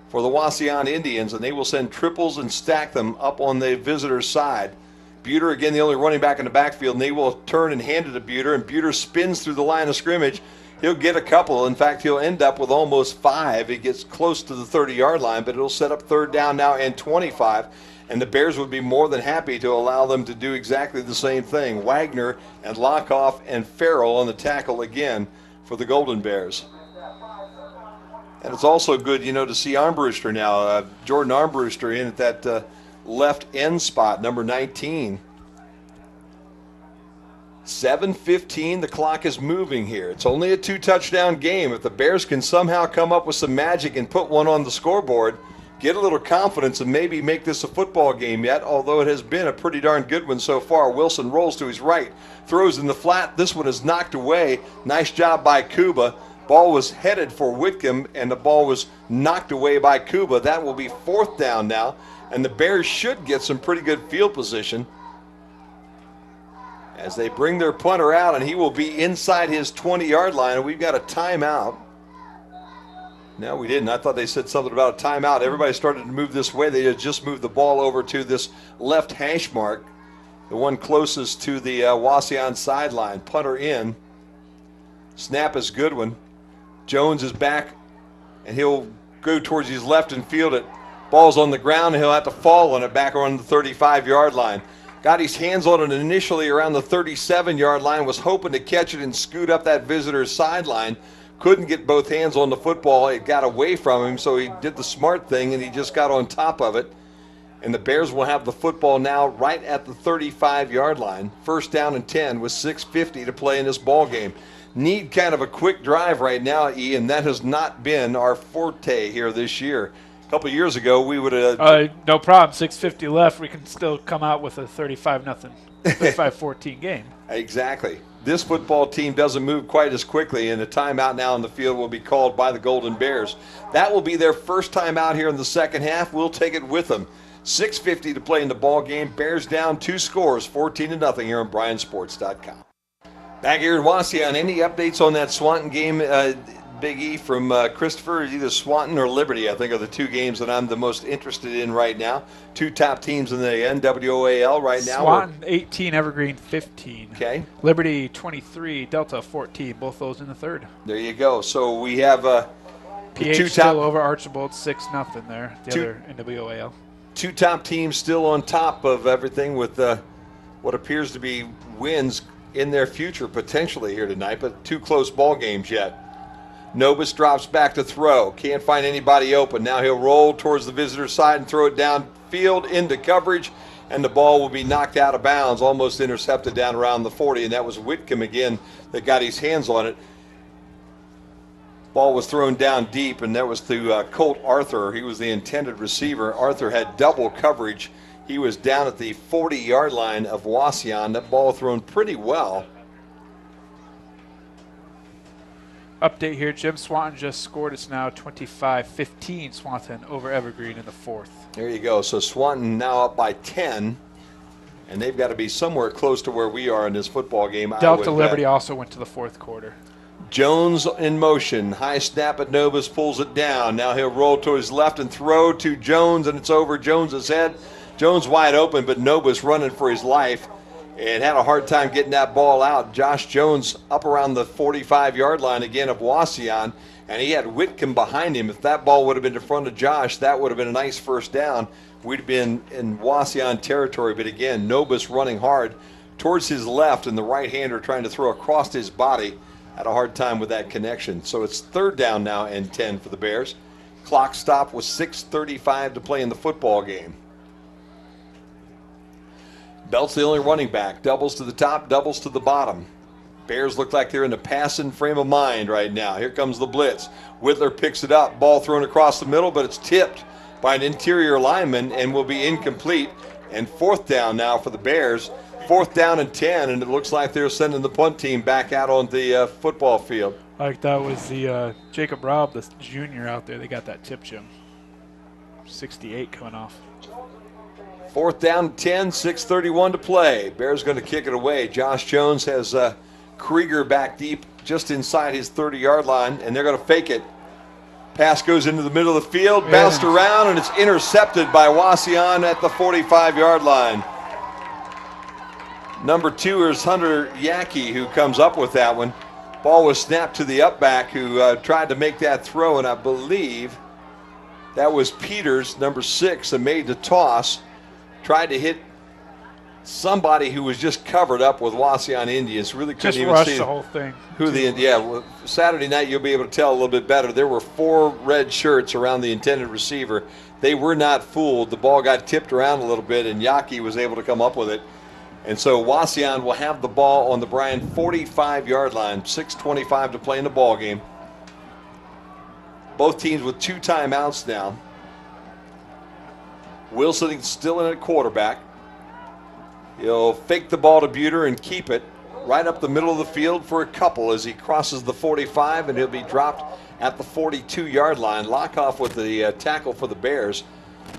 for the Wauseon Indians, and they will send triples and stack them up on the visitor's side. Buter, again, the only running back in the backfield, and they will turn and hand it to Buter, and Buter spins through the line of scrimmage. He'll get a couple. In fact, he'll end up with almost 5. He gets close to the 30-yard line, but it'll set up third down now and 25. And the Bears would be more than happy to allow them to do exactly the same thing. Wagner and Lockoff and Farrell on the tackle again for the Golden Bears. And it's also good, to see Armbruster now. Jordan Armbruster in at that left end spot, number 19. 7:15, the clock is moving here. It's only a 2-touchdown game. If the Bears can somehow come up with some magic and put one on the scoreboard, get a little confidence and maybe make this a football game yet, although it has been a pretty darn good one so far. Wilson rolls to his right, throws in the flat. This one is knocked away. Nice job by Kuba. Ball was headed for Whitcomb, and the ball was knocked away by Kuba. That will be fourth down now, and the Bears should get some pretty good field position as they bring their punter out, and he will be inside his 20-yard line, and we've got a timeout. No, we didn't. I thought they said something about a timeout. Everybody started to move this way. They had just moved the ball over to this left hash mark, the one closest to the Wauseon sideline. Punter in. Snap is good one. Jones is back, and he'll go towards his left and field it. Ball's on the ground, and he'll have to fall on it back on the 35-yard line. Got his hands on it initially around the 37-yard line, was hoping to catch it and scoot up that visitor's sideline. Couldn't get both hands on the football. It got away from him, so he did the smart thing, and he just got on top of it. And the Bears will have the football now right at the 35-yard line. First down and 10 with 6:50 to play in this ball game. Need kind of a quick drive right now, Ian. That has not been our forte here this year. A couple of years ago, we would have... no problem. 6:50 left. We can still come out with a 35-0, 35-14 game. Exactly. This football team doesn't move quite as quickly, and a timeout now in the field will be called by the Golden Bears. That will be their first time out here in the second half. We'll take it with them. 6:50 to play in the ball game. Bears down 2 scores, 14-0 here on BryanSports.com. Back here in Wauseon, any updates on that Swanton game, Big E, from Christopher? Either Swanton or Liberty, I think, are the 2 games that I'm the most interested in right now. 2 top teams in the NWOAL right now. Swanton 18, Evergreen 15. Okay. Liberty 23, Delta 14. Both those in the third. There you go. So we have PH 2 still top over Archibald 6-0 there. The other NWOAL. 2 top teams still on top of everything with what appears to be wins in their future potentially here tonight, but 2 close ball games yet. Nobis drops back to throw. Can't find anybody open. Now he'll roll towards the visitor side and throw it downfield into coverage, and the ball will be knocked out of bounds, almost intercepted down around the 40, and that was Whitcomb again that got his hands on it. Ball was thrown down deep, and that was to Colt Arthur. He was the intended receiver. Arthur had double coverage. He was down at the 40-yard line of Wauseon. That ball thrown pretty well. Update here, Jim. Swanton just scored. It's now 25-15 Swanton over Evergreen in the 4th. There you go. So Swanton now up by 10, and they've got to be somewhere close to where we are in this football game. Delta Liberty also went to the 4th quarter. Jones in motion. High snap at Nobis, pulls it down. Now he'll roll to his left and throw to Jones, and it's over Jones's head. Jones wide open, but Nobis running for his life and had a hard time getting that ball out. Josh Jones up around the 45-yard line again of Wauseon, and he had Whitcomb behind him. If that ball would have been in front of Josh, that would have been a nice first down. We'd have been in Wauseon territory, but again, Nobis running hard towards his left, and the right-hander trying to throw across his body. Had a hard time with that connection. So it's 3rd down now and 10 for the Bears. Clock stop with 6:35 to play in the football game. Belt's the only running back. Doubles to the top, doubles to the bottom. Bears look like they're in a passing frame of mind right now. Here comes the blitz. Whittler picks it up. Ball thrown across the middle, but it's tipped by an interior lineman and will be incomplete. And 4th down now for the Bears. 4th down and 10, and it looks like they're sending the punt team back out on the football field. Like that was the Jacob Robb, the junior out there. They got that tip, Jim. 68 coming off. 4th down and 10, 6:31 to play. Bears going to kick it away. Josh Jones has Krieger back deep just inside his 30-yard line, and they're going to fake it. Pass goes into the middle of the field, bounced around, and it's intercepted by Wauseon at the 45-yard line. Number 2 is Hunter Yackey, who comes up with that one. Ball was snapped to the up back, who tried to make that throw, and I believe that was Peters, number 6, that made the toss. Tried to hit somebody who was just covered up with Wauseon Indians. Really couldn't just even rushed see the whole thing. Well, Saturday night you'll be able to tell a little bit better. There were 4 red shirts around the intended receiver. They were not fooled. The ball got tipped around a little bit, and Yackey was able to come up with it. And so Wauseon will have the ball on the Bryan 45-yard line. 6:25 to play in the ball game. Both teams with 2 timeouts now. Wilson is still in at quarterback. He'll fake the ball to Buter and keep it right up the middle of the field for a couple as he crosses the 45, and he'll be dropped at the 42-yard line. Lockoff with the tackle for the Bears.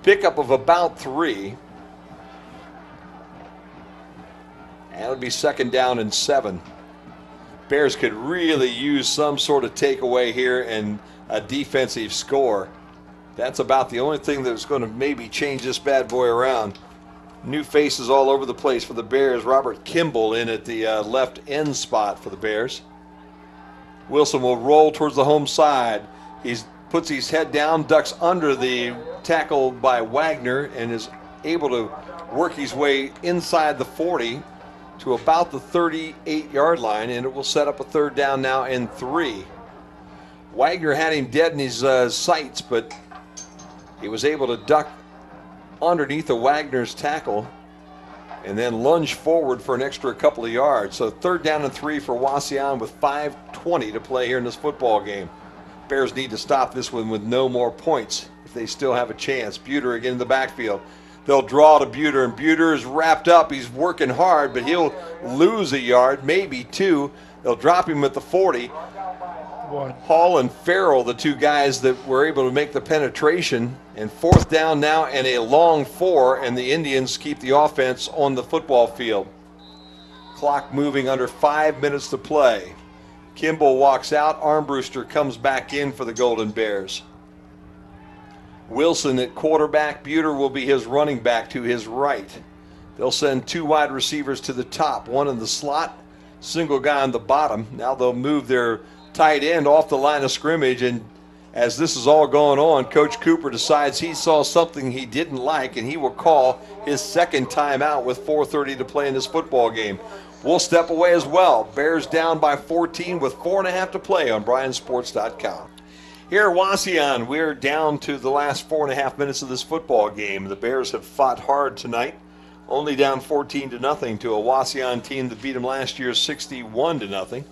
Pickup of about 3. And it'll be 2nd down and 7. Bears could really use some sort of takeaway here and a defensive score. That's about the only thing that's going to maybe change this bad boy around. New faces all over the place for the Bears. Robert Kimball in at the left end spot for the Bears. Wilson will roll towards the home side. He puts his head down, ducks under the tackle by Wagner, and is able to work his way inside the 40 to about the 38-yard line, and it will set up a third down now and 3. Wagner had him dead in his sights, but he was able to duck underneath of Wagner's tackle and then lunge forward for an extra couple of yards. So third down and 3 for Wauseon with 5:20 to play here in this football game. Bears need to stop this one with no more points if they still have a chance. Buter again in the backfield. They'll draw to Buter, and Buter is wrapped up. He's working hard, but he'll lose a yard, maybe 2. They'll drop him at the 40. Hall and Farrell, the 2 guys that were able to make the penetration. And fourth down now and a long 4, and the Indians keep the offense on the football field. Clock moving under 5 minutes to play. Kimball walks out. Armbruster comes back in for the Golden Bears. Wilson at quarterback. Buter will be his running back to his right. They'll send 2 wide receivers to the top, one in the slot, single guy on the bottom. Now they'll move their tight end off the line of scrimmage, and as this is all going on, Coach Cooper decides he saw something he didn't like, and he will call his second timeout with 4:30 to play in this football game. We'll step away as well. Bears down by 14 with 4.5 to play on BryanSports.com. Here at Wauseon, we're down to the last 4.5 minutes of this football game. The Bears have fought hard tonight, only down 14-0 to a Wauseon team that beat them last year 61-0.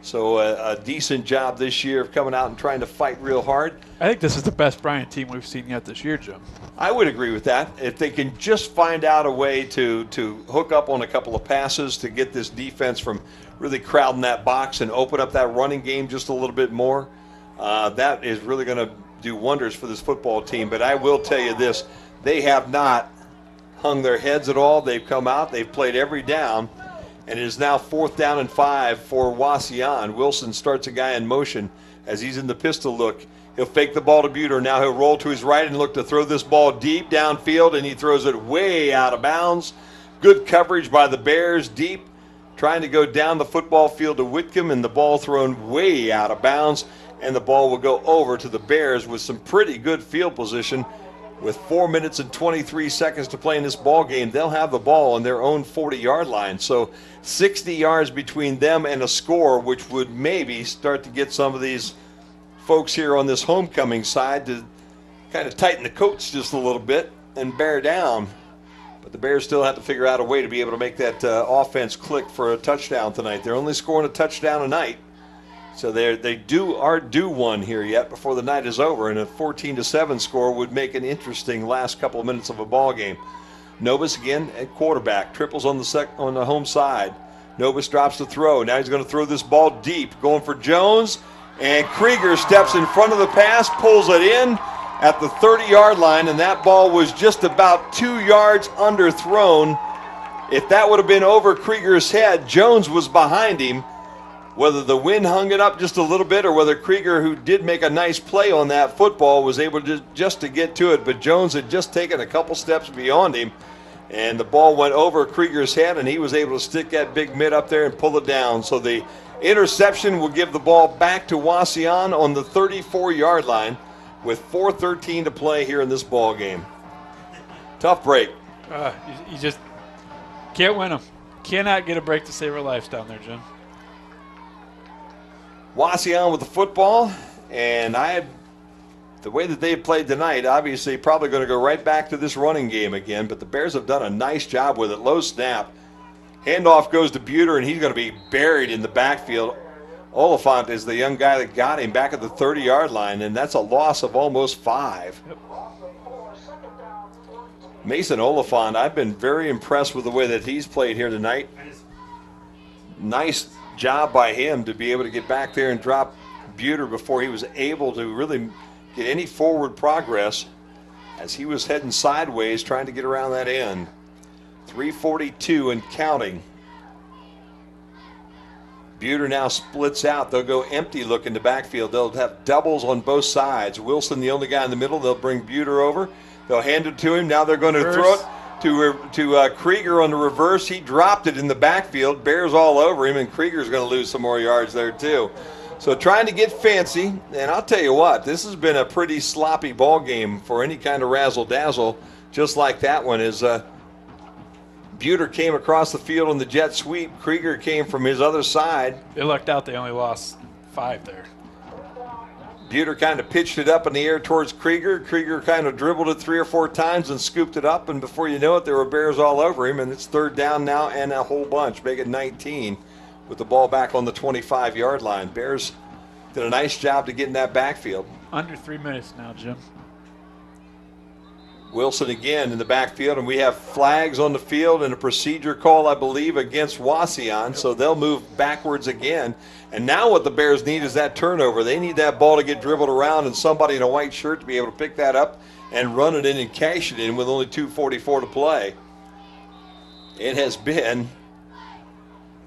So a decent job this year of coming out and trying to fight real hard. I think this is the best Bryan team we've seen yet this year, Jim. I would agree with that. If they can just find out a way to hook up on a couple of passes to get this defense from really crowding that box and open up that running game just a little bit more, that is really going to do wonders for this football team. But I will tell you this, they have not hung their heads at all. They've come out, they've played every down. And it is now 4th down and 5 for Wauseon. Wilson starts a guy in motion as he's in the pistol look. He'll fake the ball to Buter. Now he'll roll to his right and look to throw this ball deep downfield, and he throws it way out of bounds. Good coverage by the Bears deep, trying to go down the football field to Whitcomb, and the ball thrown way out of bounds. And the ball will go over to the Bears with some pretty good field position. With 4 minutes and 23 seconds to play in this ball game, they'll have the ball on their own 40-yard line. So 60 yards between them and a score, which would maybe start to get some of these folks here on this homecoming side to kind of tighten the coats just a little bit and bear down. But the Bears still have to figure out a way to be able to make that offense click for a touchdown tonight. They're only scoring a touchdown a night. So they aren't due one here yet before the night is over, and a 14-7 score would make an interesting last couple of minutes of a ball game. Novus again at quarterback, triples on the home side. Novus drops the throw. Now he's going to throw this ball deep, going for Jones, and Krieger steps in front of the pass, pulls it in at the 30-yard line, and that ball was just about 2 yards underthrown. If that would have been over Krieger's head, Jones was behind him. Whether the wind hung it up just a little bit or whether Krieger, who did make a nice play on that football, was able to just to get to it. But Jones had just taken a couple steps beyond him, and the ball went over Krieger's head, and he was able to stick that big mid up there and pull it down. So the interception will give the ball back to Wauseon on the 34-yard line with 4:13 to play here in this ball game. Tough break. You just can't win them. Cannot get a break to save our lives down there, Jim. Wauseon with the football, and the way that they played tonight, obviously probably going to go right back to this running game again, but the Bears have done a nice job with it. Low snap. Handoff goes to Buter, and he's going to be buried in the backfield. Oliphant is the young guy that got him back at the 30-yard line, and that's a loss of almost 5. Yep. Mason Oliphant, I've been very impressed with the way that he's played here tonight. Nice job by him to be able to get back there and drop Buter before he was able to really get any forward progress as he was heading sideways trying to get around that end. 3:42 and counting. Buter now splits out. They'll go empty look in the backfield. They'll have doubles on both sides. Wilson, the only guy in the middle. They'll bring Buter over. They'll hand it to him. Now they're going to throw it to Krieger on the reverse. He dropped it in the backfield. Bears all over him, and Krieger's going to lose some more yards there too. So trying to get fancy, and I'll tell you what, this has been a pretty sloppy ball game for any kind of razzle-dazzle, just like that one is. Buter came across the field on the jet sweep. Krieger came from his other side. They lucked out. They only lost 5 there. Buter kind of pitched it up in the air towards Krieger. Krieger kind of dribbled it 3 or 4 times and scooped it up, and before you know it, there were Bears all over him, and it's 3rd down now and a whole bunch, make it 19 with the ball back on the 25-yard line. Bears did a nice job to get in that backfield. Under 3 minutes now, Jim. Wilson again in the backfield, and we have flags on the field and a procedure call, I believe, against Wauseon, so they'll move backwards again. And now what the Bears need is that turnover. They need that ball to get dribbled around and somebody in a white shirt to be able to pick that up and run it in and cash it in with only 2:44 to play. It has been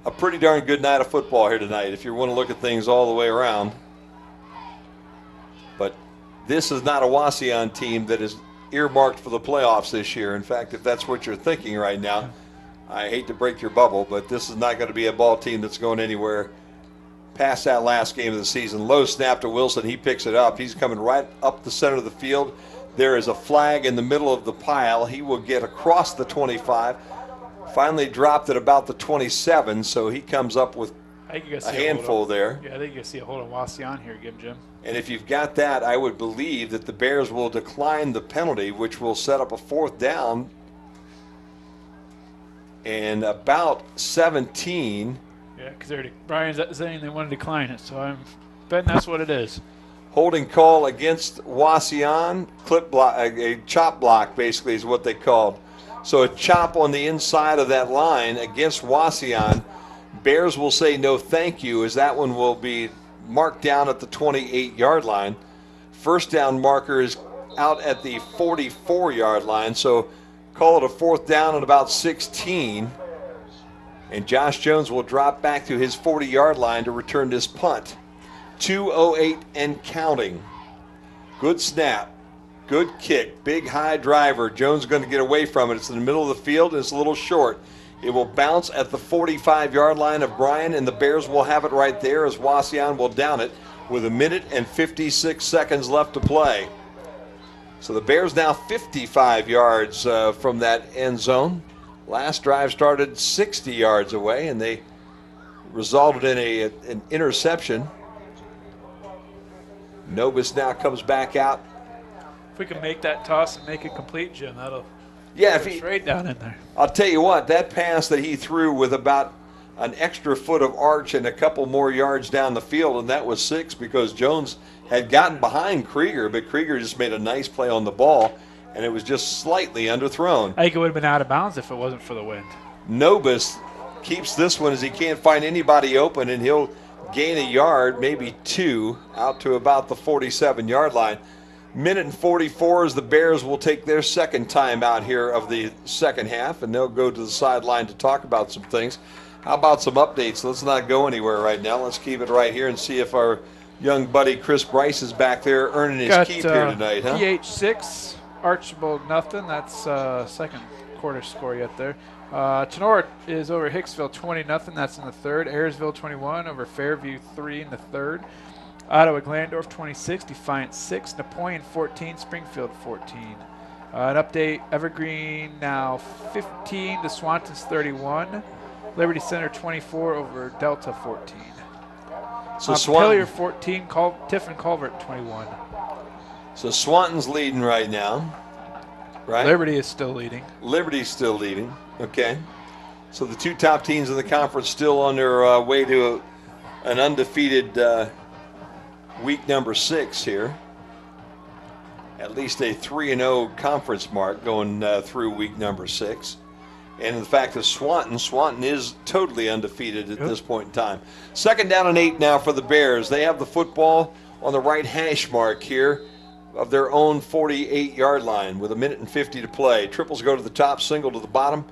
a pretty darn good night of football here tonight if you want to look at things all the way around. But this is not a Wauseon team that is earmarked for the playoffs this year. In fact, if that's what you're thinking right now, I hate to break your bubble, but this is not going to be a ball team that's going anywhere past that last game of the season. Low snap to Wilson. He picks it up. He's coming right up the center of the field. There is a flag in the middle of the pile. He will get across the 25. Finally dropped at about the 27, so he comes up with a handful there. Yeah, I think you can see a hold on Wauseon here again, Jim. And if you've got that, I would believe that the Bears will decline the penalty, which will set up a 4th down and about 17. Yeah, because Bryan's saying they want to decline it, so I'm betting that's what it is. Holding call against Wauseon. Clip block, a chop block basically is what they called. So a chop on the inside of that line against Wauseon. Bears will say no thank you, as that one will be marked down at the 28-yard line. 1st down marker is out at the 44-yard line, so call it a 4th down at about 16. And Josh Jones will drop back to his 40-yard line to return this punt. 2:08 and counting. Good snap. Good kick. Big high driver. Jones going to get away from it. It's in the middle of the field, and it's a little short. It will bounce at the 45-yard line of Bryan, and the Bears will have it right there as Wauseon will down it with 1 minute and 56 seconds left to play. So the Bears now 55 yards from that end zone. Last drive started 60 yards away, and they resulted in an interception. Nobis now comes back out. If we can make that toss and make it complete, Jim, that'll Yeah, go straight down in there. I'll tell you what, that pass that he threw with about an extra foot of arch and a couple more yards down the field, and that was 6 because Jones had gotten behind Krieger, but Krieger just made a nice play on the ball, and it was just slightly underthrown. I think it would have been out of bounds if it wasn't for the wind. Nobis keeps this one as he can't find anybody open, and he'll gain a yard, maybe 2, out to about the 47-yard line. Minute and 44 as the Bears will take their second time out here of the second half, and they'll go to the sideline to talk about some things. How about some updates? Let's not go anywhere right now. Let's keep it right here and see if our young buddy Chris Bryce is back there earning his keep here tonight, huh? PH6, Archibald nothing. That's second quarter score yet there. Tenor is over Hicksville 20-0. That's in the third. Ayersville 21 over Fairview 3 in the third. Ottawa Glandorf 26, Defiant 6, Napoleon 14, Springfield 14. An update, Evergreen now 15 to Swanton's 31. Liberty Center 24 over Delta 14. So Montpelier 14, Tiffin Culvert 21. So Swanton's leading right now, right? Liberty is still leading. Liberty's still leading, okay. So the 2 top teams in the conference still on their way to an undefeated week number 6 here. At least a 3-0 conference mark going through week number 6. And in the fact that Swanton is totally undefeated at this point in time. 2nd down and 8 now for the Bears. They have the football on the right hash mark here of their own 48-yard line with 1 minute and 50 to play. Triples go to the top, single to the bottom.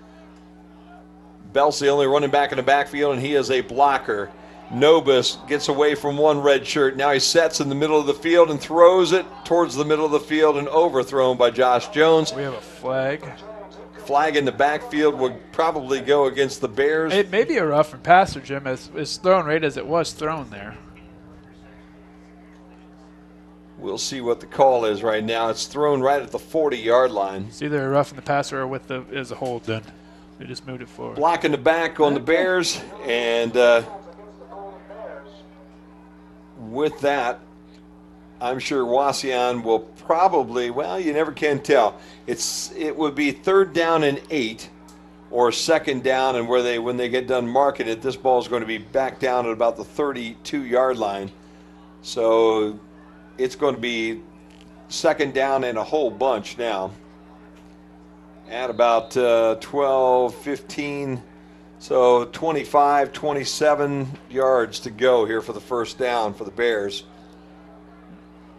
Bell's the only running back in the backfield, and he is a blocker. Nobis gets away from one red shirt. Now he sets in the middle of the field and throws it towards the middle of the field and overthrown by Josh Jones. We have a flag. Flag in the backfield would probably go against the Bears. It may be a roughing passer, Jim. It's thrown right as it was thrown there. We'll see what the call is right now. It's thrown right at the 40-yard line. It's either a roughing the passer or with as a hold then. They just moved it forward. Blocking the back on the Bears, and with that, I'm sure Wauseon will probably, well, you never can tell. It would be 3rd down and 8 or 2nd down, and when they get done marking it, this ball is going to be back down at about the 32-yard line. So it's going to be 2nd down and a whole bunch now. At about 12, 15, so 25, 27 yards to go here for the 1st down for the Bears.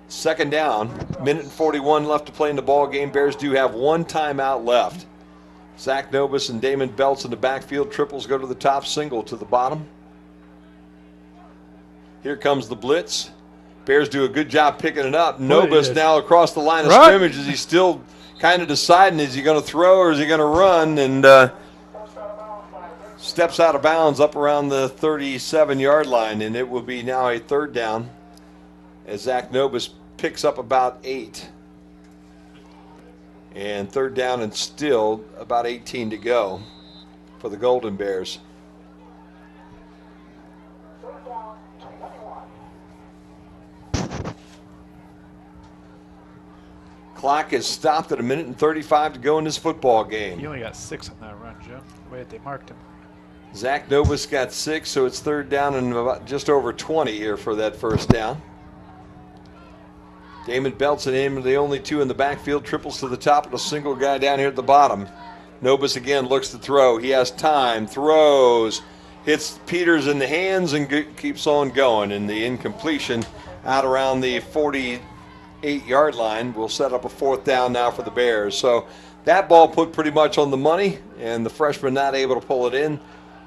2nd down, minute and 41 left to play in the ball game. Bears do have 1 timeout left. Zach Nobis and Damon Belts in the backfield. Triples go to the top, single to the bottom. Here comes the blitz. Bears do a good job picking it up. Nobis now across the line of scrimmage as he's still kind of deciding, is he going to throw or is he going to run? And steps out of bounds up around the 37-yard line, and it will be now a 3rd down as Zach Nobis picks up about 8. And 3rd down and still about 18 to go for the Golden Bears. Clock is stopped at 1 minute and 35 to go in this football game. He only got 6 on that run, Joe, the way that they marked him. Zach Nobis got 6, so it's 3rd down and about just over 20 here for that 1st down. Damon Belts and him are the only 2 in the backfield. Triples to the top and a single guy down here at the bottom. Nobis again looks to throw. He has time, throws, hits Peters in the hands and keeps on going. And the incompletion out around the 48-yard line will set up a 4th down now for the Bears. So that ball put pretty much on the money, and the freshman not able to pull it in.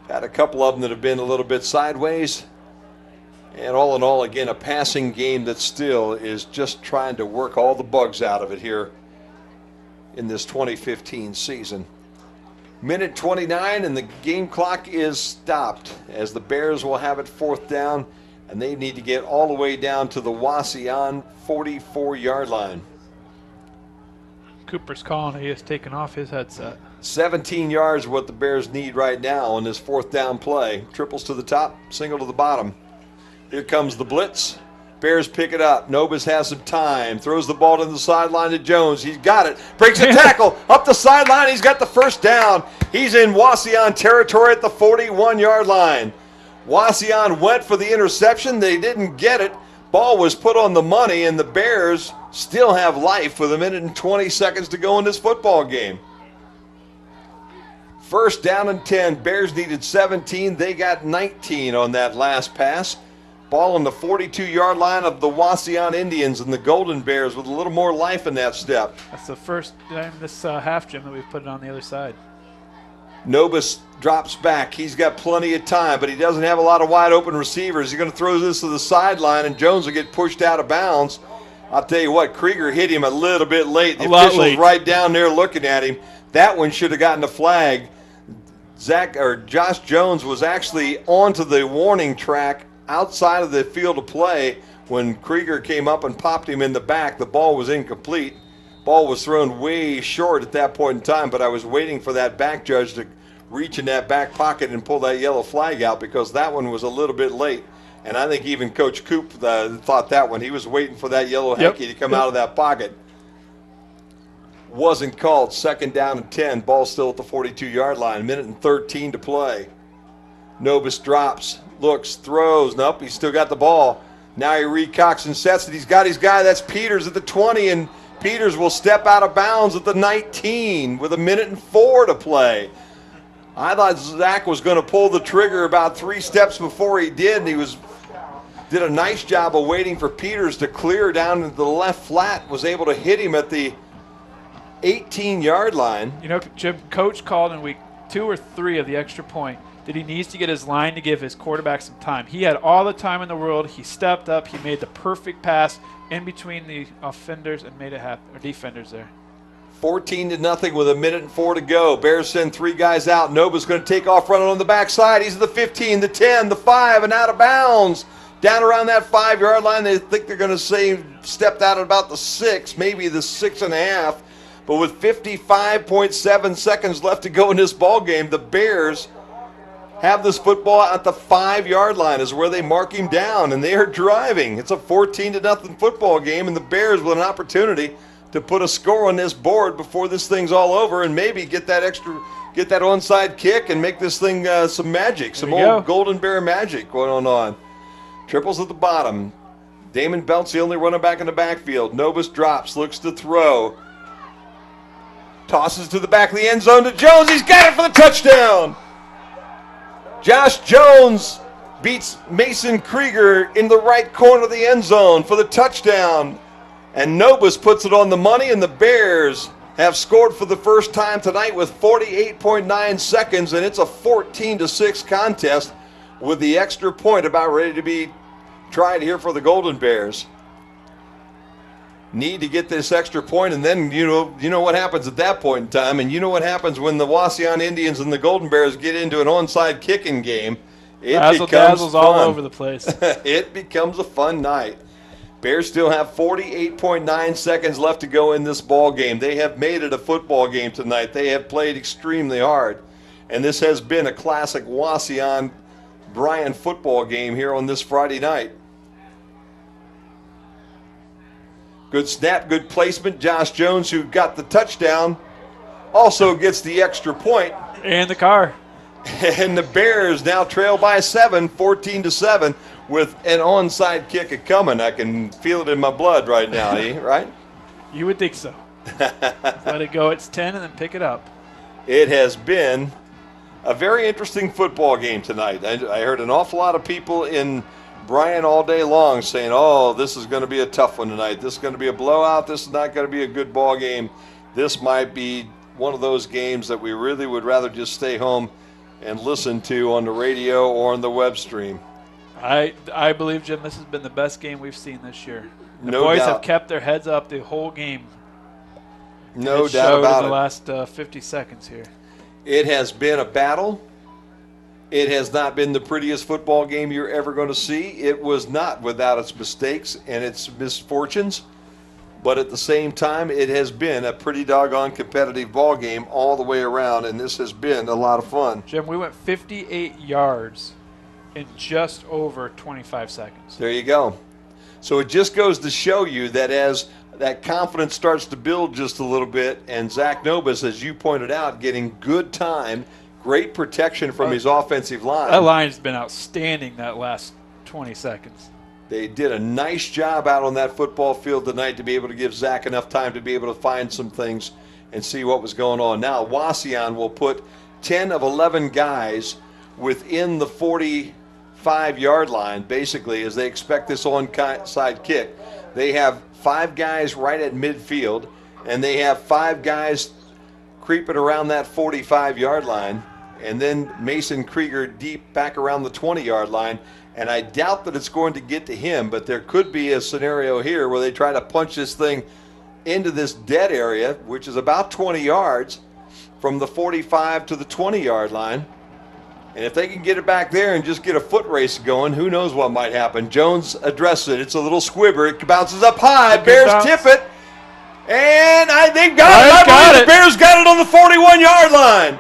Had a couple of them that have been a little bit sideways. And all in all, again, a passing game that still is just trying to work all the bugs out of it here in this 2015 season. Minute 29, and the game clock is stopped as the Bears will have it 4th down, and they need to get all the way down to the Wauseon 44-yard line. Cooper's calling. He has taken off his headset. 17 yards what the Bears need right now on this 4th down play. Triples to the top, single to the bottom. Here comes the blitz. Bears pick it up. Nobis has some time. Throws the ball to the sideline to Jones. He's got it. Breaks a tackle. Up the sideline. He's got the 1st down. He's in Wauseon territory at the 41-yard line. Wauseon went for the interception. They didn't get it. Ball was put on the money, and the Bears still have life with 1 minute and 20 seconds to go in this football game. 1st down and 10. Bears needed 17. They got 19 on that last pass. Ball on the 42-yard line of the Wauseon Indians, and the Golden Bears with a little more life in that step. That's the first time this half, Jim, that we've put it on the other side. Nobis drops back. He's got plenty of time, but he doesn't have a lot of wide open receivers. He's going to throw this to the sideline, and Jones will get pushed out of bounds. I'll tell you what, Krieger hit him a little bit late. The official's right down there looking at him. That one should have gotten a flag. Josh Jones was actually onto the warning track outside of the field of play when Krieger came up and popped him in the back. The ball was incomplete. Ball was thrown way short at that point in time, but I was waiting for that back judge to reach in that back pocket and pull that yellow flag out because that one was a little bit late. And I think even Coach Coop thought that one. He was waiting for that yellow hanky to come out of that pocket. Wasn't called. 2nd down and 10. Ball still at the 42-yard line. 1 minute and 13 to play. Nobis drops, looks, throws. Nope, he's still got the ball. Now he recocks and sets it. He's got his guy. That's Peters at the 20, and Peters will step out of bounds at the 19 with 1 minute and 4 to play. I thought Zach was going to pull the trigger about 3 steps before he did, and he did a nice job of waiting for Peters to clear down into the left flat, was able to hit him at the 18-yard line. You know, Jim, Coach called in week 2 or 3 of the extra point that he needs to get his line to give his quarterback some time. He had all the time in the world. He stepped up. He made the perfect pass in between the offenders and made it happen, or defenders there. 14-0 with 1 minute and 4 to go. Bears send 3 guys out. Nova's going to take off running on the backside. He's at the 15, the 10, the 5, and out of bounds. Down around that 5-yard line, they think they're going to say stepped out at about the 6, maybe the 6.5. But with 55.7 seconds left to go in this ball game, the Bears have this football at the 5-yard line is where they mark him down, and they are driving. It's a 14-0 football game, and the Bears with an opportunity to put a score on this board before this thing's all over and maybe get that onside kick and make this thing some magic, some old Golden Bear magic going on. Triples at the bottom. Damon Belt's the only runner back in the backfield. Novus drops, looks to throw. Tosses to the back of the end zone to Jones. He's got it for the touchdown. Josh Jones beats Mason Krieger in the right corner of the end zone for the touchdown. And Novus puts it on the money, and the Bears have scored for the first time tonight with 48.9 seconds, and it's a 14-6 contest with the extra point about ready to be tried here for the Golden Bears. Need to get this extra point, and then you know what happens at that point in time, and you know what happens when the Wauseon Indians and the Golden Bears get into an onside kicking game. It becomes fun. All over the place. It becomes a fun night. Bears still have 48.9 seconds left to go in this ball game. They have made it a football game tonight. They have played extremely hard, and this has been a classic Wauseon Bryan football game here on this Friday night. Good snap, good placement. Josh Jones, who got the touchdown, also gets the extra point. And the car. And the Bears now trail by 7, 14-7, with an onside kick a-coming. I can feel it in my blood right now, right? You would think so. Let it go, it's 10, and then pick it up. It has been a very interesting football game tonight. I heard an awful lot of people in Bryan all day long saying, oh, this is going to be a tough one tonight. This is going to be a blowout. This is not going to be a good ball game. This might be one of those games that we really would rather just stay home and listen to on the radio or on the web stream. I believe, Jim, this has been the best game we've seen this year. The No boys doubt. have kept their heads up the whole game. No It doubt showed about in it. the last 50 seconds here. It has been a battle. It has not been the prettiest football game you're ever going to see. It was not without its mistakes and its misfortunes. But at the same time, it has been a pretty doggone competitive ball game all the way around, and this has been a lot of fun. Jim, we went 58 yards in just over 25 seconds. There you go. So it just goes to show you that as that confidence starts to build just a little bit, and Zach Nobis, as you pointed out, getting good time, great protection from his offensive line. That line's been outstanding that last 20 seconds. They did a nice job out on that football field tonight to be able to give Zach enough time to be able to find some things and see what was going on. Now, Wauseon will put 10 of 11 guys within the 45-yard line, basically, as they expect this onside kick. They have 5 guys right at midfield, and they have 5 guys creeping around that 45-yard line, and then Mason Krieger deep back around the 20-yard line. And I doubt that it's going to get to him, but there could be a scenario here where they try to punch this thing into this dead area, which is about 20 yards from the 45 to the 20-yard line. And if they can get it back there and just get a foot race going, who knows what might happen. Jones addresses it. It's a little squibber. It bounces up high. Bears tip it. And they've got it. I believe the Bears got it on the 41-yard line.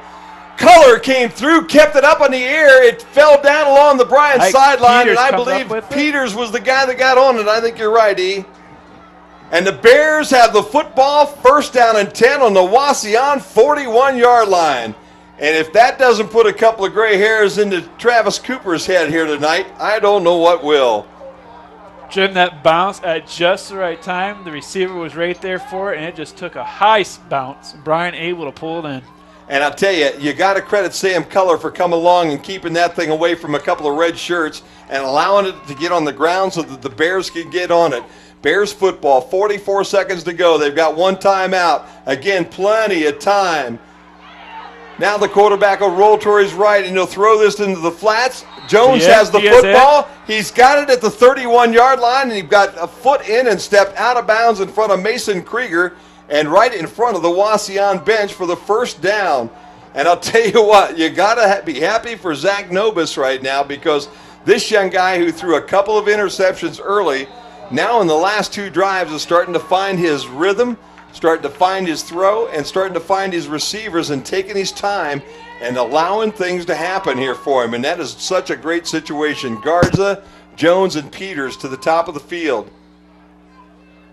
Color came through, kept it up in the air. It fell down along the Bryan sideline, and I believe Peters was the guy that got on it. I think you're right, E. And the Bears have the football, first down and 10 on the Wauseon 41-yard line. And if that doesn't put a couple of gray hairs into Travis Cooper's head here tonight, I don't know what will. Jim, that bounce at just the right time. The receiver was right there for it, and it just took a high bounce. Bryan able to pull it in. And I'll tell you, you got to credit Sam Culler for coming along and keeping that thing away from a couple of red shirts and allowing it to get on the ground so that the Bears can get on it. Bears football, 44 seconds to go. They've got one timeout. Again, plenty of time. Now the quarterback will roll to his right, and he'll throw this into the flats. Jones has the football. He's got it at the 31-yard line, and he's got a foot in and stepped out of bounds in front of Mason Krieger and right in front of the Wauseon bench for the first down. And I'll tell you what, you got to be happy for Zach Nobis right now, because this young guy who threw a couple of interceptions early, now in the last 2 drives is starting to find his rhythm, starting to find his throw and starting to find his receivers and taking his time and allowing things to happen here for him. And that is such a great situation. Garza, Jones, and Peters to the top of the field.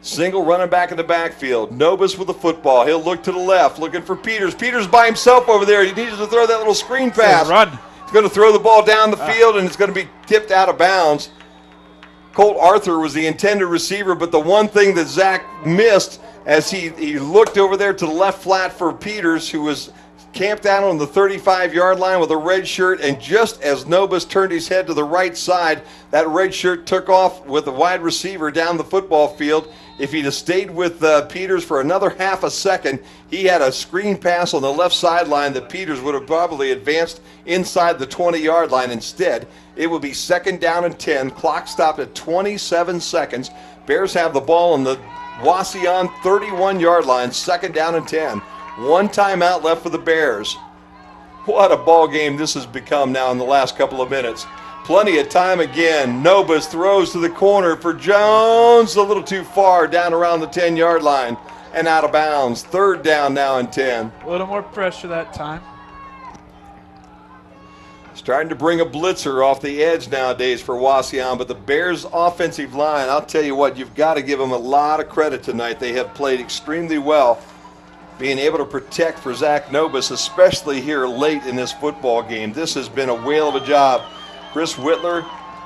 Single running back in the backfield. Nobis with the football. He'll look to the left, looking for Peters. Peters by himself over there. He needs to throw that little screen pass. Run. He's going to throw the ball down the field, and it's going to be tipped out of bounds. Colt Arthur was the intended receiver, but the one thing that Zach missed as he looked over there to the left flat for Peters, who was camped out on the 35-yard line with a red shirt, and just as Nobis turned his head to the right side, that red shirt took off with the wide receiver down the football field. If he'd have stayed with Peters for another half a second, he had a screen pass on the left sideline that Peters would have probably advanced inside the 20-yard line. Instead, it would be 2nd down and 10. Clock stopped at 27 seconds. Bears have the ball on the Wauseon 31-yard line, 2nd down and 10. One timeout left for the Bears. What a ball game this has become now in the last couple of minutes. Plenty of time again. Nobis throws to the corner for Jones. A little too far, down around the 10-yard line and out of bounds. 3rd down now and 10. A little more pressure that time. Starting to bring a blitzer off the edge nowadays for Wauseon, but the Bears' offensive line, I'll tell you what, you've got to give them a lot of credit tonight. They have played extremely well, being able to protect for Zach Nobis, especially here late in this football game. This has been a whale of a job. Chris Whitler,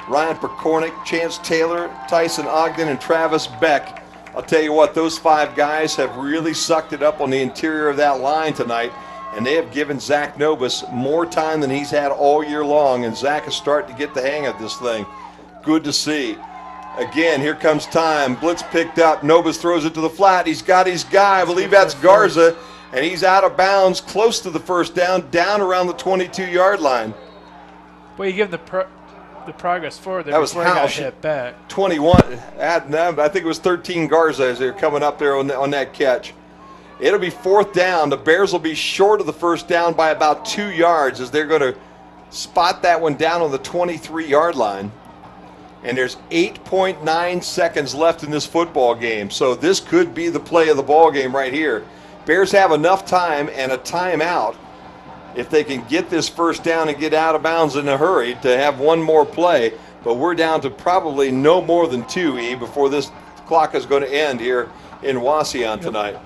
Ryan Perkornick, Chance Taylor, Tyson Ogden, and Travis Beck. I'll tell you what, those 5 guys have really sucked it up on the interior of that line tonight, and they have given Zach Nobis more time than he's had all year long, and Zach is starting to get the hang of this thing. Good to see. Again, here comes time. Blitz picked up. Nobis throws it to the flat. He's got his guy. I believe that's Garza, and he's out of bounds, close to the 1st down, down around the 22-yard line. Well, you give the progress forward there. That was before he got Housh. hit back. 21. I think it was 13 Garza as they were coming up there on that catch. It'll be 4th down. The Bears will be short of the 1st down by about 2 yards as they're going to spot that one down on the 23-yard line. And there's 8.9 seconds left in this football game. So this could be the play of the ball game right here. Bears have enough time and a timeout if they can get this 1st down and get out of bounds in a hurry to have one more play. But we're down to probably no more than 2, before this clock is going to end here in Wauseon tonight.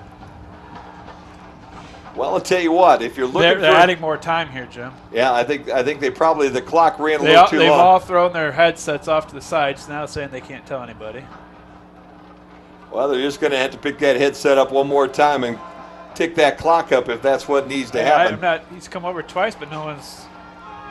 Well, I'll tell you what, if you're looking they're adding more time here, Jim. Yeah, I think the clock ran a little too long. They've all thrown their headsets off to the sides now, saying they can't tell anybody. Well, they're just going to have to pick that headset up one more time and tick that clock up if that's what needs to happen. He's come over twice, but no one's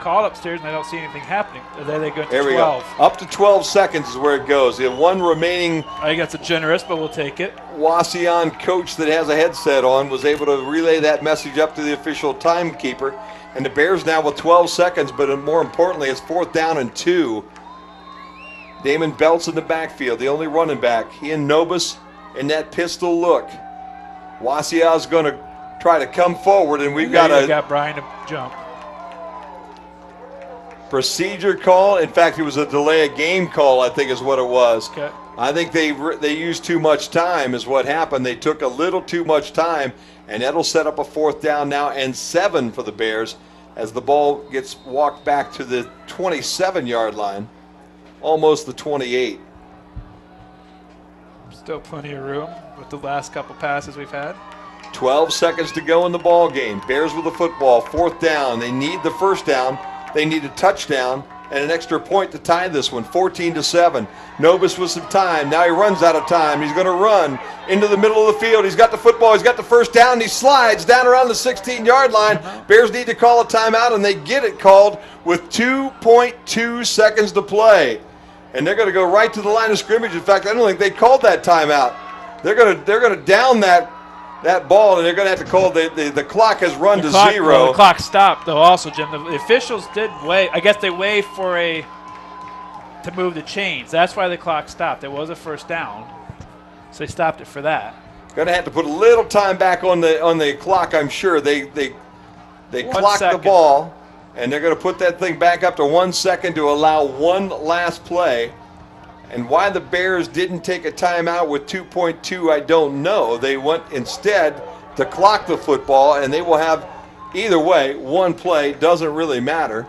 called upstairs, and I don't see anything happening. There they go to 12. There we go. Up to 12 seconds is where it goes. The one remaining. I think that's a generous, but we'll take it. Wauseon coach that has a headset on was able to relay that message up to the official timekeeper. And the Bears now with 12 seconds, but more importantly, it's 4th down and 2. Damon Belt's in the backfield, the only running back. He and Nobis in that pistol look. Wauseon's going to try to come forward, and we've got Bryan to jump. Procedure call. In fact, it was a delay of game call, I think is what it was. Okay. I think they used too much time is what happened. They took a little too much time, and that'll set up a 4th down now and 7 for the Bears as the ball gets walked back to the 27-yard line, almost the 28. Still plenty of room with the last couple passes we've had. 12 seconds to go in the ball game. Bears with the football, 4th down. They need the 1st down. They need a touchdown and an extra point to tie this one, 14-7. Nobis with some time. Now he runs out of time. He's going to run into the middle of the field. He's got the football. He's got the 1st down. And he slides down around the 16-yard line. Bears need to call a timeout, and they get it called with 2.2 seconds to play. And they're going to go right to the line of scrimmage. In fact, I don't think they called that timeout. They're going to down that ball, and they're going to have to call the clock has run to 0. Well, the clock stopped, though, also, Jim. The officials did wait. I guess they waited to move the chains. That's why the clock stopped. It was a 1st down, so they stopped it for that. Going to have to put a little time back on the clock, I'm sure. They clocked the ball, and they're going to put that thing back up to 1 second to allow one last play. And why the Bears didn't take a timeout with 2.2, I don't know. They went instead to clock the football, and they will have, either way, one play, doesn't really matter.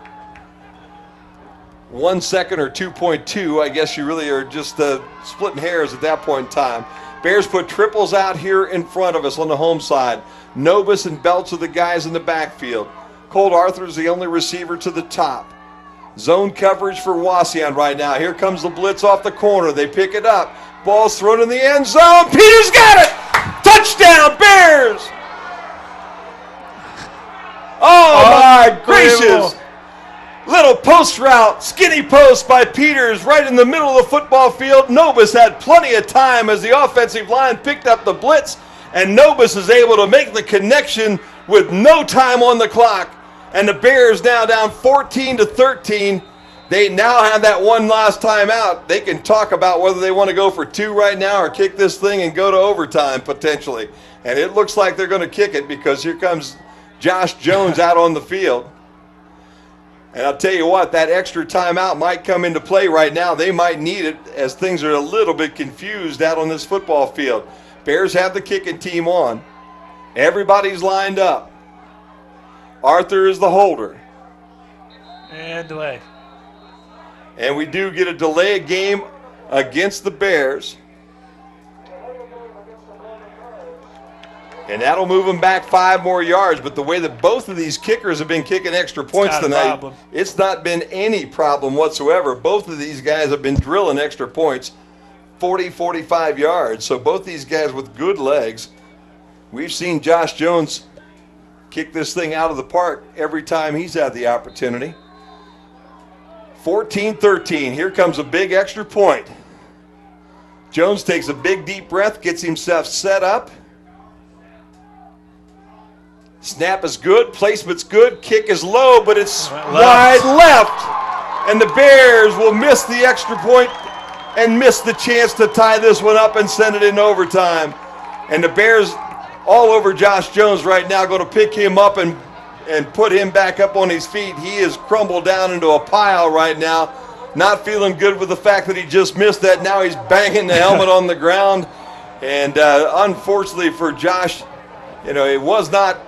1 second or 2.2, I guess you really are just splitting hairs at that point in time. Bears put triples out here in front of us on the home side. Novus and Belts are the guys in the backfield. Colt Arthur is the only receiver to the top. Zone coverage for Wauseon right now. Here comes the blitz off the corner. They pick it up. Ball's thrown in the end zone. Peters got it! Touchdown, Bears! Oh my gracious! Little post route, skinny post by Peters right in the middle of the football field. Novus had plenty of time as the offensive line picked up the blitz, and Novus is able to make the connection with no time on the clock. And the Bears now down 14-13. They now have that one last time out. They can talk about whether they want to go for 2 right now or kick this thing and go to overtime potentially. And it looks like they're going to kick it because here comes Josh Jones out on the field. And I'll tell you what, that extra timeout might come into play right now. They might need it as things are a little bit confused out on this football field. Bears have the kicking team on. Everybody's lined up. Arthur is the holder. And delay. And we do get a delay of game against the Bears. And that'll move them back 5 more yards. But the way that both of these kickers have been kicking extra points tonight, it's not been any problem whatsoever. Both of these guys have been drilling extra points, 40, 45 yards. So both these guys with good legs. We've seen Josh Jones kick this thing out of the park every time he's had the opportunity. 14-13. Here comes a big extra point. Jones takes a big deep breath, gets himself set up. Snap is good, placement's good, kick is low, but it's wide left. And the Bears will miss the extra point and miss the chance to tie this one up and send it in overtime. And the Bears all over Josh Jones right now, going to pick him up and put him back up on his feet. He is crumbled down into a pile right now, not feeling good with the fact that he just missed that. Now he's banging the helmet on the ground. And unfortunately for Josh, it was not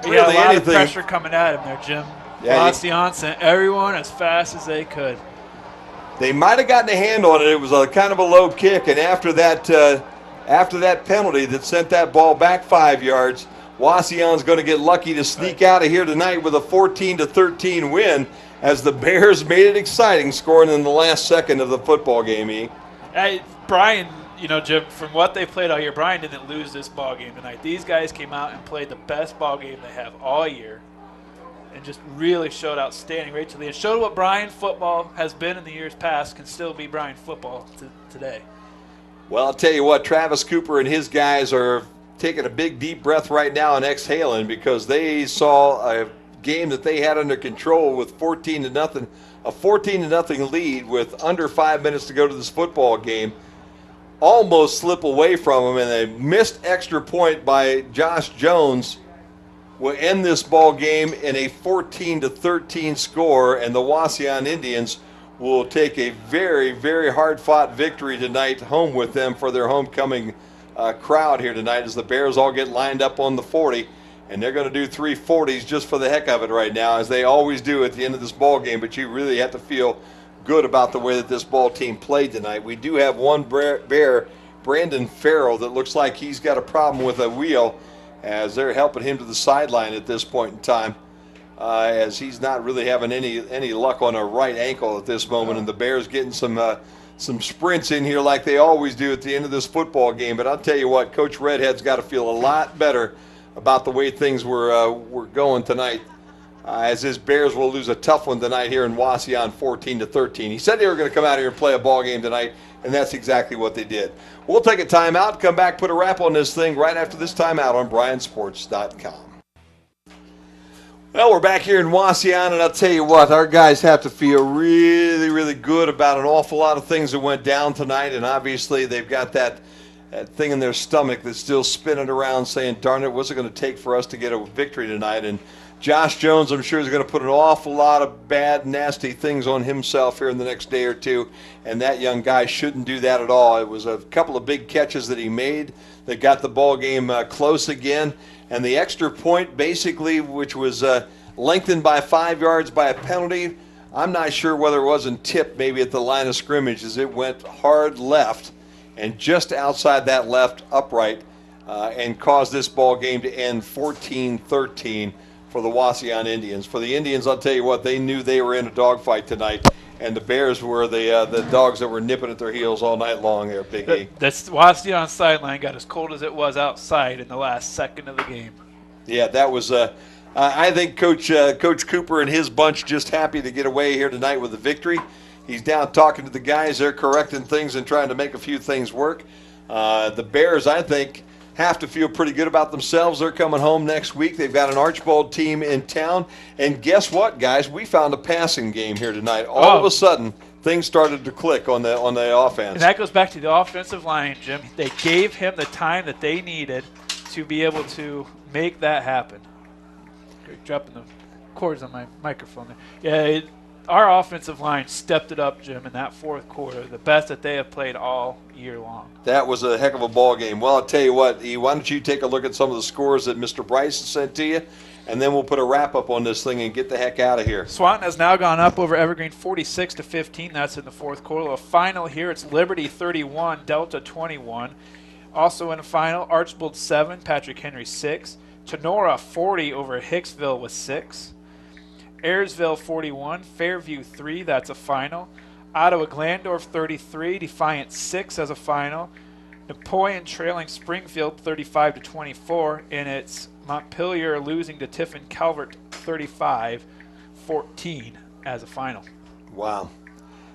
really a lot anything. Of pressure coming at him there, Jim. Wauseon sent everyone as fast as they could. They might have gotten a hand on it. It was a kind of a low kick, and after that penalty that sent that ball back 5 yards, Wauseon's going to get lucky to sneak out of here tonight with a 14-13 win as the Bears made it exciting, scoring in the last second of the football game. Hey, Bryan, Jim, from what they played all year, Bryan didn't lose this ball game tonight. These guys came out and played the best ball game they have all year and just really showed outstanding right to the end. Showed what Bryan football has been in the years past can still be Bryan football today. Well, I'll tell you what, Travis Cooper and his guys are taking a big deep breath right now and exhaling because they saw a game that they had under control with 14-0, a 14-0 lead with under 5 minutes to go to this football game, almost slip away from them, and a missed extra point by Josh Jones will end this ball game in a 14-13 score, and the Wauseon Indians will take a very, very hard-fought victory tonight home with them for their homecoming crowd here tonight as the Bears all get lined up on the 40, and they're going to do 3 40s just for the heck of it right now, as they always do at the end of this ball game. But you really have to feel good about the way that this ball team played tonight. We do have one Bear, Brandon Farrell, that looks like he's got a problem with a wheel as they're helping him to the sideline at this point in time, as he's not really having any luck on a right ankle at this moment, and the Bears getting some sprints in here like they always do at the end of this football game. But I'll tell you what, Coach Redhead's got to feel a lot better about the way things were going tonight, as his Bears will lose a tough one tonight here in Wauseon, 14-13. He said they were going to come out here and play a ball game tonight, and that's exactly what they did. We'll take a timeout, come back, put a wrap on this thing right after this timeout on BryanSports.com. Well, we're back here in Wauseon, and I'll tell you what, our guys have to feel really, really good about an awful lot of things that went down tonight, and obviously they've got that that thing in their stomach that's still spinning around saying, darn it, what's it going to take for us to get a victory tonight? And Josh Jones, I'm sure, is going to put an awful lot of bad, nasty things on himself here in the next day or two, and that young guy shouldn't do that at all. It was a couple of big catches that he made that got the ball game close again, and the extra point, basically, which was lengthened by 5 yards by a penalty. I'm not sure whether it wasn't tipped maybe at the line of scrimmage as it went hard left and just outside that left upright and caused this ball game to end 14-13 for the Wauseon Indians. For the Indians, I'll tell you what, they knew they were in a dogfight tonight, and the Bears were the dogs that were nipping at their heels all night long there, Big E. That's Wauseon sideline got as cold as it was outside in the last second of the game. Yeah, that was I think Coach Cooper and his bunch just happy to get away here tonight with a victory. He's down talking to the guys. They're correcting things and trying to make a few things work. The Bears, I think, have to feel pretty good about themselves. They're coming home next week. They've got an Archibald team in town. And guess what, guys? We found a passing game here tonight. All of a sudden, things started to click on the offense. And that goes back to the offensive line, Jim. They gave him the time that they needed to be able to make that happen. Dropping the cords on my microphone there. Yeah, our offensive line stepped it up, Jim, in that fourth quarter, the best that they have played all year long. That was a heck of a ball game. Well, I'll tell you what, E, why don't you take a look at some of the scores that Mr. Bryce sent to you, and then we'll put a wrap-up on this thing and get the heck out of here. Swanton has now gone up over Evergreen 46-15. That's in the fourth quarter. A final here, it's Liberty 31, Delta 21. Also in the final, Archibald 7, Patrick Henry 6. Tenora 40 over Hicksville with 6. Ayersville 41, Fairview 3, that's a final. Ottawa Glandorf 33, Defiant 6 as a final. Napoleon trailing Springfield 35-24, and it's Montpelier losing to Tiffin Calvert 35-14 as a final. Wow.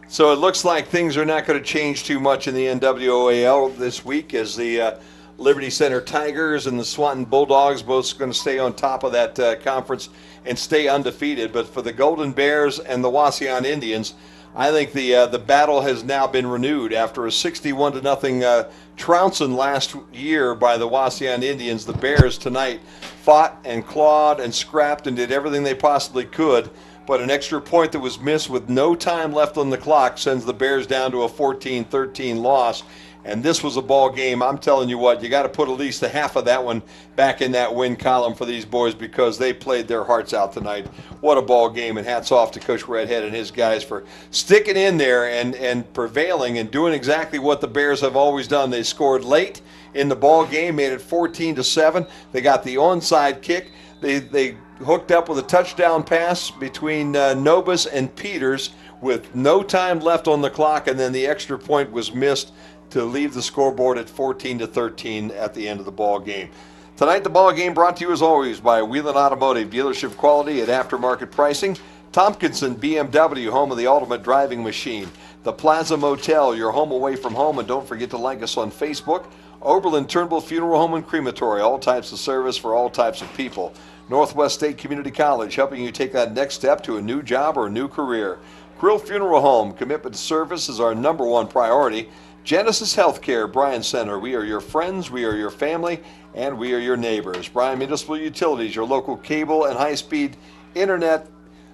So it looks like things are not going to change too much in the NWOAL this week as the Liberty Center Tigers and the Swanton Bulldogs both going to stay on top of that conference and stay undefeated. But for the Golden Bears and the Wauseon Indians, I think the battle has now been renewed after a 61-0 trouncing last year by the Wauseon Indians. The Bears tonight fought and clawed and scrapped and did everything they possibly could. But an extra point that was missed with no time left on the clock sends the Bears down to a 14-13 loss. And this was a ball game. I'm telling you what, you got to put at least a half of that one back in that win column for these boys because they played their hearts out tonight. What a ball game, and hats off to Coach Redhead and his guys for sticking in there and prevailing and doing exactly what the Bears have always done. They scored late in the ball game, made it 14-7. They got the onside kick. They hooked up with a touchdown pass between Nobis and Peters with no time left on the clock, and then the extra point was missed to leave the scoreboard at 14-13 at the end of the ball game. Tonight, the ball game brought to you as always by Wheelan Automotive, dealership quality at aftermarket pricing. Tompkinson BMW, home of the ultimate driving machine. The Plaza Motel, your home away from home, and don't forget to like us on Facebook. Oberlin Turnbull Funeral Home and Crematory, all types of service for all types of people. Northwest State Community College, helping you take that next step to a new job or a new career. Krill Funeral Home, commitment to service is our #1 priority. Genesis Healthcare, Bryan Center, we are your friends, we are your family, and we are your neighbors. Bryan Municipal Utilities, your local cable and high-speed internet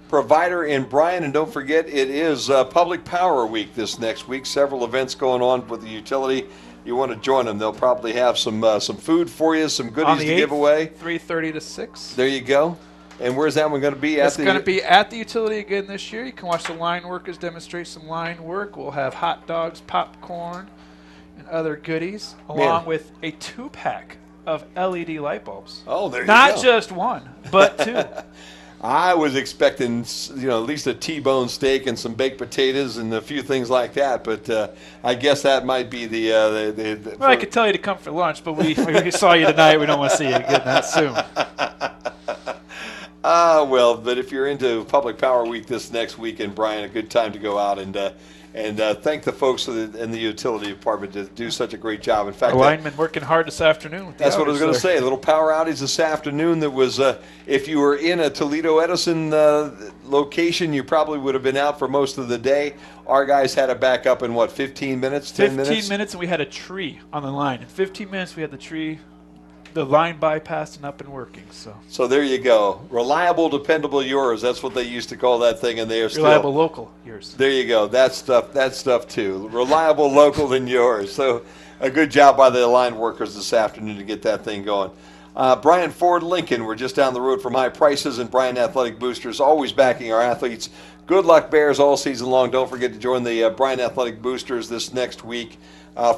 provider in Bryan. And don't forget, it is Public Power Week this next week. Several events going on with the utility. You want to join them. They'll probably have some food for you, some goodies to give away. 3:30 to 6. There you go. And where's that one going to be? It's going to be at the utility again this year. You can watch the line workers demonstrate some line work. We'll have hot dogs, popcorn, and other goodies, along with a 2-pack of LED light bulbs. Oh, there you go. Not just one, but 2. I was expecting, at least a T-bone steak and some baked potatoes and a few things like that. But I guess that might be the. Well, I could tell you to come for lunch, but we saw you tonight. We don't want to see you again that soon. Well, but if you're into Public Power Week this next weekend, Bryan, a good time to go out and And thank the folks in the utility department to do such a great job. In fact, Our linemen working hard this afternoon. With the that's what I was going to outage say. A little power outage this afternoon that was, if you were in a Toledo Edison location, you probably would have been out for most of the day. Our guys had it back up in, 15 minutes, 10 minutes? 15 minutes, and we had a tree on the line. In 15 minutes, we had the line bypassed and up and working. So there you go. Reliable, dependable yours. That's what they used to call that thing, and they are still. Reliable local yours. There you go. That stuff too. Reliable, local than yours. So a good job by the line workers this afternoon to get that thing going. Bryan Ford Lincoln, we're just down the road from High Prices and Bryan Athletic Boosters, always backing our athletes. Good luck, Bears, all season long. Don't forget to join the Bryan Athletic Boosters this next week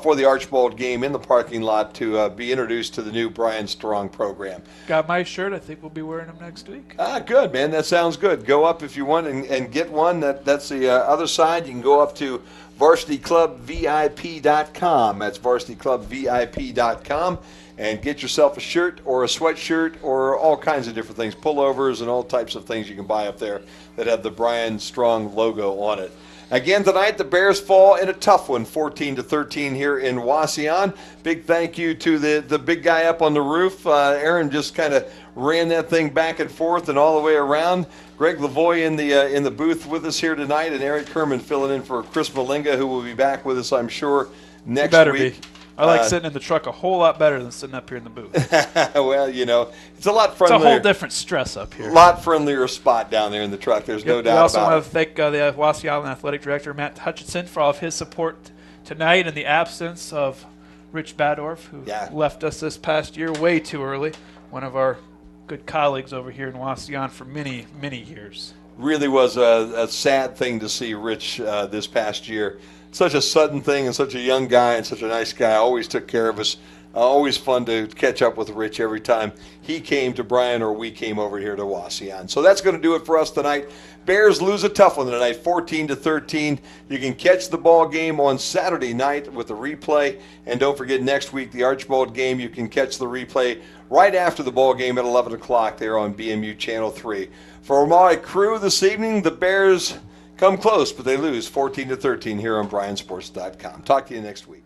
for the Archibald game in the parking lot to be introduced to the new Bryan Strong program. Got my shirt. I think we'll be wearing them next week. Good, man. That sounds good. Go up if you want and get one. That's the other side. You can go up to varsityclubvip.com. That's varsityclubvip.com. And get yourself a shirt or a sweatshirt or all kinds of different things, pullovers and all types of things you can buy up there that have the Bryan Strong logo on it. Again tonight, the Bears fall in a tough one, 14-13 here in Wauseon. Big thank you to the big guy up on the roof. Aaron just kind of ran that thing back and forth and all the way around. Greg Lavoie in the booth with us here tonight, and Eric Kerman filling in for Chris Malinga, who will be back with us, I'm sure, next week. I like sitting in the truck a whole lot better than sitting up here in the booth. Well, it's a lot friendlier. It's a whole different stress up here. A lot friendlier spot down there in the truck. There's no doubt about it. We also want to thank the Wauseon Athletic Director, Matt Hutchinson, for all of his support tonight in the absence of Rich Badorf, who left us this past year way too early. One of our good colleagues over here in Wauseon for many, many years. Really was a sad thing to see Rich this past year. Such a sudden thing, and such a young guy and such a nice guy. Always took care of us. Always fun to catch up with Rich every time he came to Bryan or we came over here to Wauseon. So that's going to do it for us tonight. Bears lose a tough one tonight, 14-13. You can catch the ball game on Saturday night with the replay. And don't forget, next week, the Archibald game, you can catch the replay right after the ball game at 11 o'clock there on BMU Channel 3. For my crew this evening, the Bears come close, but they lose 14-13 here on BryanSports.com. Talk to you next week.